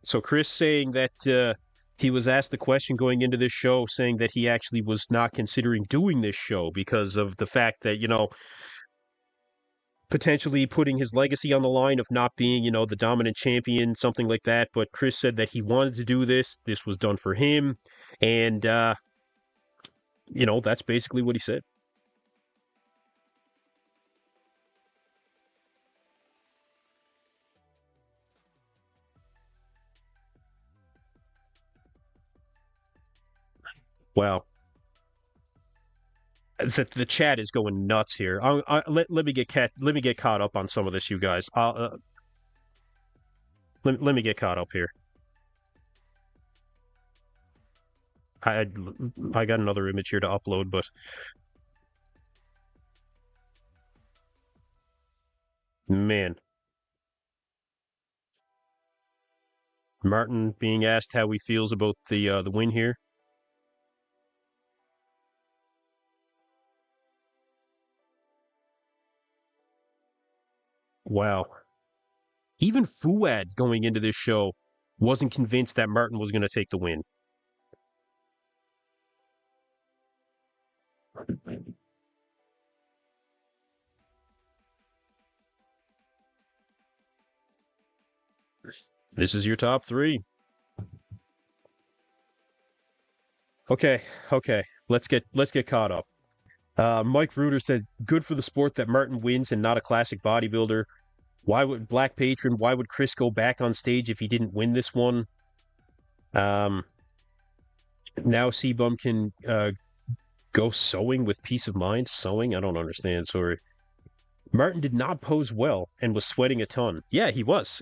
So Chris saying that he was asked the question going into this show, saying that he actually was not considering doing this show because of the fact that, potentially putting his legacy on the line of not being, the dominant champion, something like that. But Chris said that he wanted to do this. This was done for him. And, that's basically what he said. Wow. The chat is going nuts here. Let me get caught up on some of this, you guys. Let me get caught up here. I I got another image here to upload, but man, Martin being asked how he feels about the win here. Wow. Even Fuad going into this show wasn't convinced that Martin was going to take the win. This is your top three. Okay. Let's get caught up. Mike Reuter said, "Good for the sport that Martin wins and not a classic bodybuilder. Why would Black Patron? Why would Chris go back on stage if he didn't win this one?" Now C-Bum can go sewing with peace of mind. Sewing? I don't understand. Sorry. Martin did not pose well and was sweating a ton. Yeah, he was.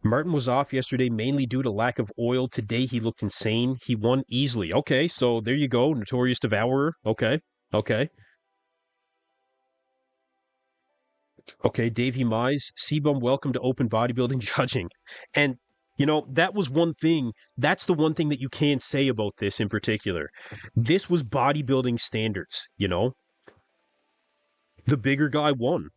Martin was off yesterday mainly due to lack of oil. Today he looked insane. He won easily. Okay, so there you go. Notorious Devourer. Okay. Okay, Davey Mize, C-Bum, welcome to Open Bodybuilding Judging. And, that was one thing. That's the one thing that you can say about this in particular. This was bodybuilding standards, The bigger guy won.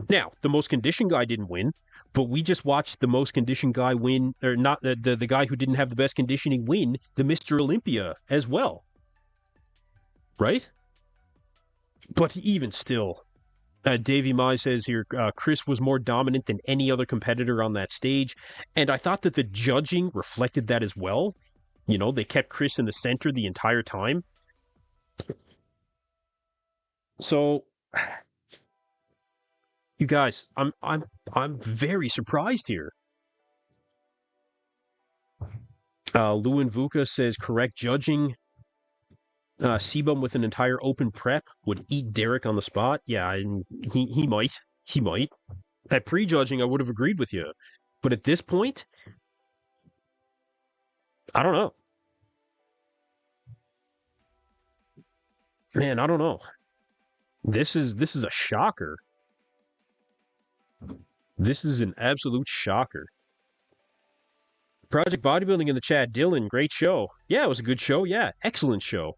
Now, the most conditioned guy didn't win, but we just watched the most conditioned guy win, or not the guy who didn't have the best conditioning win, the Mr. Olympia as well. Right? But even still, Davey Mize says here, Chris was more dominant than any other competitor on that stage. And I thought that the judging reflected that as well. They kept Chris in the center the entire time. So, you guys, I'm very surprised here. Lewin Vuka says correct judging. C-Bum with an entire open prep would eat Derek on the spot. Yeah, he might. He might. At prejudging, I would have agreed with you. But at this point, I don't know. Man, I don't know. This is a shocker. This is an absolute shocker. Project Bodybuilding in the chat. Dylan, great show. Yeah, it was a good show. Yeah, excellent show.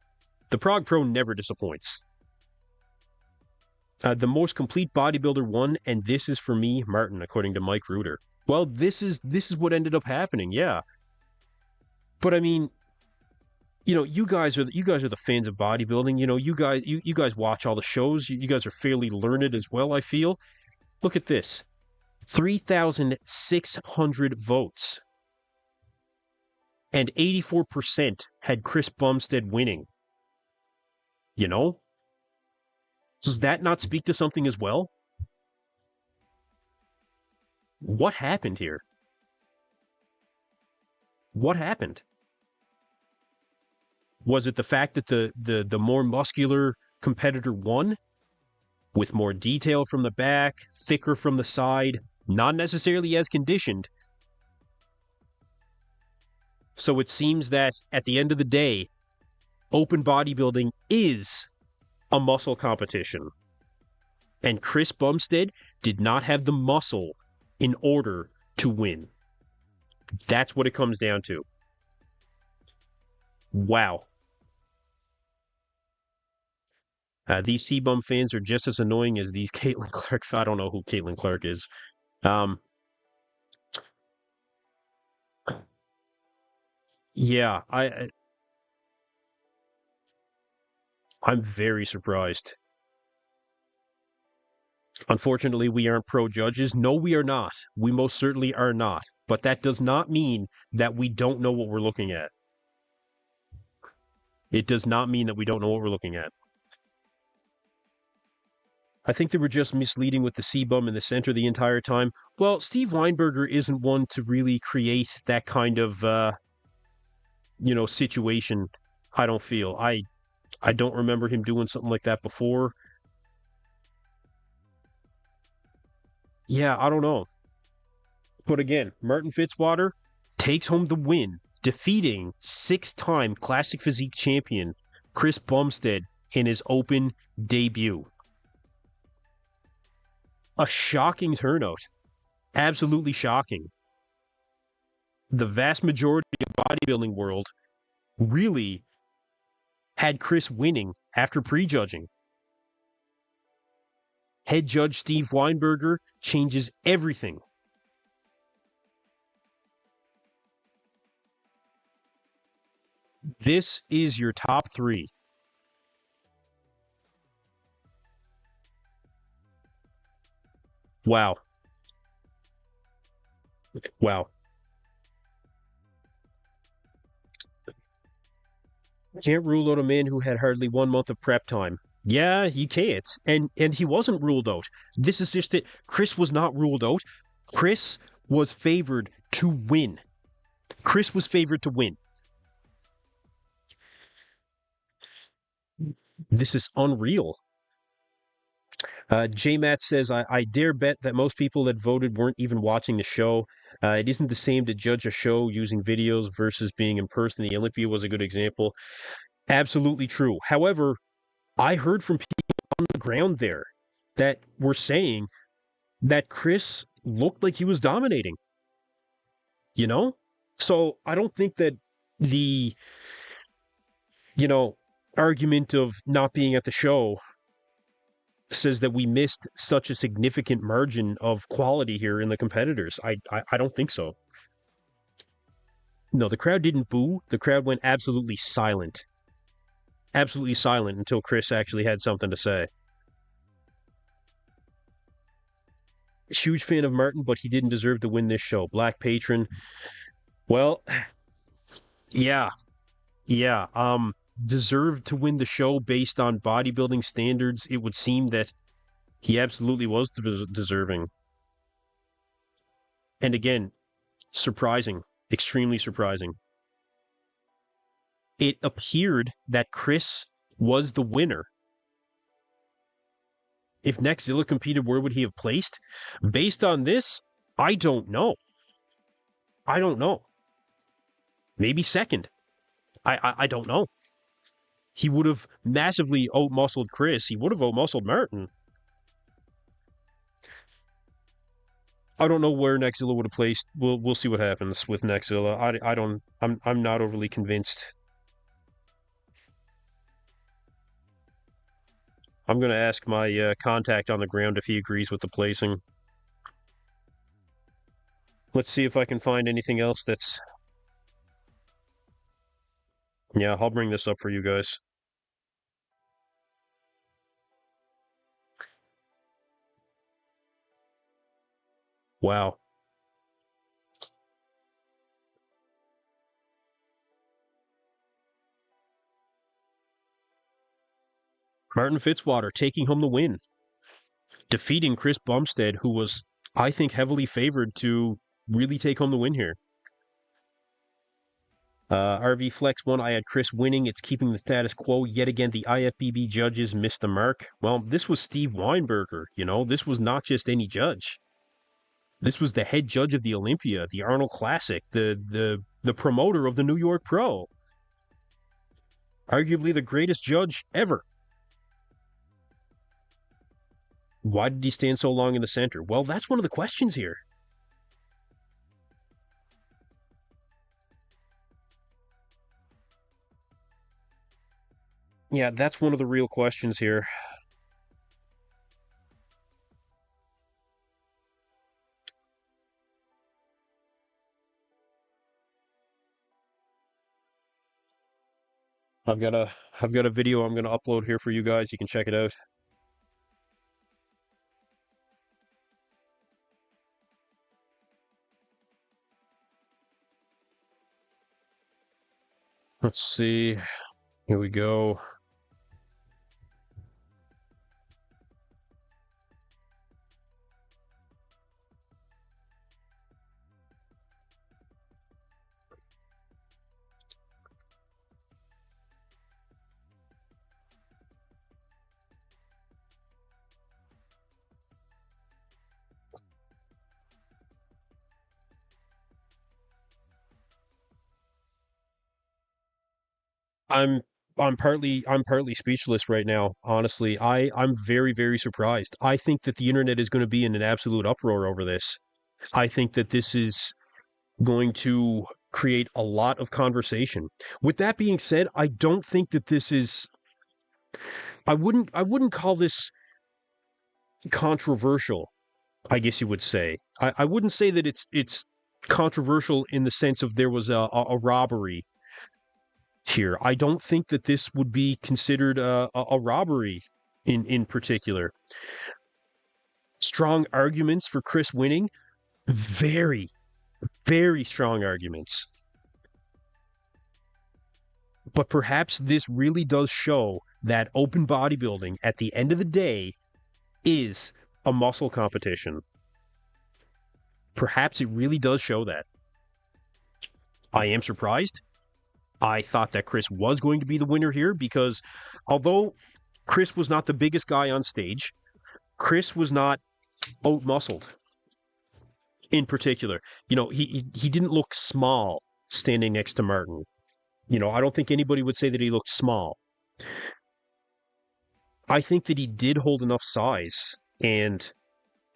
The Prague Pro never disappoints. The most complete bodybuilder won, and this is for me, Martin, according to Mike Reuter. Well, this is what ended up happening, yeah. But I mean, you guys are the fans of bodybuilding. You guys watch all the shows. You guys are fairly learned as well, I feel. Look at this. 3,600 votes. And 84% had Chris Bumstead winning. Does that not speak to something as well? What happened here? What happened? Was it the fact that the more muscular competitor won, with more detail from the back, thicker from the side, not necessarily as conditioned. So it seems that at the end of the day, open bodybuilding is a muscle competition. And Chris Bumstead did not have the muscle in order to win. That's what it comes down to. Wow. These C-Bum fans are just as annoying as these Caitlin Clark. I don't know who Caitlin Clark is. Yeah, I'm very surprised. Unfortunately, we aren't pro judges. No, we are not. We most certainly are not. But that does not mean that we don't know what we're looking at. It does not mean that we don't know what we're looking at. I think they were just misleading with the C-Bum in the center the entire time. Well, Steve Weinberger isn't one to really create that kind of, situation, I don't feel. I don't remember him doing something like that before. Yeah, I don't know. But again, Martin Fitzwater takes home the win, defeating six-time Classic Physique champion Chris Bumstead in his open debut. A shocking turnout. Absolutely shocking. The vast majority of the bodybuilding world really had Chris winning after prejudging. Head judge Steve Weinberger changes everything. This is your top three. Wow. Wow. Can't rule out a man who had hardly 1 month of prep time. Yeah, you can't. And he wasn't ruled out. This is just it. Chris was not ruled out. Chris was favored to win. Chris was favored to win. This is unreal. J-Matt says, I dare bet that most people that voted weren't even watching the show. It isn't the same to judge a show using videos versus being in person. The Olympia was a good example. Absolutely true. However, I heard from people on the ground there that were saying that Chris looked like he was dominating. You know? So I don't think that the, argument of not being at the show says that we missed such a significant margin of quality here in the competitors. I don't think so. No, the crowd didn't boo. The crowd went absolutely silent. Absolutely silent until Chris actually had something to say. Huge fan of Martin, but he didn't deserve to win this show. Black Patron. Well, yeah. Deserved to win the show based on bodybuilding standards. It would seem that he absolutely was deserving. And again, surprising. Extremely surprising. It appeared that Chris was the winner. If Nextzilla competed, where would he have placed? Based on this, I don't know. Maybe second. I don't know. He would have massively out-muscled Chris. He would have out-muscled Martin. I don't know where Nextzilla would have placed. We'll see what happens with Nextzilla. I'm not overly convinced. I'm going to ask my contact on the ground if he agrees with the placing. Let's see if I can find anything else that's... Yeah, I'll bring this up for you guys. Wow. Martin Fitzwater taking home the win, defeating Chris Bumstead, who was, I think, heavily favored to really take home the win here. RV Flex 1, I had Chris winning. It's keeping the status quo. Yet again, the IFBB judges missed the mark. Well, this was Steve Weinberger, you know. This was not just any judge. This was the head judge of the Olympia, the Arnold Classic, the promoter of the New York Pro. Arguably the greatest judge ever. Why did he stand so long in the center? Well, that's one of the questions here. Yeah, that's one of the real questions here. I've got a video I'm going to upload here for you guys. You can check it out. Let's see. Here we go. I'm I'm partly speechless right now, honestly. I'm very, very surprised. I think that the internet is going to be in an absolute uproar over this. I think that this is going to create a lot of conversation. With that being said, I don't think that this is I wouldn't call this controversial, I guess you would say. I wouldn't say that it's controversial in the sense of there was a robbery here. I don't think that this would be considered a robbery in particular. Strong arguments for Chris winning. Very, very strong arguments. But perhaps this really does show that open bodybuilding at the end of the day is a muscle competition. Perhaps it really does show that. I am surprised. I thought that Chris was going to be the winner here because although Chris was not the biggest guy on stage, Chris was not out-muscled in particular. You know, he didn't look small standing next to Martin. You know, I don't think anybody would say that he looked small. I think that he did hold enough size and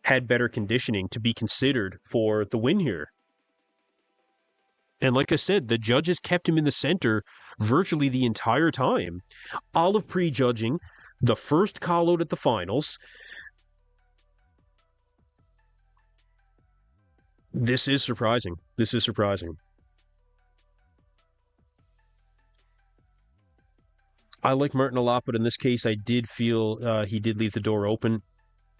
had better conditioning to be considered for the win here. And like I said, the judges kept him in the center virtually the entire time. All of prejudging, the first call out at the finals. This is surprising. This is surprising. I like Martin a lot, but in this case, I did feel he did leave the door open.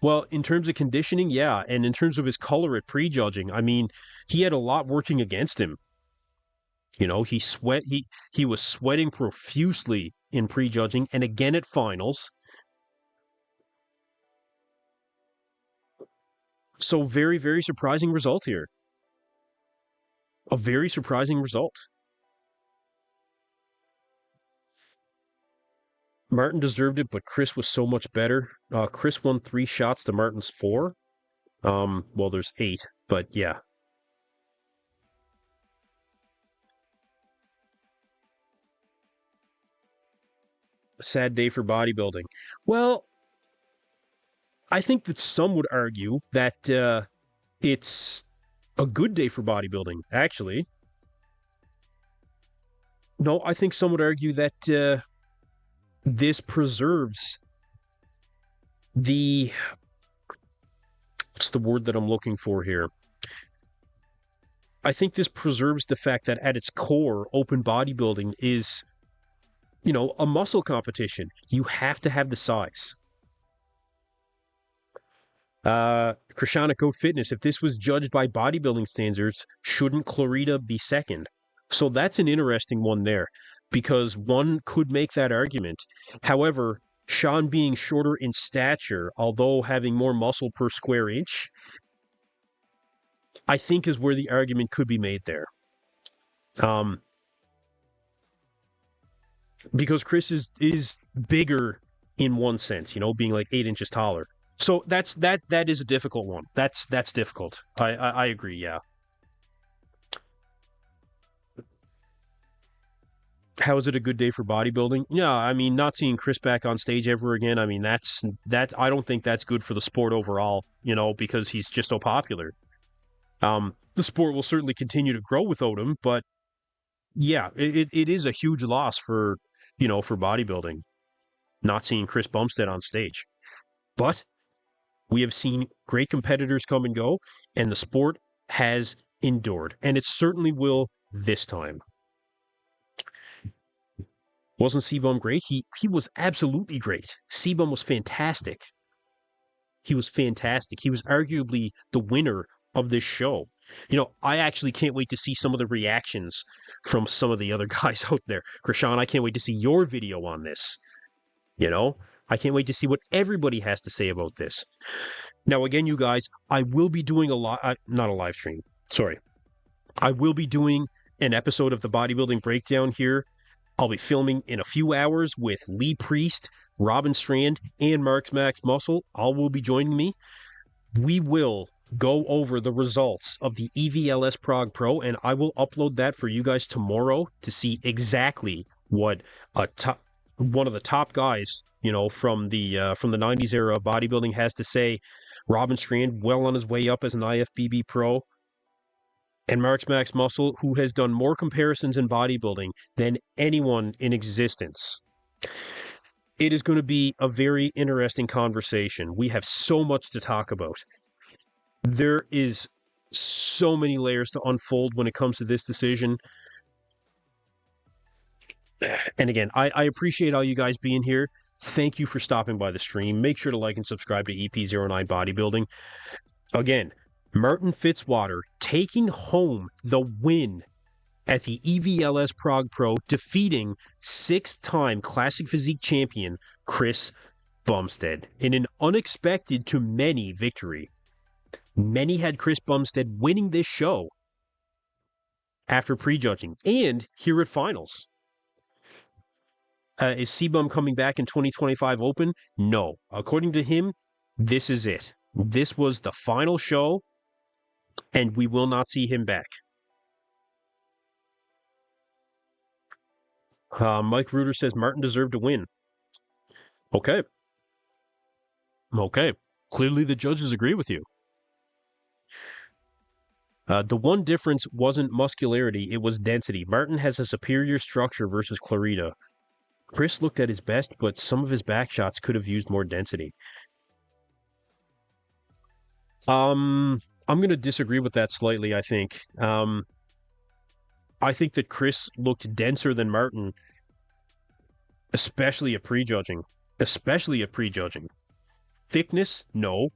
Well, in terms of conditioning, yeah, and in terms of his color at prejudging, I mean, he had a lot working against him. You know, he was sweating profusely in prejudging and again at finals. So very, very surprising result here. A very surprising result. Martin deserved it, but Chris was so much better. Chris won 3 shots to Martin's 4. Well, there's 8, but yeah. A sad day for bodybuilding. Well, I think that some would argue that it's a good day for bodybuilding, actually. No, I think some would argue that this preserves the what's the word that I'm looking for here? I think this preserves the fact that at its core, open bodybuilding is, you know, a muscle competition. You have to have the size. Krishana Goat Fitness, if this was judged by bodybuilding standards, shouldn't Clarita be second? So that's an interesting one there, because one could make that argument. However, Sean being shorter in stature, although having more muscle per square inch, I think is where the argument could be made there. because Chris is bigger in one sense, being like 8 inches taller. So that is a difficult one. That's difficult. I agree. Yeah. How is it a good day for bodybuilding? Yeah, I mean, not seeing Chris back on stage ever again. I mean, that. I don't think that's good for the sport overall. Because he's just so popular. The sport will certainly continue to grow without him, but yeah, it is a huge loss for bodybuilding, not seeing Chris Bumstead on stage. But we have seen great competitors come and go, and the sport has endured, and it certainly will this time. Wasn't Sebum great? He was absolutely great. Sebum was fantastic. He was fantastic. He was arguably the winner of this show. I actually can't wait to see some of the reactions from some of the other guys out there. Krishan, I can't wait to see your video on this. I can't wait to see what everybody has to say about this. Now, again, you guys, I will be doing not a live stream. Sorry. I will be doing an episode of the Bodybuilding Breakdown here. I'll be filming in a few hours with Lee Priest, Robin Strand, and Marks Max Muscle. All will be joining me. We will go over the results of the EVLS Prague Pro, and I will upload that for you guys tomorrow to see exactly what one of the top guys, from the 90s era of bodybuilding has to say. Robin Strand, well on his way up as an IFBB pro. And Marks Max Muscle, who has done more comparisons in bodybuilding than anyone in existence. It is going to be a very interesting conversation. We have so much to talk about. There is so many layers to unfold when it comes to this decision. And again, I appreciate all you guys being here. Thank you for stopping by the stream. Make sure to like and subscribe to EP09 Bodybuilding. Again, Martin Fitzwater taking home the win at the EVLS Prague Pro, defeating 6-time Classic Physique champion Chris Bumstead in an unexpected to many victory. Many had Chris Bumstead winning this show after prejudging and here at finals. Is Sebum coming back in 2025 Open? No. According to him, this is it. This was the final show, and we will not see him back. Mike Reuter says Martin deserved to win. Okay. Clearly the judges agree with you. The one difference wasn't muscularity, it was density. Martin has a superior structure versus Clarita. Chris looked at his best, but some of his back shots could have used more density. I'm going to disagree with that slightly, I think. I think that Chris looked denser than Martin, especially at prejudging. Thickness, no.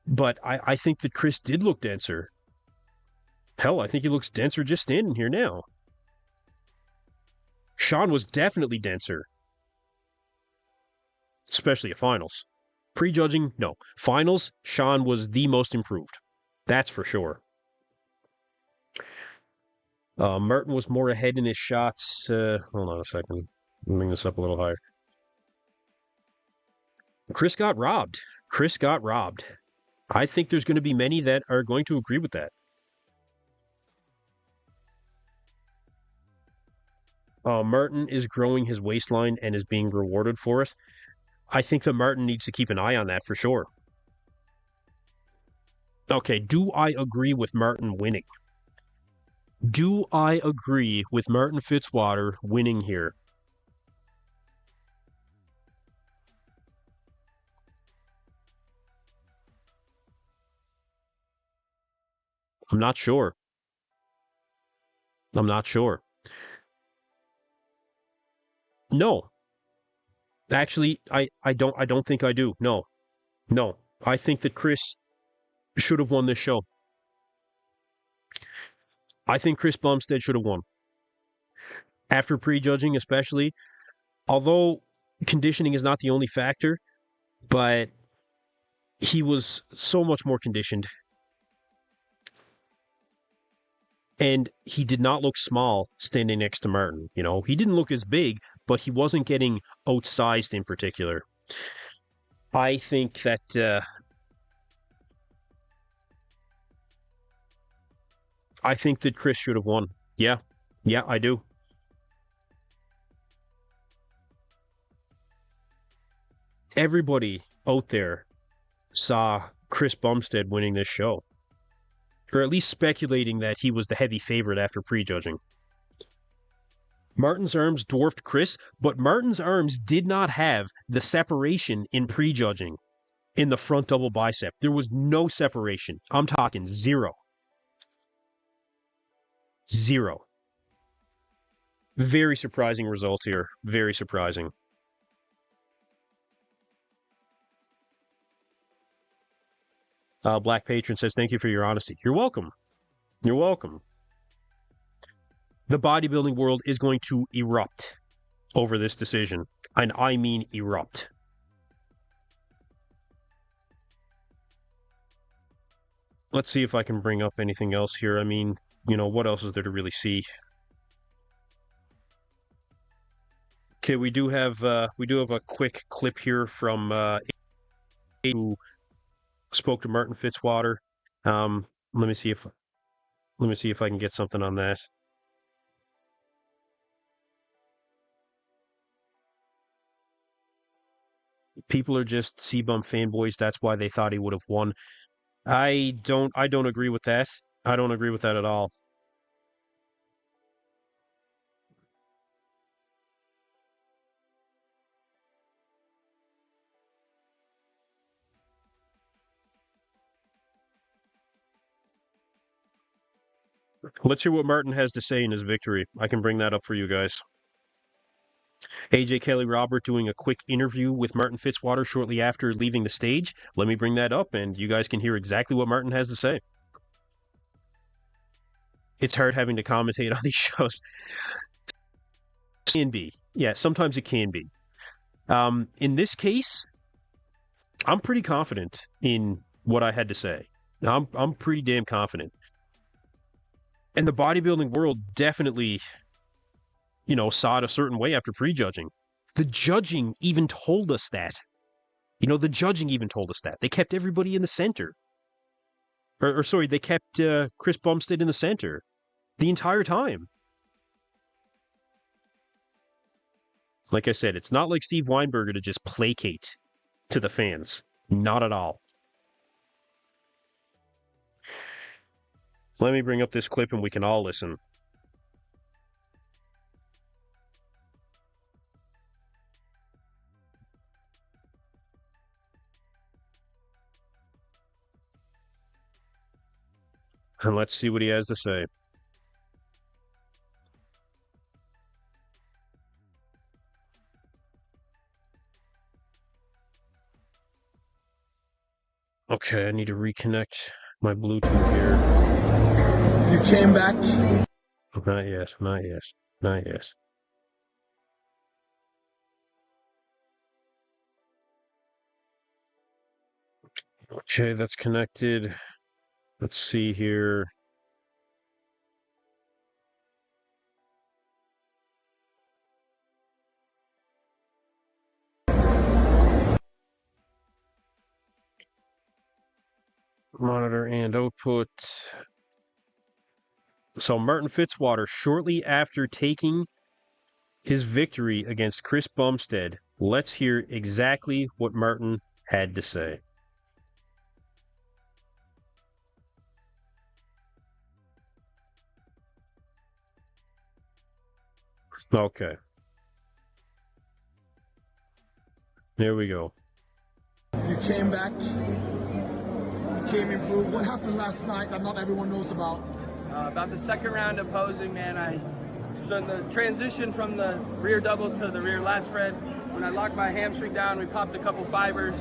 But I think that Chris did look denser. Hell, I think he looks denser just standing here now. Sean was definitely denser. Especially at finals. Prejudging, no. Finals, Sean was the most improved. That's for sure. Martin was more ahead in his shots. Hold on a second. Let me bring this up a little higher. Chris got robbed. I think there's going to be many that are going to agree with that. Martin is growing his waistline and is being rewarded for it. I think that Martin needs to keep an eye on that for sure. Okay, do I agree with Martin winning? Do I agree with Martin Fitzwater winning here? I'm not sure. No. Actually, I don't think I do. No. I think that Chris should have won this show. I think Chris Bumstead should have won. After prejudging, especially, although conditioning is not the only factor, but he was so much more conditioned. And he did not look small standing next to Martin. You know, he didn't look as big, but he wasn't getting outsized in particular. I think that Chris should have won. Yeah, I do. Everybody out there saw Chris Bumstead winning this show, or at least speculating that he was the heavy favorite after prejudging. Martin's arms dwarfed Chris, but Martin's arms did not have the separation in prejudging in the front double bicep. There was no separation. I'm talking zero. Zero. Very surprising result here. Very surprising. Black Patron says, thank you for your honesty. You're welcome. You're welcome. The bodybuilding world is going to erupt over this decision. And I mean erupt. Let's see if I can bring up anything else here. I mean, you know, what else is there to really see? Okay, we do have a quick clip here from who spoke to Martin Fitzwater. Let me see if I can get something on that. People are just C-Bum fanboys. That's why they thought he would have won. I don't agree with that. I don't agree with that at all. Let's hear what Martin has to say in his victory. I can bring that up for you guys. AJ Kelly Robert doing a quick interview with Martin Fitzwater shortly after leaving the stage. Let me bring that up, and you guys can hear exactly what Martin has to say. It's hard having to commentate on these shows. It can be. Yeah, sometimes it can be. In this case, I'm pretty confident in what I had to say. I'm pretty damn confident. And the bodybuilding world definitely, you know, saw it a certain way after prejudging. The judging even told us that. You know, the judging even told us that. They kept everybody in the center. They kept Chris Bumstead in the center the entire time. Like I said, it's not like Steve Weinberger to just placate to the fans. Not at all. Let me bring up this clip and we can all listen. And let's see what he has to say. Okay, I need to reconnect my Bluetooth here. You came back? Not yet. Okay, that's connected. Let's see here. Monitor and output. So Martin Fitzwater, shortly after taking his victory against Chris Bumstead, let's hear exactly what Martin had to say. Okay. There we go. You came back. You came improved. What happened last night that not everyone knows about? About the second round of posing, man, so the transition from the rear double to the rear lat spread, when I locked my hamstring down, we popped a couple fibers.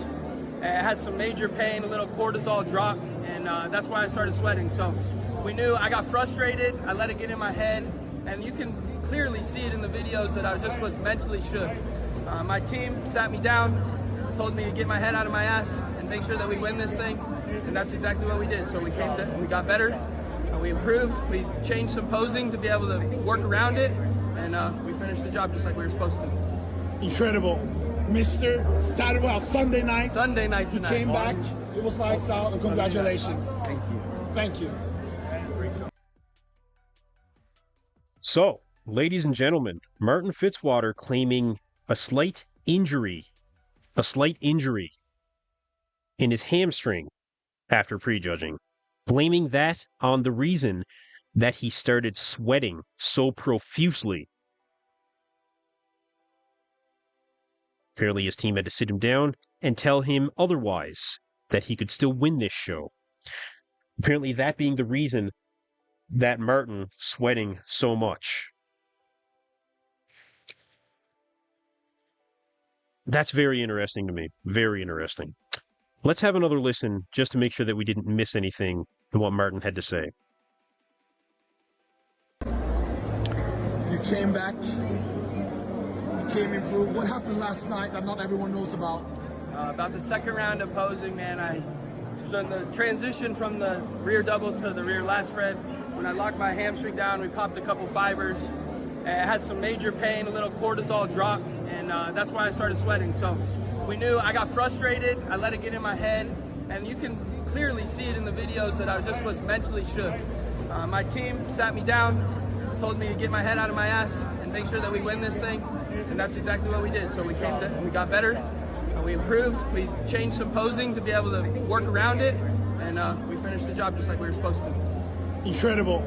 I had some major pain, a little cortisol drop, and that's why I started sweating. So we knew I got frustrated, I let it get in my head, and you can clearly see it in the videos that I just was mentally shook. My team sat me down, told me to get my head out of my ass and make sure that we win this thing, and that's exactly what we did. So we got better. We improved. We changed some posing to be able to work around it, and we finished the job just like we were supposed to. Incredible. Sunday night. Sunday night You tonight. came back. It was lights out, and congratulations. Thank you. Thank you. So, ladies and gentlemen, Martin Fitzwater claiming a slight injury in his hamstring after prejudging, blaming that on the reason that he started sweating so profusely. Apparently his team had to sit him down and tell him otherwise, that he could still win this show. Apparently that being the reason that Martin sweating so much. That's very interesting to me. Very interesting. Let's have another listen just to make sure that we didn't miss anything in what Martin had to say. You came back. You came improved. What happened last night that not everyone knows about? About the second round of posing, man, I done the transition from the rear double to the rear last spread. When I locked my hamstring down, we popped a couple fibers. I had some major pain, a little cortisol drop, and that's why I started sweating. So we knew I got frustrated. I let it get in my head, and you can clearly see it in the videos that I just was mentally shook. My team sat me down, told me to get my head out of my ass and make sure that we win this thing, and that's exactly what we did. So we got better. We improved. We changed some posing to be able to work around it, and we finished the job just like we were supposed to. Incredible.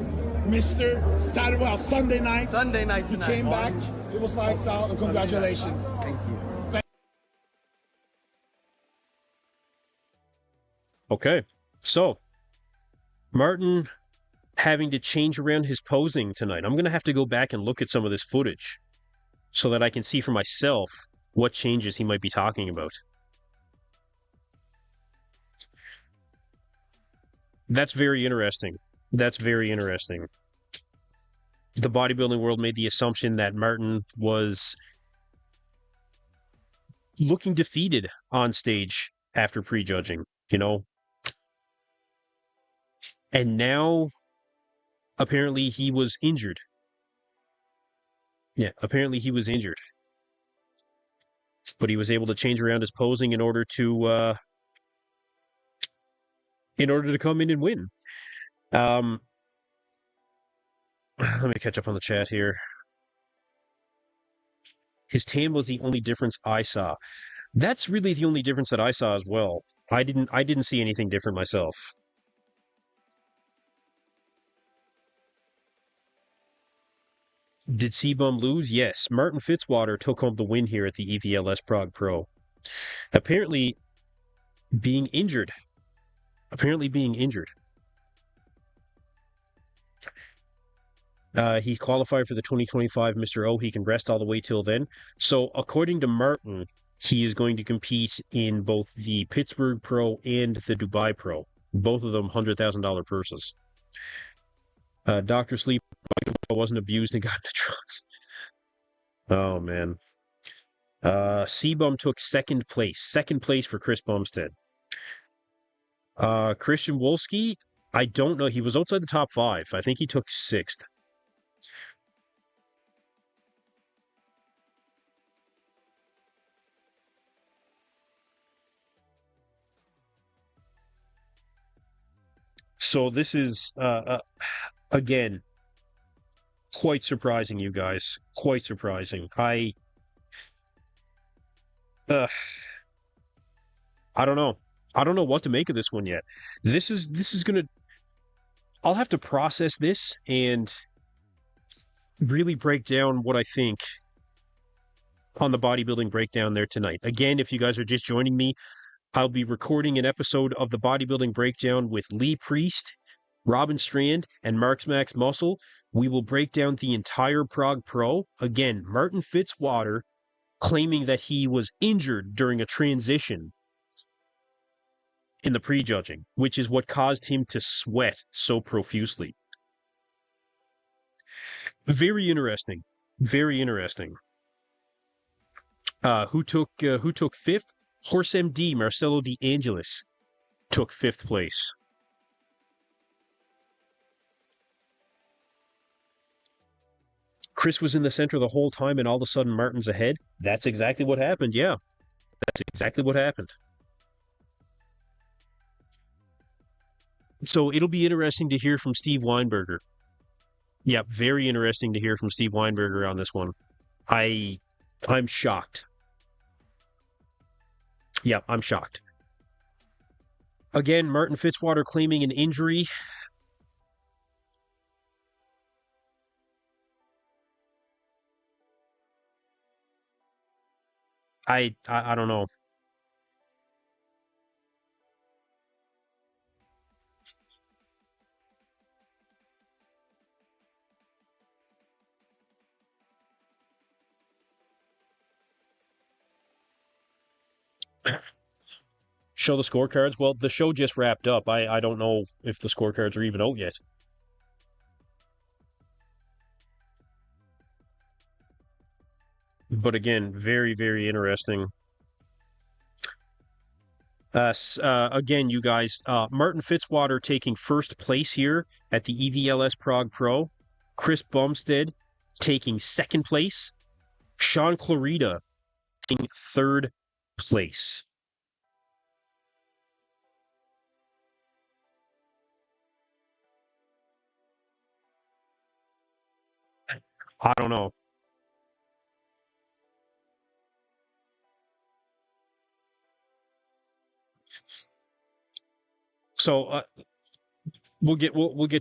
Sunday night. Sunday night You tonight. came back. It was lights out, and congratulations. Thank you. Okay, so Martin having to change around his posing tonight. I'm going to have to go back and look at some of this footage so that I can see for myself what changes he might be talking about. That's very interesting. That's very interesting. The bodybuilding world made the assumption that Martin was looking defeated on stage after prejudging, you know? And now, apparently he was injured. Yeah, apparently he was injured. But he was able to change around his posing in order to come in and win. Let me catch up on the chat here. His tan was the only difference I saw. That's really the only difference that I saw as well. I didn't see anything different myself. Did C-Bum lose? Yes. Martin Fitzwater took home the win here at the EVLS Prague Pro. Apparently being injured. He qualified for the 2025 Mr. O. He can rest all the way till then. So according to Martin, he is going to compete in both the Pittsburgh Pro and the Dubai Pro. Both of them $100,000 purses. Dr. Sleep wasn't abused and got into trouble. Oh, man. C-Bum took second place for Chris Bumstead. Christian Wolski, I don't know. He was outside the top 5. I think he took 6th. So this is, again, quite surprising, you guys. Quite surprising. I don't know. I don't know what to make of this one yet. This is gonna. I'll have to process this and really break down what I think on the bodybuilding breakdown there tonight. Again, if you guys are just joining me, I'll be recording an episode of the bodybuilding breakdown with Lee Priest, Robin Strand, and Marks Max Muscle. We will break down the entire Prague Pro. Again, Martin Fitzwater claiming that he was injured during a transition in the prejudging, which is what caused him to sweat so profusely. Very interesting. Very interesting. Who took 5th? Horse MD Marcelo De Angelis took 5th place. Chris was in the center the whole time and all of a sudden Martin's ahead. That's exactly what happened. Yeah, that's exactly what happened. So it'll be interesting to hear from Steve Weinberger. Yeah, very interesting to hear from Steve Weinberger on this one. I'm shocked. Yeah, I'm shocked. Again, Martin Fitzwater claiming an injury. I don't know. Show the scorecards. Well, the show just wrapped up. I don't know if the scorecards are even out yet. But again, very, very interesting. Again, you guys, Martin Fitzwater taking first place here at the EVLS Prague Pro. Chris Bumstead taking second place. Sean Clarita taking third place. I don't know. So we'll get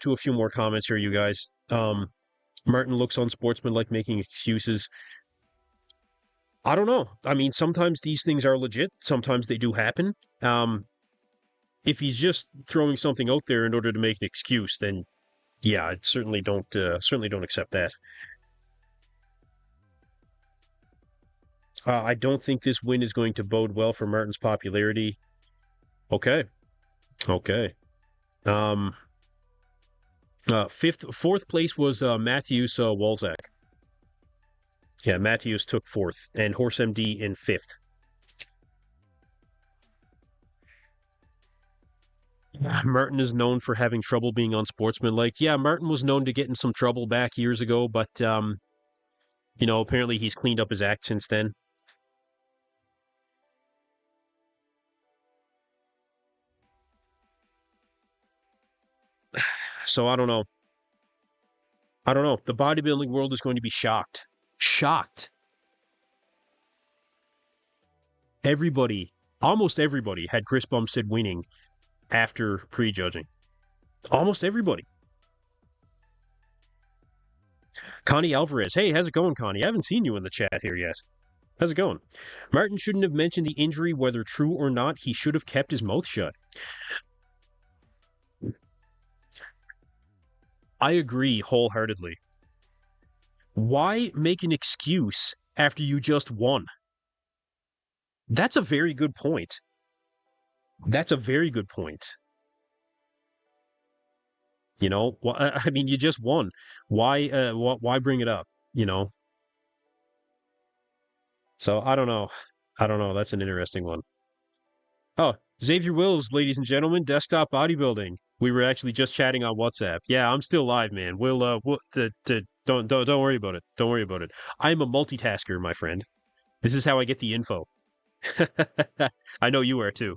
to a few more comments here, you guys. Martin looks unsportsmanlike, making excuses. I don't know. I mean, sometimes these things are legit. Sometimes they do happen. If he's just throwing something out there in order to make an excuse, then yeah, I certainly don't accept that. I don't think this win is going to bode well for Martin's popularity. Okay. Fourth place was Matthews Walzak. Yeah, Matthews took fourth, and Horse MD in fifth. Martin is known for having trouble being unsportsmanlike. Yeah, Martin was known to get in some trouble back years ago, but apparently he's cleaned up his act since then. So I don't know. The bodybuilding world is going to be shocked. Shocked. Almost everybody had Chris Bumstead winning after prejudging. Almost everybody. Connie Alvarez. Hey, how's it going, Connie? I haven't seen you in the chat here yet. How's it going? Martin shouldn't have mentioned the injury, whether true or not. He should have kept his mouth shut. I agree wholeheartedly. Why make an excuse after you just won? That's a very good point. That's a very good point. I mean, you just won. Why bring it up? So I don't know. That's an interesting one. Oh, Xavier Wills, ladies and gentlemen, Desktop Bodybuilding. We were actually just chatting on WhatsApp. Yeah, I'm still live, man. Don't worry about it. Don't worry about it. I'm a multitasker, my friend. This is how I get the info. I know you are too.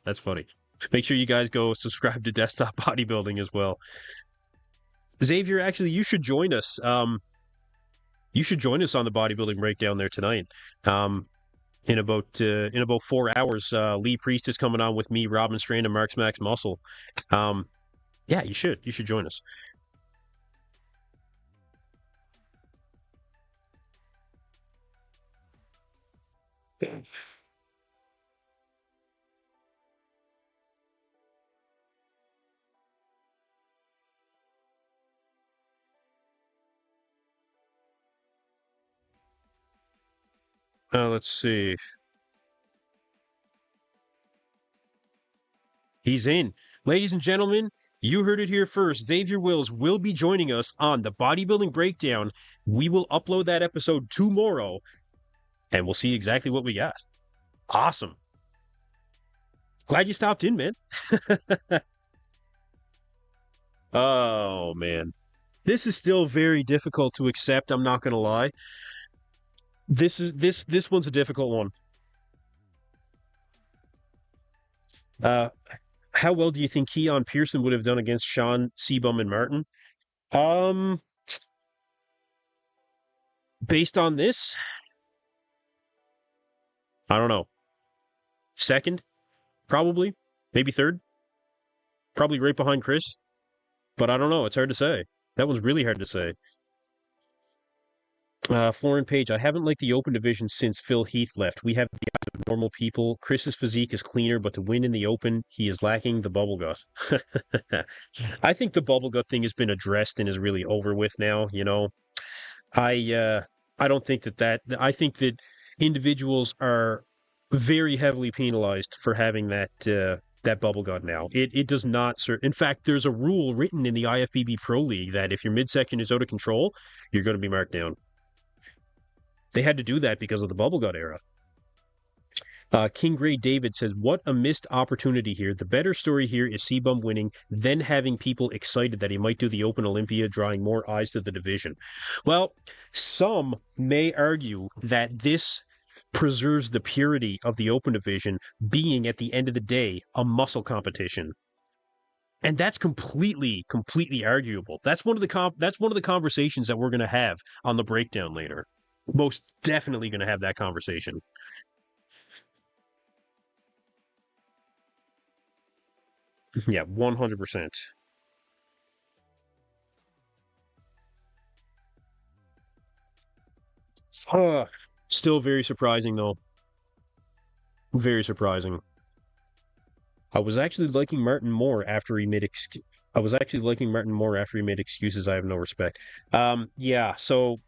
That's funny. Make sure you guys go subscribe to Desktop Bodybuilding as well. Xavier, actually, you should join us. You should join us on the bodybuilding breakdown there tonight. In about 4 hours, Lee Priest is coming on with me, Robin Strain, and Marks Max Muscle. Yeah, you should join us. Let's see. He's in. Ladies and gentlemen, you heard it here first. Xavier Wills will be joining us on the Bodybuilding Breakdown. We will upload that episode tomorrow, and we'll see exactly what we got. Awesome. Glad you stopped in, man. Oh man. This is still very difficult to accept, I'm not gonna lie. This one's a difficult one. Uh how well do you think Keon Pearson would have done against Sean Seabum and Martin? Um Based on this, I don't know. Second, probably, maybe third, probably right behind Chris. But I don't know. It's hard to say. That one's really hard to say. Florin Page, I haven't liked the open division since Phil Heath left. We have the eyes of normal people. Chris's physique is cleaner, but to win in the open, he is lacking the bubble gut. I think the bubble gut thing has been addressed and is really over with now. I uh, I don't think that. I think that individuals are very heavily penalized for having that bubble gut now. It does not serve. In fact, there's a rule written in the IFBB Pro League that if your midsection is out of control, you're going to be marked down. They had to do that because of the bubble gut era. King Gray David says, what a missed opportunity here. The better story here is Seabum winning, then having people excited that he might do the Open Olympia, drawing more eyes to the division. Well, some may argue that this preserves the purity of the Open division being, at the end of the day, a muscle competition. And that's completely arguable. That's one of the conversations that we're going to have on the breakdown later. Most definitely going to have that conversation. Yeah, 100%. Still very surprising, though. Very surprising. I was actually liking Martin more after he made excuses. I have no respect. Yeah. So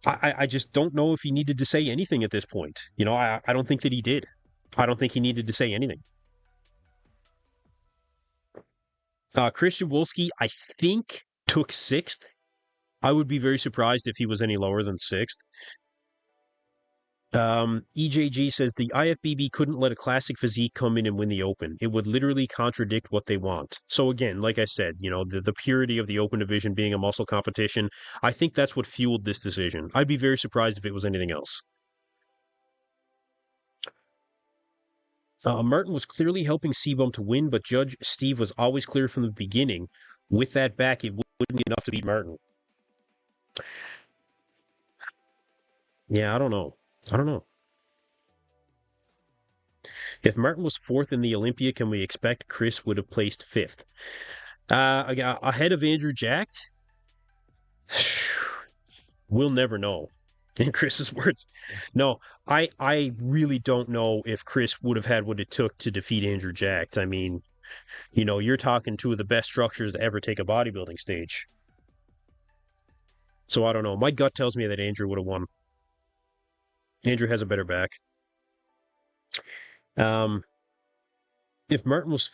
I just don't know if he needed to say anything at this point. I don't think that he did. I don't think he needed to say anything. Christian Wolski, I think, took sixth. I would be very surprised if he was any lower than sixth. EJG says the IFBB couldn't let a classic physique come in and win the Open. It would literally contradict what they want. So again, like I said, the purity of the Open division being a muscle competition, I think that's what fueled this decision. I'd be very surprised if it was anything else. Martin was clearly helping Seabum to win, but Judge Steve was always clear from the beginning. With that back, it wouldn't be enough to beat Martin. Yeah, I don't know. If Martin was fourth in the Olympia, can we expect Chris would have placed fifth? Ahead of Andrew Jacked? We'll never know. In Chris's words. No, I really don't know if Chris would have had what it took to defeat Andrew Jacked. I mean, you're talking two of the best structures to ever take a bodybuilding stage. So I don't know. My gut tells me that Andrew would have won. Andrew has a better back. If Martin was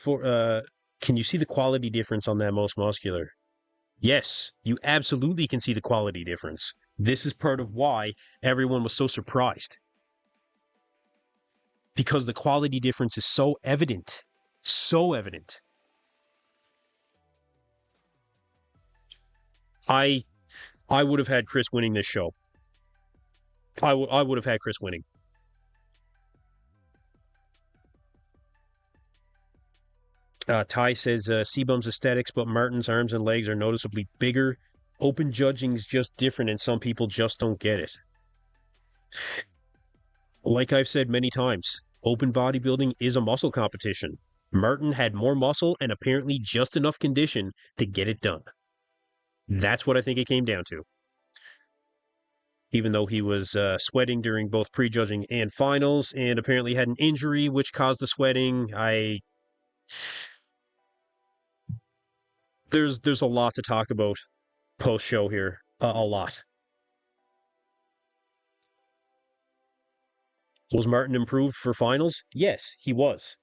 can you see the quality difference on that most muscular? Yes, you absolutely can see the quality difference. This is part of why everyone was so surprised. Because the quality difference is so evident. So evident. I would have had Chris winning this show. I would have had Chris winning. Ty says Seabum's aesthetics, but Martin's arms and legs are noticeably bigger. Open judging's just different, and some people just don't get it. Like I've said many times, open bodybuilding is a muscle competition. Martin had more muscle and apparently just enough condition to get it done. That's what I think it came down to. Even though he was sweating during both prejudging and finals, and apparently had an injury which caused the sweating, there's a lot to talk about post-show here. A lot. Was Martin improved for finals? Yes, he was.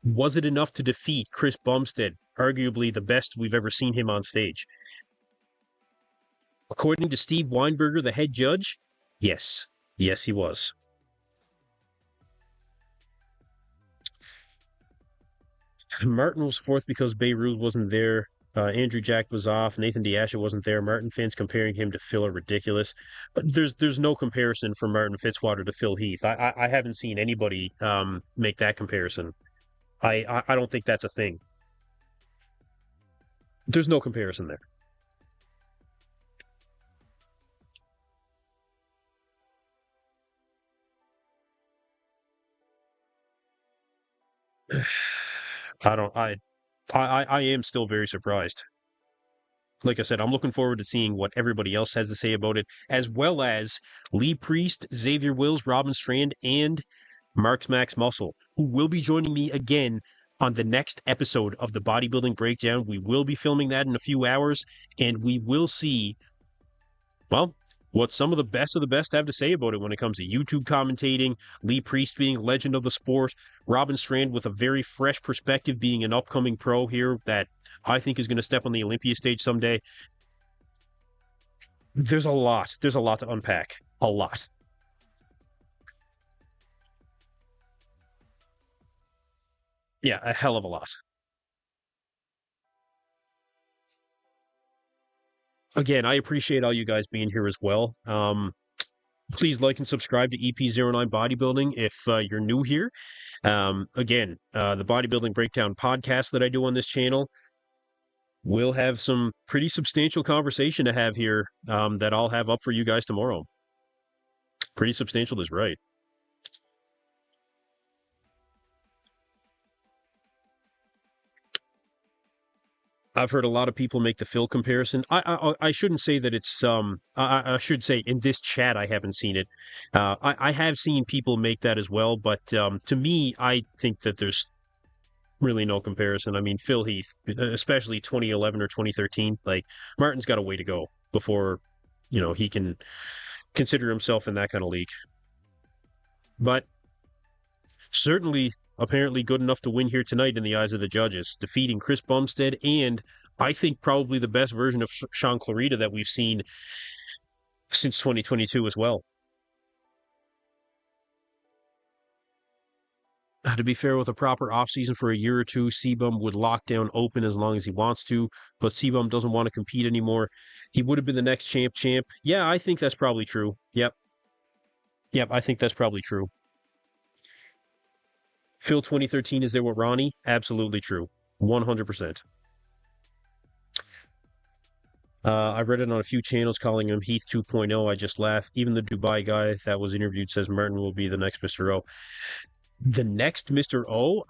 Was it enough to defeat Chris Bumstead, arguably the best we've ever seen him on stage? According to Steve Weinberger, the head judge, yes. Yes, he was. Martin was fourth because Beirut wasn't there. Andrew Jack was off. Nathan Diasha wasn't there. Martin Fins comparing him to Phil are ridiculous. But there's no comparison from Martin Fitzwater to Phil Heath. I haven't seen anybody make that comparison. I don't think that's a thing. There's no comparison there. I don't. I am still very surprised. Like I said, I'm looking forward to seeing what everybody else has to say about it, as well as Lee Priest, Xavier Wills, Robin Strand, and Mark's Max Muscle, who will be joining me again on the next episode of the Bodybuilding Breakdown. We will be filming that in a few hours, and we will see, well, what some of the best have to say about it when it comes to YouTube commentating, Lee Priest being a legend of the sport, Robin Strand with a very fresh perspective being an upcoming pro here that I think is going to step on the Olympia stage someday. There's a lot to unpack. A lot. Yeah, a hell of a lot. Again, I appreciate all you guys being here as well. Please like and subscribe to EP09 Bodybuilding if you're new here. Again, the Bodybuilding Breakdown podcast that I do on this channel, we'll have some pretty substantial conversation to have here that I'll have up for you guys tomorrow. Pretty substantial is right. I've heard a lot of people make the Phil comparison. I shouldn't say that it's I should say in this chat I haven't seen it. I have seen people make that as well, but to me I think that there's really no comparison. I mean, Phil Heath, especially 2011 or 2013, like Martin's got a way to go before he can consider himself in that kind of league. But certainly apparently good enough to win here tonight in the eyes of the judges, defeating Chris Bumstead and I think probably the best version of Sean Clarita that we've seen since 2022 as well. To be fair, with a proper offseason for a year or two, Sebum would lock down open as long as he wants to, but Sebum doesn't want to compete anymore. He would have been the next champ. Yeah, I think that's probably true. Yep, I think that's probably true. Phil 2013 is there with Ronnie? Absolutely true. 100%. I read it on a few channels calling him Heath 2.0. I just laugh. Even the Dubai guy that was interviewed says Martin will be the next Mr. O. The next Mr. O?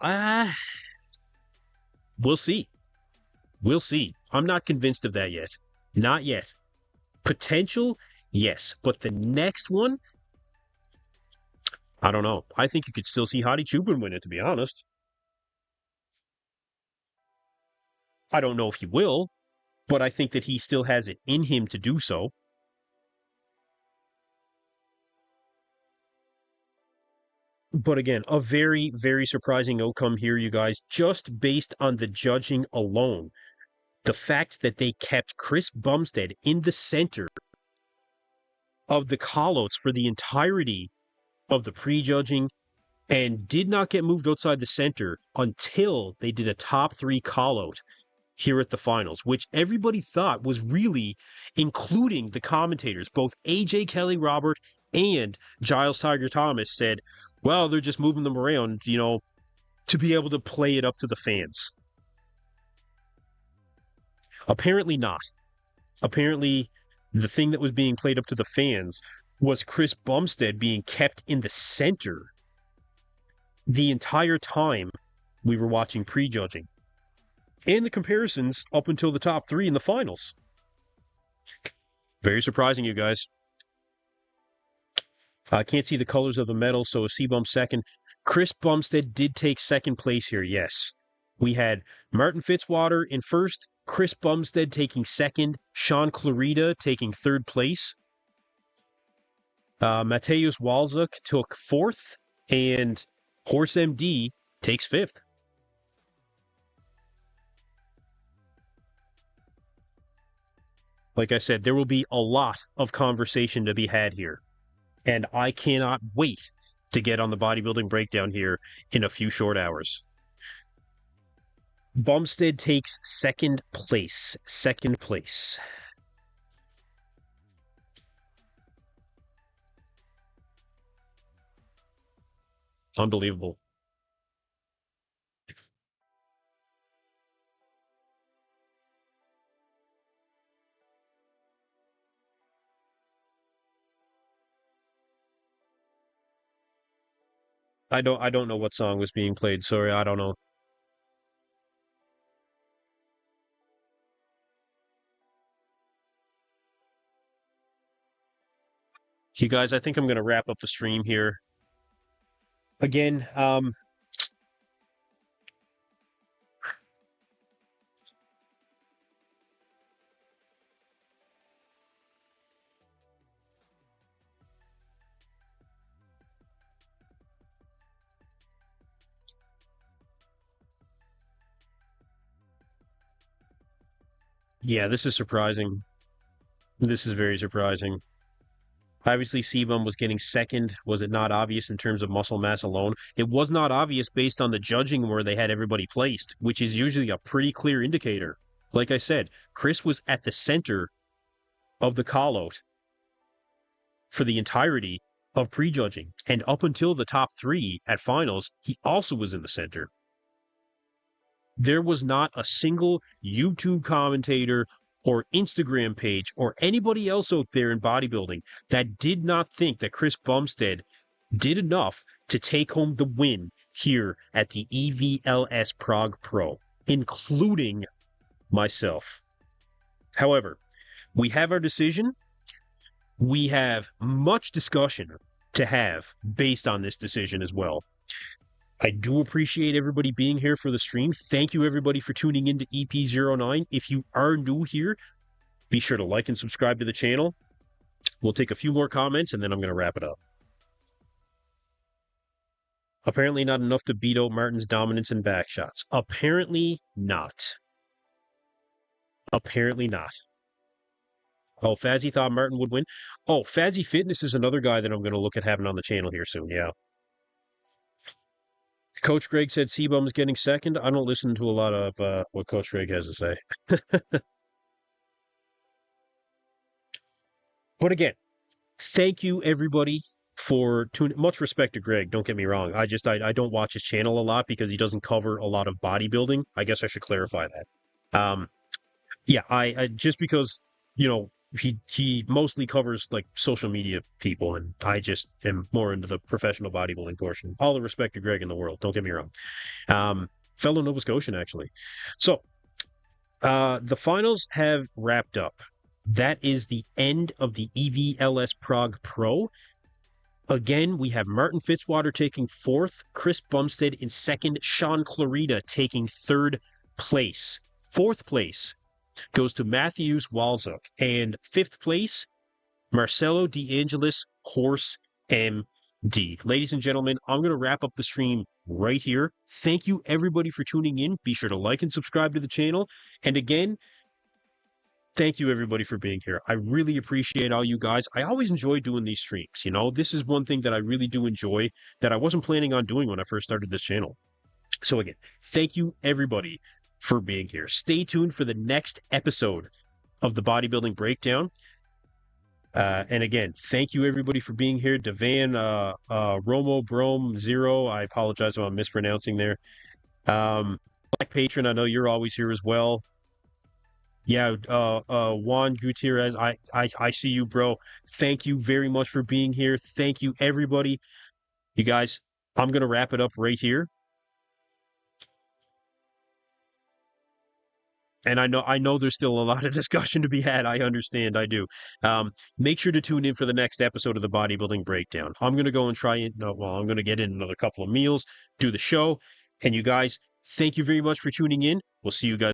We'll see. We'll see. I'm not convinced of that yet. Not yet. Potential? Yes. But the next one? I don't know. I think you could still see Hadi Chubin win it, to be honest. I don't know if he will, but I think that he still has it in him to do so. But again, a very, very surprising outcome here, you guys, just based on the judging alone. The fact that they kept Chris Bumstead in the center of the callouts for the entirety of the prejudging and did not get moved outside the center until they did a top 3 callout here at the finals, which everybody thought was really, including the commentators, both AJ Kelly Robert and Giles Tiger Thomas said, well, they're just moving them around, to be able to play it up to the fans. Apparently not. Apparently, the thing that was being played up to the fans was Chris Bumstead being kept in the center the entire time we were watching prejudging. And the comparisons up until the top 3 in the finals. Very surprising, you guys. I can't see the colors of the medals, so Sebum second. Chris Bumstead did take second place here, yes. We had Martin Fitzwater in first, Chris Bumstead taking second, Sean Clarita taking third place. Mateusz Walczak took fourth, and Horse MD takes fifth. Like I said, there will be a lot of conversation to be had here. And I cannot wait to get on the Bodybuilding Breakdown here in a few short hours. Bumstead takes second place. Second place. Unbelievable. I don't know what song was being played. Sorry, I don't know. You guys, I think I'm going to wrap up the stream here. Again, yeah, this is surprising. This is very surprising. Obviously, Sebum was getting second. Was it not obvious in terms of muscle mass alone? It was not obvious based on the judging where they had everybody placed, which is usually a pretty clear indicator. Like I said, Chris was at the center of the call-out for the entirety of prejudging. And up until the top three at finals, he also was in the center. There was not a single YouTube commentator or Instagram page or anybody else out there in bodybuilding that did not think that Chris Bumstead did enough to take home the win here at the EVLS Prague Pro, including myself. However, we have our decision. We have much discussion to have based on this decision as well. I do appreciate everybody being here for the stream. Thank you, everybody, for tuning into EP09. If you are new here, be sure to like and subscribe to the channel. We'll take a few more comments, and then I'm going to wrap it up. Apparently not enough to beat out Martin's dominance in back shots. Apparently not. Apparently not. Oh, Fazzy thought Martin would win. Oh, Fazzy Fitness is another guy that I'm going to look at having on the channel here soon, yeah. Coach Greg said Sebum's getting second. I don't listen to a lot of what Coach Greg has to say. But again, thank you everybody for tuning. Much respect to Greg. Don't get me wrong. I don't watch his channel a lot because he doesn't cover a lot of bodybuilding. I guess I should clarify that. Yeah, I just because he mostly covers like social media people, and I just am more into the professional bodybuilding portion. All the respect to Greg in the world. Don't get me wrong. Fellow Nova Scotian, actually. So, the finals have wrapped up. That is the end of the EVLS Prague Pro. Again, we have Martin Fitzwater taking fourth, Chris Bumstead in second, Sean Clarita taking third place. Fourth place goes to Matthews Walzuk, and fifth place, Marcelo DeAngelis Horse MD. Ladies and gentlemen, I'm going to wrap up the stream right here. Thank you everybody for tuning in. Be sure to like and subscribe to the channel. And again, thank you everybody for being here. I really appreciate all you guys. I always enjoy doing these streams. This is one thing that I really do enjoy that I wasn't planning on doing when I first started this channel. So again, thank you everybody for being here. Stay tuned for the next episode of the Bodybuilding Breakdown. And again, thank you everybody for being here. Devan, Romo Brome Zero, I apologize if I'm mispronouncing there. Black Patron, I know you're always here as well. Yeah, Juan Gutierrez, I see you, bro. Thank you very much for being here. Thank you, everybody. You guys, I'm going to wrap it up right here. And I know there's still a lot of discussion to be had. I understand. I do. Make sure to tune in for the next episode of the Bodybuilding Breakdown. I'm going to go and I'm going to get in another couple of meals, do the show. And you guys, thank you very much for tuning in. We'll see you guys.